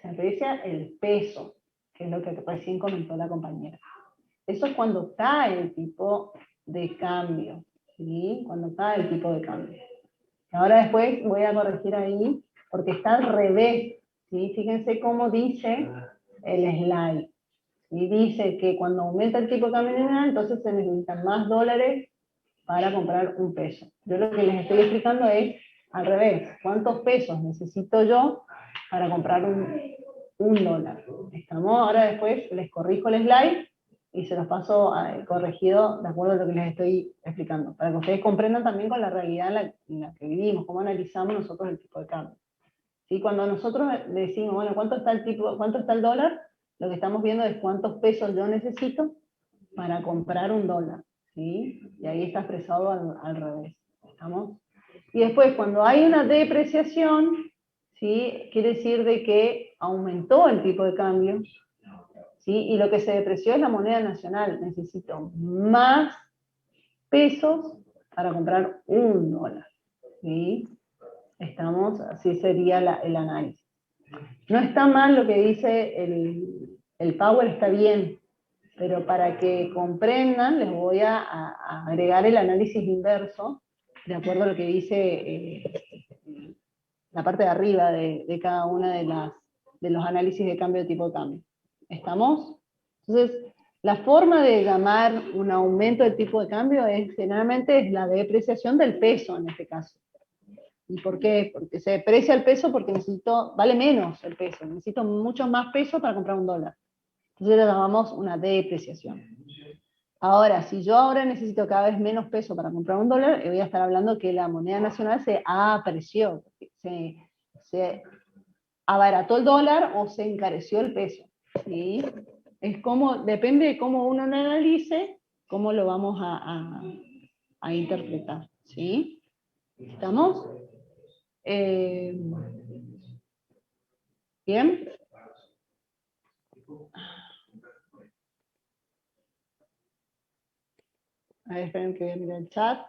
Se aprecia el peso, que es lo que recién comentó la compañera. Eso es cuando cae el tipo de cambio, ¿sí? Cuando cae el tipo de cambio. Ahora después voy a corregir ahí, porque está al revés, ¿sí? Fíjense cómo dice el slide. Y dice que cuando aumenta el tipo de cambio nominal, entonces se necesitan más dólares para comprar un peso. Yo lo que les estoy explicando es al revés. ¿Cuántos pesos necesito yo para comprar un dólar? ¿Estamos? Ahora después les corrijo el slide y se los paso corregido de acuerdo a lo que les estoy explicando, para que ustedes comprendan también con la realidad en la que vivimos, cómo analizamos nosotros el tipo de cambio. ¿Sí? Cuando nosotros decimos, bueno, ¿cuánto está el dólar? Lo que estamos viendo es cuántos pesos yo necesito para comprar un dólar. ¿Sí? Y ahí está expresado al revés. ¿Estamos? Y después, cuando hay una depreciación, ¿sí? Quiere decir de que aumentó el tipo de cambio, ¿sí? Y lo que se depreció es la moneda nacional. Necesito más pesos para comprar un dólar. ¿Sí? Estamos, así sería el análisis. No está mal lo que dice el Powell, está bien, pero para que comprendan les voy a agregar el análisis inverso, de acuerdo a lo que dice la parte de arriba de cada una de los análisis de cambio de tipo de cambio. ¿Estamos? Entonces, la forma de llamar un aumento del tipo de cambio generalmente es la depreciación del peso en este caso. ¿Y por qué? Porque se deprecia el peso porque vale menos el peso, necesito mucho más peso para comprar un dólar. Entonces le llamamos una depreciación. Ahora, si yo ahora necesito cada vez menos peso para comprar un dólar, voy a estar hablando que la moneda nacional se apreció, se abarató el dólar o se encareció el peso, ¿sí? Es como, depende de cómo uno lo analice, cómo lo vamos a interpretar, ¿sí? ¿Estamos? ¿Bien? A ver, esperen que voy a mirar el chat.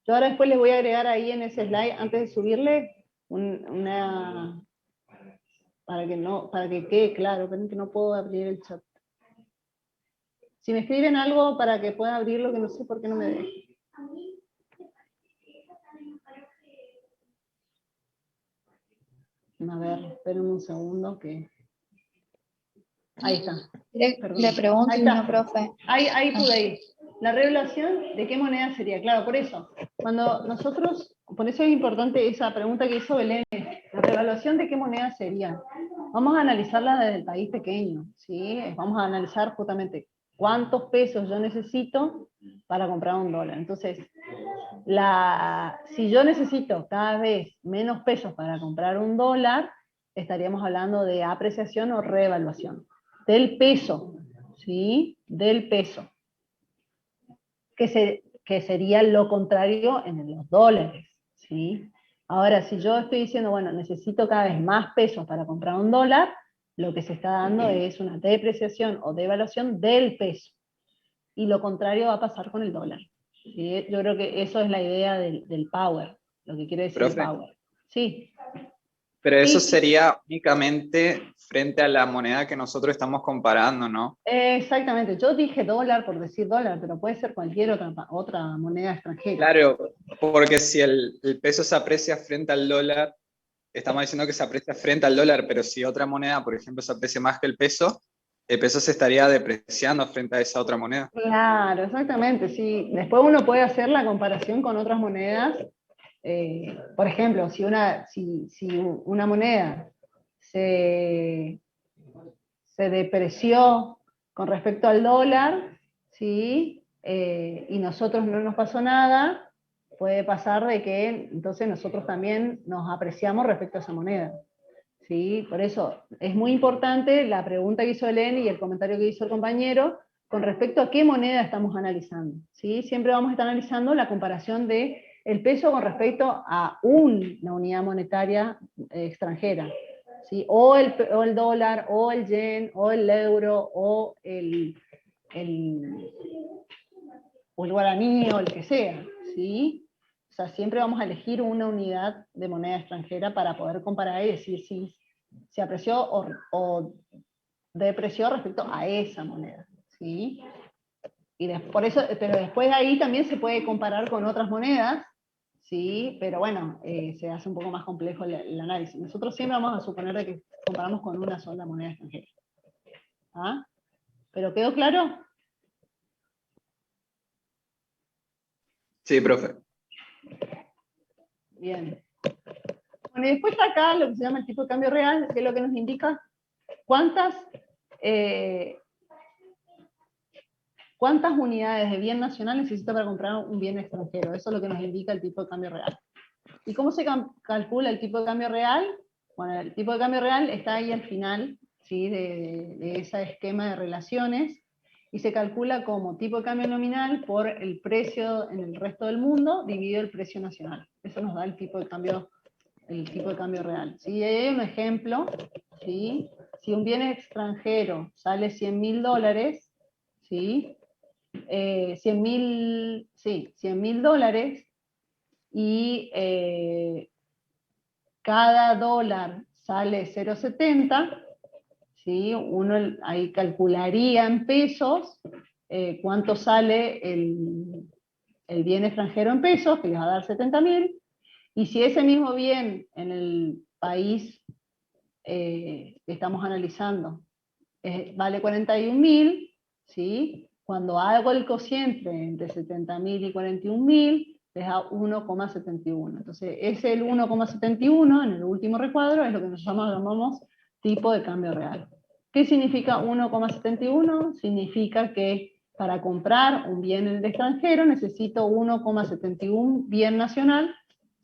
Yo ahora después les voy a agregar ahí en ese slide, antes de subirle, para que quede claro, esperen que no puedo abrir el chat. Si me escriben algo para que pueda abrirlo, que no sé por qué no me deja. A ver, esperen un segundo que... Ahí está. Perdón. Le pregunto, Ahí está. no, profe. Ahí pude ir. La revelación, ¿de qué moneda sería? Claro, por eso. Cuando nosotros, por eso es importante esa pregunta que hizo Belén. La revaluación, ¿de qué moneda sería? Vamos a analizarla desde el país pequeño, ¿sí? Vamos a analizar justamente cuántos pesos yo necesito para comprar un dólar. Entonces, si yo necesito cada vez menos pesos para comprar un dólar, estaríamos hablando de apreciación o revaluación del peso, ¿sí? Del peso. Que sería lo contrario en los dólares, ¿sí? Ahora, si yo estoy diciendo, bueno, necesito cada vez más pesos para comprar un dólar, lo que se está dando es una depreciación o devaluación del peso. Y lo contrario va a pasar con el dólar. ¿Sí? Yo creo que eso es la idea del power, lo que quiere decir el Profe. power. Sí. Pero eso Sí. sería únicamente frente a la moneda que nosotros estamos comparando, ¿no? Exactamente, yo dije dólar por decir dólar, pero puede ser cualquier otra moneda extranjera. Claro, porque si el peso se aprecia frente al dólar, estamos diciendo que se aprecia frente al dólar, pero si otra moneda, por ejemplo, se aprecia más que el peso se estaría depreciando frente a esa otra moneda. Claro, exactamente, sí. Después uno puede hacer la comparación con otras monedas. Por ejemplo, si una moneda se depreció con respecto al dólar, ¿sí? Y nosotros no nos pasó nada, puede pasar de que entonces nosotros también nos apreciamos respecto a esa moneda. ¿Sí? Por eso es muy importante la pregunta que hizo Eleni y el comentario que hizo el compañero con respecto a qué moneda estamos analizando. ¿Sí? Siempre vamos a estar analizando la comparación de el peso con respecto a una unidad monetaria extranjera. ¿Sí? O el dólar, o el yen, o el euro, o el guaraní, o el que sea. ¿Sí? O sea, siempre vamos a elegir una unidad de moneda extranjera para poder comparar y decir si se apreció o depreció respecto a esa moneda. ¿Sí? Por eso, pero después de ahí también se puede comparar con otras monedas, ¿sí? Pero bueno, se hace un poco más complejo el análisis. Nosotros siempre vamos a suponer de que comparamos con una sola moneda extranjera. ¿Ah? ¿Pero quedó claro? Sí, profe. Bien. Bueno, y después está acá lo que se llama el tipo de cambio real, que es lo que nos indica cuántas unidades de bien nacional necesita para comprar un bien extranjero. Eso es lo que nos indica el tipo de cambio real. ¿Y cómo se calcula el tipo de cambio real? Bueno, el tipo de cambio real está ahí al final, ¿sí? de ese esquema de relaciones, y se calcula como tipo de cambio nominal por el precio en el resto del mundo dividido el precio nacional. Eso nos da el tipo de cambio real. ¿Sí? Hay un ejemplo, ¿sí? Si un bien extranjero sale $100.000, ¿sí? 100.000 dólares, y cada dólar sale 0,70, ¿sí? Uno ahí calcularía en pesos cuánto sale el bien extranjero en pesos, que les va a dar 70.000, y si ese mismo bien en el país que estamos analizando vale 41.000, ¿sí? Cuando hago el cociente entre 70.000 y 41.000, les da 1,71. Entonces, ese el 1,71 en el último recuadro es lo que nosotros llamamos tipo de cambio real. ¿Qué significa 1,71? Significa que para comprar un bien en el extranjero necesito 1,71 bien nacional,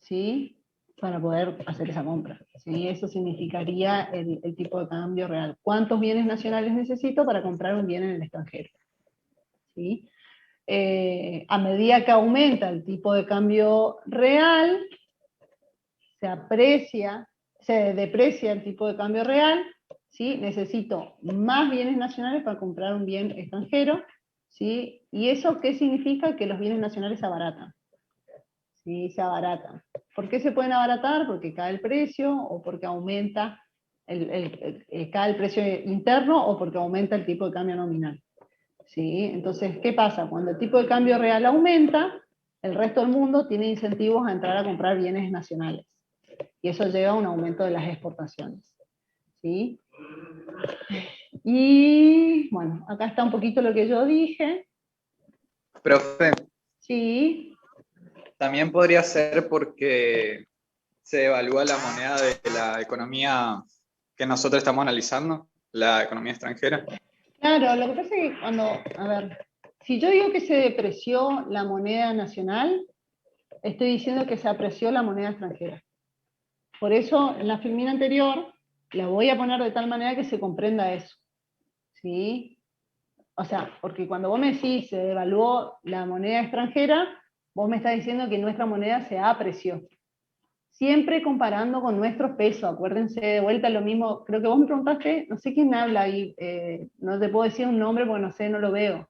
¿sí? Para poder hacer esa compra, ¿sí? Eso significaría el tipo de cambio real. ¿Cuántos bienes nacionales necesito para comprar un bien en el extranjero? ¿Sí? A medida que aumenta el tipo de cambio real, se deprecia el tipo de cambio real, ¿sí? Necesito más bienes nacionales para comprar un bien extranjero, ¿sí? ¿Y eso qué significa? Que los bienes nacionales se abaratan, ¿sí? Se abaratan. ¿Por qué se pueden abaratar? Porque cae el precio, o porque aumenta cae el precio interno, o porque aumenta el tipo de cambio nominal, ¿sí? Entonces, ¿qué pasa? Cuando el tipo de cambio real aumenta, el resto del mundo tiene incentivos a entrar a comprar bienes nacionales. Y eso lleva a un aumento de las exportaciones, ¿sí? Y bueno, acá está un poquito lo que yo dije. Profe, Sí, también podría ser porque se evalúa la moneda de la economía que nosotros estamos analizando, la economía extranjera. claro, lo que pasa es que cuando, a ver, si yo digo que se depreció la moneda nacional, estoy diciendo que se apreció la moneda extranjera. Por eso, en la filmina anterior, la voy a poner de tal manera que se comprenda eso, ¿sí? O sea, porque cuando vos me decís se devaluó la moneda extranjera, vos me estás diciendo que nuestra moneda se apreció. Siempre comparando con nuestro peso, acuérdense de vuelta lo mismo, creo que vos me preguntaste, no sé quién habla ahí, no te puedo decir un nombre porque no sé, no lo veo.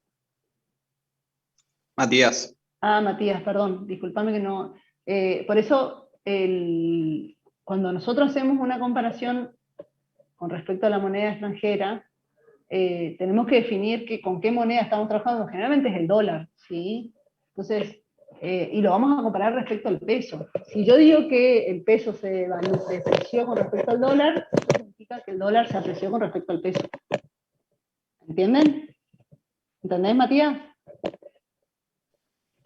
Matías. Ah, Matías, perdón, discúlpame que no. Por eso, cuando nosotros hacemos una comparación con respecto a la moneda extranjera, tenemos que definir con qué moneda estamos trabajando. Generalmente es el dólar, ¿sí? Entonces, y lo vamos a comparar respecto al peso. Si yo digo que el peso se depreció con respecto al dólar, eso significa que el dólar se apreció con respecto al peso. ¿Entienden? ¿Entendés, Matías?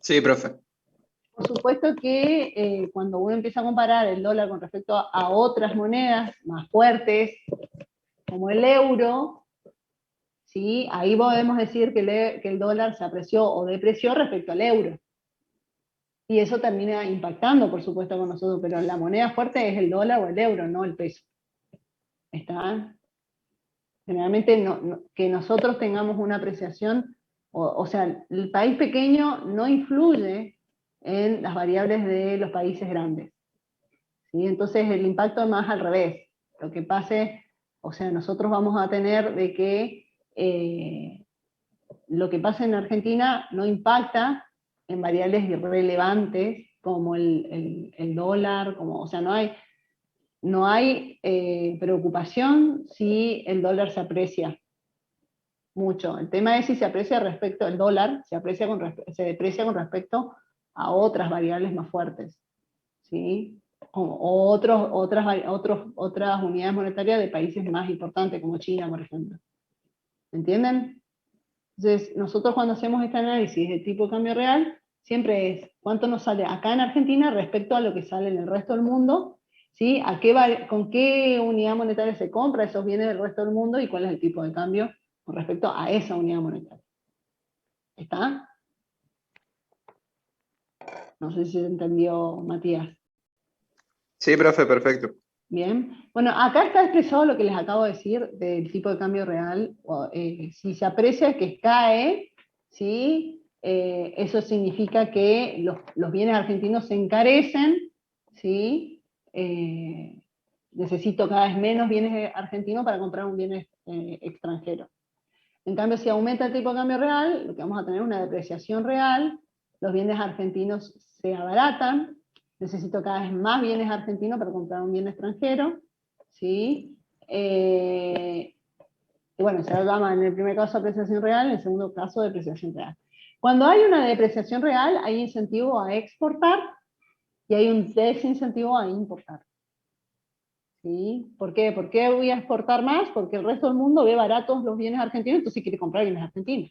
Sí, profe. Por supuesto que cuando uno empieza a comparar el dólar con respecto a otras monedas más fuertes, como el euro, ¿sí? Ahí podemos decir que el dólar se apreció o depreció respecto al euro. Y eso termina impactando, por supuesto, con nosotros, pero la moneda fuerte es el dólar o el euro, no el peso. ¿Está? Generalmente que nosotros tengamos una apreciación, o sea, el país pequeño no influye en las variables de los países grandes, ¿sí? Entonces el impacto es más al revés. Lo que pase, o sea, nosotros vamos a tener de que lo que pasa en Argentina no impacta en variables irrelevantes como el dólar, o sea, no hay preocupación si el dólar se aprecia mucho. El tema es si se aprecia respecto al dólar, se deprecia con respecto a otras variables más fuertes, ¿sí? O otras unidades monetarias de países más importantes, como China, por ejemplo. ¿Entienden? Entonces, nosotros cuando hacemos este análisis de tipo de cambio real, siempre es cuánto nos sale acá en Argentina respecto a lo que sale en el resto del mundo, ¿sí? ¿Con qué unidad monetaria se compra esos bienes del resto del mundo y cuál es el tipo de cambio con respecto a esa unidad monetaria? ¿Está? No sé si se entendió, Matías. Sí, profe, perfecto. Bien. Bueno, acá está expresado lo que les acabo de decir del tipo de cambio real. Si se aprecia que cae, ¿sí? Eso significa que los bienes argentinos se encarecen, ¿sí? Necesito cada vez menos bienes argentinos para comprar un bien extranjero. En cambio, si aumenta el tipo de cambio real, lo que vamos a tener es una depreciación real, los bienes argentinos se abaratan, necesito cada vez más bienes argentinos para comprar un bien extranjero, ¿sí? Y bueno, se llama en el primer caso apreciación real, en el segundo caso depreciación real. Cuando hay una depreciación real, hay incentivo a exportar y hay un desincentivo a importar. ¿Sí? ¿Por qué? ¿Por qué voy a exportar más? Porque el resto del mundo ve baratos los bienes argentinos, entonces quiere comprar bienes argentinos.